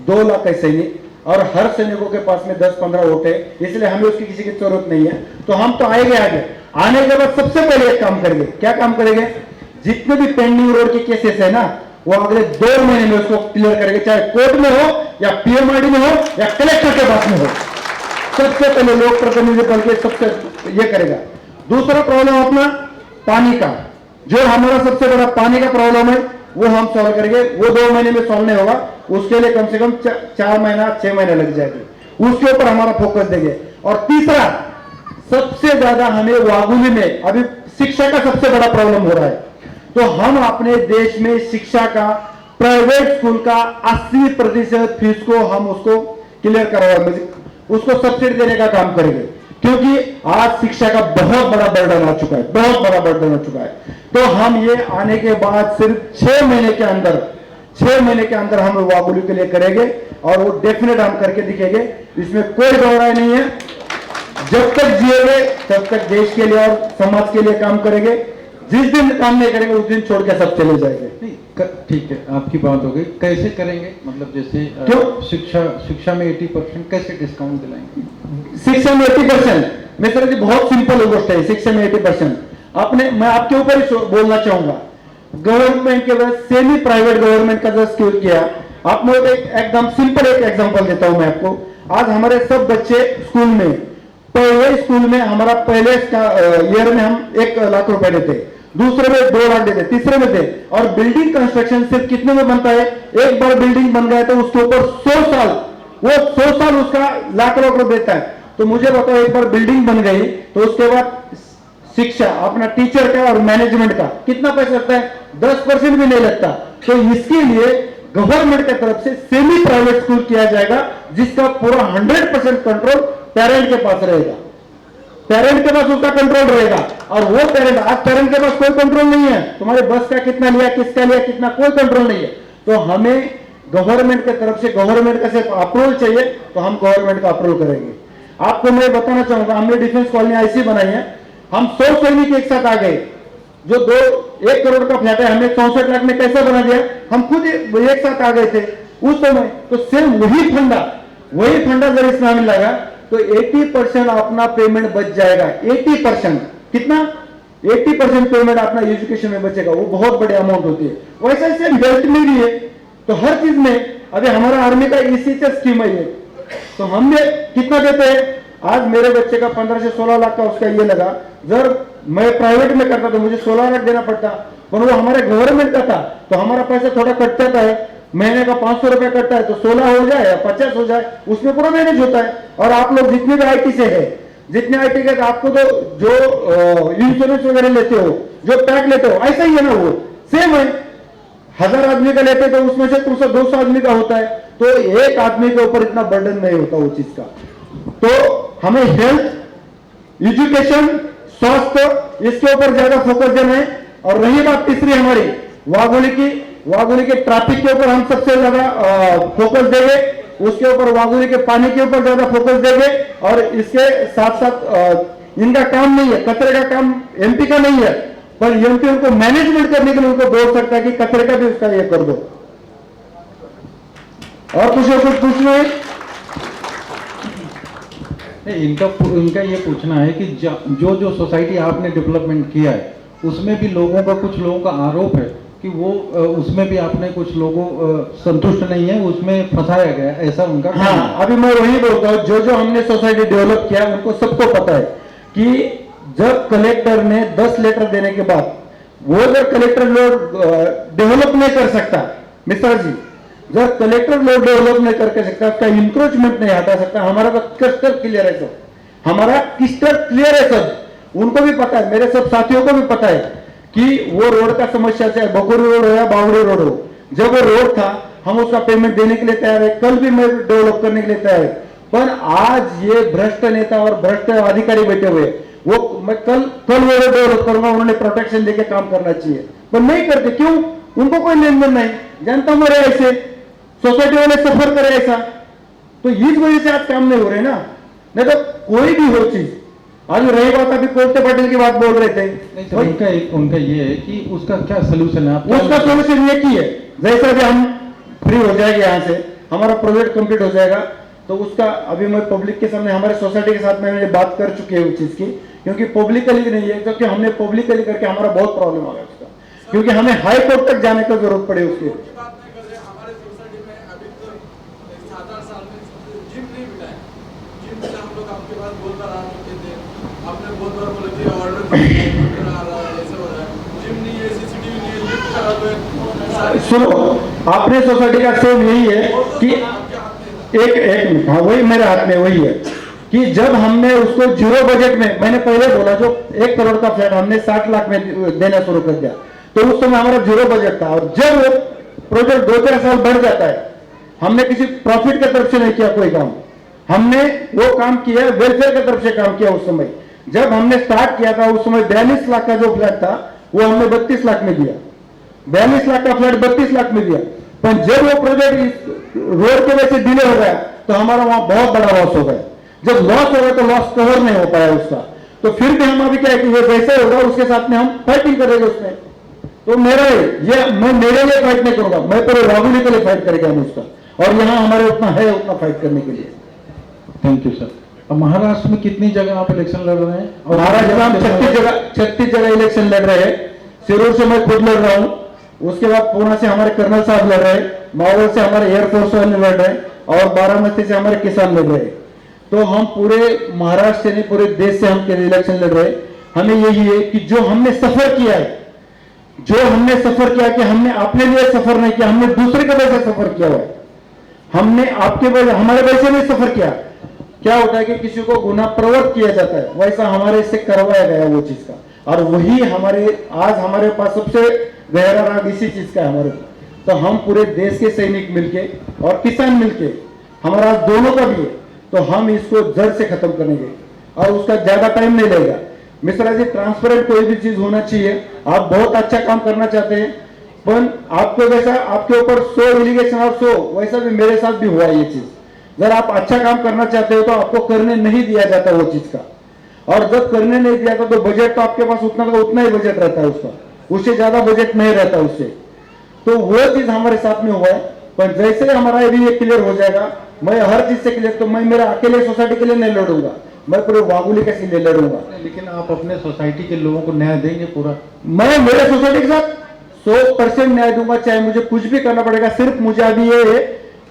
2 लाख है सैनिक, और हर सैनिकों के पास में 10-15 वोट है, इसलिए हमें उसकी किसी की जरूरत नहीं है। तो हम तो आएंगे आगे। आने के बाद सबसे पहले एक काम करेंगे। क्या काम करेंगे? जितने भी पेंडिंग रोड के केसेस है ना, वो अगले 2 महीने में उसको क्लियर करेंगे, चाहे कोर्ट में हो या पीएमआरडी में हो या कलेक्टर के पास में हो। सबसे पहले लोक प्रतिनिधि बल के सबसे ये करेगा। दूसरा प्रॉब्लम अपना पानी का, जो हमारा सबसे बड़ा पानी का प्रॉब्लम है, वो हम सॉल्व करेंगे। वो 2 महीने में सॉल्व नहीं होगा, उसके लिए कम से कम 4 महीना 6 महीने लग जाएंगे। उसके ऊपर हमारा फोकस देंगे। और तीसरा, सबसे ज्यादा हमें वाघोली में अभी शिक्षा का सबसे बड़ा प्रॉब्लम हो रहा है, तो हम अपने देश में शिक्षा का, प्राइवेट स्कूल का 80% फीस को हम उसको क्लियर करवाएंगे, उसको सब्सिडी देने का काम करेंगे, क्योंकि आज शिक्षा का बहुत बड़ा बर्डन आ चुका है, बहुत बड़ा बर्डन आ चुका है। तो हम ये आने के बाद सिर्फ 6 महीने के अंदर हम वाघोली के लिए करेंगे, और वो डेफिनेट हम करके दिखेंगे, इसमें कोई दोहराई नहीं है। जब तक जिएंगे तब तक देश के लिए और समाज के लिए काम करेंगे। जिस दिन काम नहीं करेंगे उस दिन छोड़ के सब चले जाएंगे। नहीं, ठीक है, आपकी बात हो गई। कैसे करेंगे, मतलब जैसे क्यों? शिक्षा में 80% कैसे डिस्काउंट दिलाएंगे? शिक्षा में 80%, मिश्रा जी बहुत सिंपल गोष्ट है। शिक्षा में 80% आपने, मैं आपके ऊपर ही बोलना चाहूंगा, गवर्नमेंट के बाद सेमी प्राइवेट गवर्नमेंट का जो स्कीम किया आपने, एकदम सिंपल एक एग्जांपल देता हूं मैं आपको। आज हमारे सब बच्चे स्कूल में, पहले स्कूल में हमारा पहले ईयर में हम 1 लाख रुपए देते, दूसरे में 2 लाख देते, तीसरे में थे। और बिल्डिंग कंस्ट्रक्शन सिर्फ कितने में बनता है? एक बार बिल्डिंग बन गया तो उसके ऊपर 100 साल, वो 100 साल उसका लाख रुपए देता है। तो मुझे बताओ, एक बार बिल्डिंग बन गई तो उसके बाद शिक्षा, अपना टीचर का और मैनेजमेंट का कितना पैसा लगता है? 10% भी नहीं लगता। तो इसके लिए गवर्नमेंट की तरफ से सेमी प्राइवेट स्कूल किया जाएगा, जिसका पूरा 100% कंट्रोल पेरेंट के पास रहेगा। पेरेंट के पास उसका कंट्रोल रहेगा। और वो पेरेंट, आज पेरेंट के पास कोई कंट्रोल नहीं है, तुम्हारे बस का कितना लिया, किसका लिया, कितना, कोई कंट्रोल नहीं है। तो हमें गवर्नमेंट की तरफ से, गवर्नमेंट का सिर्फ अप्रूवल चाहिए, तो हम गवर्नमेंट का अप्रूवल करेंगे। आपको मैं बताना चाहूंगा, हमने डिफेंस कॉलोनी ऐसी बनाई है, हम 100 सैनिक एक साथ आ गए। जो 1 करोड़ का फ्लैट है, हमने 64 लाख में कैसे बना दिया? हम खुद एक साथ आ गए थे उस समय। तो सेम वही फंडा अगर इसमें हमें लगा तो 80% अपना पेमेंट बच जाएगा। 80% कितना? 80% पेमेंट अपना एजुकेशन में बचेगा। वो बहुत बड़ी अमाउंट होती है। वैसे सेम हेल्थ में भी है। तो हर चीज में अभी हमारा आर्मी का ECHS स्कीम है, तो हमने कितना देते हैं? आज मेरे बच्चे का 15 से 16 लाख का उसका ये लगा। जब मैं प्राइवेट में करता तो मुझे 16 लाख देना पड़ता, पर वो हमारे गवर्नमेंट का था तो हमारा पैसा थोड़ा कट जाता है। महीने का 500 रुपए कटता है, तो 16 हो जाए या 50 हो जाए, उसमें पूरा मैनेज होता है। और आप लोग जितने भी IT से है, जितने IT के, आपको तो जो इंश्योरेंस वगैरह लेते हो, जो पैक लेते हो, ऐसा ही है ना, वो सेम है। 1000 आदमी का लेते तो उसमें से 200 आदमी का होता है, तो एक आदमी के ऊपर इतना बर्डन नहीं होता वो चीज का। तो हमें हेल्थ, एजुकेशन, स्वास्थ्य, इसके ऊपर ज्यादा फोकस देना है। और रही बात तीसरी हमारी वागुली के ट्रैफिक के ऊपर हम सबसे ज्यादा फोकस देंगे। उसके ऊपर वागुली के पानी के ऊपर ज्यादा फोकस देंगे। और इसके साथ साथ इनका काम नहीं है, कचरे का काम MP का नहीं है, पर MP उनको मैनेजमेंट करने के लिए उनको बोल सकता है कि कचरे का भी उसका ये कर दो। और कुछ पूछना है? इनका ये पूछना है कि जो सोसाइटी आपने डेवलपमेंट किया है, उसमें भी कुछ लोगों का आरोप है कि वो उसमें भी आपने कुछ लोगों संतुष्ट नहीं है, उसमें फंसाया गया, ऐसा उनका। हाँ, अभी मैं वही बोलता हूँ, जो हमने सोसाइटी डेवलप किया उनको सबको पता है कि जब कलेक्टर ने 10 लेटर देने के बाद, वो जब कलेक्टर लोग डेवलप नहीं कर सकता, मिश्रा जी, जब कलेक्टर लोग डेवलप नहीं करके सकता, उसका इंक्रोचमेंट नहीं हटा सकता, हमारा तो क्रिस्टल क्लियर है सब, हमारा क्रिस्टल क्लियर है सब। उनको भी पता है, मेरे सब साथियों को भी पता है कि वो रोड का समस्या, चाहे बकोरी रोड हो या बावड़ी रोड हो, जब वो रोड था हम उसका पेमेंट देने के लिए तैयार है, कल भी मैं डेवलप करने के लिए तैयार है। पर आज ये भ्रष्ट नेता और भ्रष्ट अधिकारी बैठे हुए, वो मैं कल वो डेवलप करूंगा, उन्होंने प्रोटेक्शन देके काम करना चाहिए, पर नहीं करते। क्यों? उनको कोई लेन देन नहीं, जनता मरे ऐसे, सोसाइटी वाले सफर करे ऐसा, तो इस वजह से आज काम नहीं हो रहे ना। नहीं तो कोई भी हो चीज, आज रही बात अभी कोलते पाटिल की बात बोल रहे थे, तो उनका ये है कि उसका क्या सोल्यूशन है? उसका सोल्यूशन ये की है, जैसा भी हम फ्री हो जाएंगे यहाँ से, हमारा प्रोजेक्ट कंप्लीट हो जाएगा, तो उसका अभी मैं पब्लिक के सामने, हमारे सोसाइटी के साथ में बात कर चुके हैं उस चीज की, क्योंकि पब्लिकली नहीं है, क्योंकि हमने पब्लिकली करके हमारा बहुत प्रॉब्लम आ गया उसका, क्योंकि हमें हाई कोर्ट तक जाने की जरूरत पड़ी उसकी। सुनो, अपने सोसाइटी का सेम यही है कि एक मिनट, हाँ वही मेरे हाथ में वही है कि जब हमने उसको 0 बजट में, मैंने पहले बोला जो 1 करोड़ का फ्लैट हमने 60 लाख में देना शुरू कर दिया, तो उस समय हमारा 0 बजट था। और जब वो प्रोजेक्ट 2-4 साल बढ़ जाता है, हमने किसी प्रॉफिट की तरफ से नहीं किया कोई काम, हमने वो काम किया वेलफेयर की तरफ से काम किया। उस समय जब हमने स्टार्ट किया था, उस समय 42 लाख का जो फ्लैट था वो हमने 32 लाख में दिया, 42 लाख का फ्लैट 32 लाख में दिया। पर जब वो प्रोजेक्ट रोड के वजह से डिले हो गया तो हमारा वहां बहुत बड़ा लॉस हो गया। जब लॉस हो गया तो लॉस कवर नहीं हो पाया उसका, तो तो फिर भी हम अभी क्या है कि ये जैसे होगा उसके साथ में हम फाइटिंग करेंगे उसमें। तो मेरा ये मैं मेरे लिए फाइट नहीं करूंगा, मैं पूरे वागुली के लिए फाइट करेंगे हम उसका, और यहाँ हमारे उतना है उतना फाइट करने के लिए। Thank you sir. अब महाराष्ट्र में कितनी जगह आप इलेक्शन लड़ रहे हैं? और महाराष्ट्र में हम 36 जगह इलेक्शन लड़ रहे हैं। सिरोर से मैं खुद लड़ रहा हूँ, उसके बाद पुणे से हमारे कर्नल साहब लड़ रहे हैं, मावल से हमारे एयरफोर्स वाले लड़ रहे हैं, और बारामती से हमारे किसान लड़ रहे हैं। तो हम पूरे महाराष्ट्र से नहीं पूरे देश से हम इलेक्शन लड़ रहे हैं। हमें यही है कि जो हमने सफर किया है, जो हमने सफर किया कि हमने अपने लिए सफर नहीं किया, हमने दूसरे के वजह से सफर किया हुआ है। हमने आपके वजह हमारे वजह नहीं सफर किया। क्या होता है कि किसी को गुनाह प्रवृत्त किया जाता है, वैसा हमारे से करवाया गया वो चीज का, और वही हमारे आज हमारे पास सबसे गहरा राग इसी चीज का है हमारे। तो हम पूरे देश के सैनिक मिलके और किसान मिलके, हमारा दोनों का भी है, तो हम इसको जड़ से खत्म करेंगे और उसका ज्यादा टाइम नहीं लगेगा। मिश्रा जी, ट्रांसपेरेंट कोई भी चीज होना चाहिए। आप बहुत अच्छा काम करना चाहते हैं, पर आपको वैसा आपके ऊपर 100 एलिगेशन और 100 वैसा भी मेरे साथ भी हुआ ये चीज। अगर आप अच्छा काम करना चाहते हो तो आपको करने नहीं दिया जाता वो चीज का, और जब करने नहीं दिया जाता तो बजट तो आपके पास उतना का उतना ही बजट रहता है उसका, उससे ज्यादा बजट नहीं रहता उससे। तो वो चीज हमारे साथ में हुआ है। पर जैसे हमारा अभी ये क्लियर हो जाएगा, मैं हर चीज से क्लियर, तो मैं मेरा अकेले सोसाइटी के लिए नहीं लड़ूंगा, मैं पूरे वागुली के लिए लड़ूंगा। लेकिन आप अपने सोसाइटी के लोगों को न्याय देंगे पूरा? मैं मेरे सोसाइटी के साथ 100% न्याय दूंगा, चाहे मुझे कुछ भी करना पड़ेगा। सिर्फ मुझे अभी ये है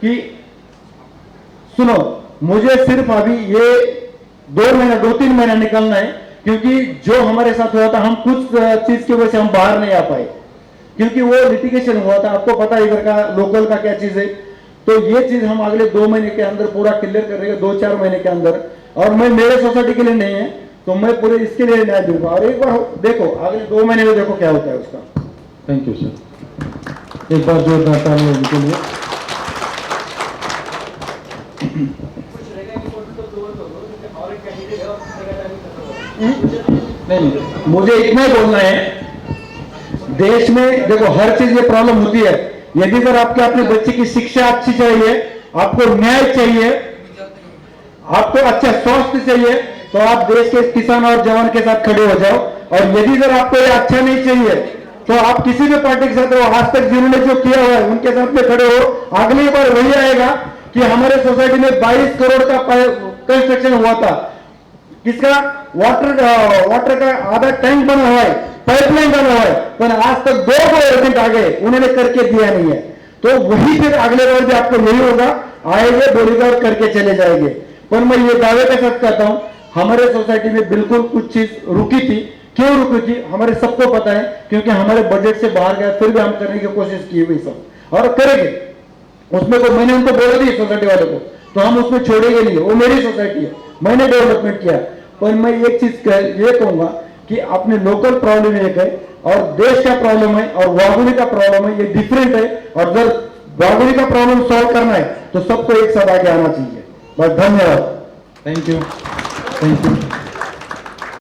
कि सुनो, मुझे सिर्फ अभी ये 2-3 महीना निकलना है, क्योंकि जो हमारे साथ हुआ था हम कुछ चीज की वजह से हम बाहर नहीं आ पाए, क्योंकि वो लिटिगेशन हुआ था। आपको पता है इधर का लोकल का क्या चीज है। तो ये चीज हम अगले 2 महीने के अंदर पूरा क्लियर करेंगे, 2-4 महीने के अंदर। और मैं मेरे सोसाइटी के लिए नहीं है, तो मैं पूरे इसके लिए न्याय दूंगा। और एक बार देखो अगले 2 महीने में देखो क्या होता है उसका। Thank you sir. एक बार जोरदार तालियां उनके लिए। नहीं, मुझे इतना ही बोलना है, देश में देखो हर चीज ये प्रॉब्लम होती है। यदि अगर आपके अपने बच्चे की शिक्षा अच्छी चाहिए, आपको न्याय चाहिए, आपको अच्छा स्वास्थ्य चाहिए, तो आप देश के किसान और जवान के साथ खड़े हो जाओ। और यदि अगर आपको ये अच्छा नहीं चाहिए, तो आप किसी भी पार्टी के साथ हो, आज तक जिन्होंने जो किया हुआ है उनके साथ में खड़े हो। अगली बार वही आएगा कि हमारे सोसाइटी में 22 करोड़ का कंस्ट्रक्शन हुआ था, किसका वाटर का आधा टैंक बना हुआ है, पाइपलाइन बना हुआ है, पर आज तक 2 एजेंट आ गए, उन्होंने करके दिया नहीं है। तो वही फिर अगले बार भी आपको यही होगा, आएंगे बोलेगा और करके चले जाएंगे। पर मैं ये दावे के साथ कहता हूं, हमारे सोसाइटी में बिल्कुल कुछ चीज रुकी थी। क्यों रुकी थी हमारे सबको पता है, क्योंकि हमारे बजट से बाहर गया, फिर भी हम करने की कोशिश की हुई सब और करेंगे। उसमें को मैंने उनको बोल दी सोसाइटी वाले को, तो हम उसमें छोड़ेंगे नहीं, वो मेरी सोसाइटी है, मैंने डेवलपमेंट किया। पर मैं एक चीज ये कहूंगा कि अपने लोकल प्रॉब्लम एक है और देश का प्रॉब्लम है और वागुली का प्रॉब्लम है, ये डिफरेंट है। और जब वागुली का प्रॉब्लम सॉल्व करना है तो सबको एक साथ आगे आना चाहिए। बस धन्यवाद। Thank you. Thank you.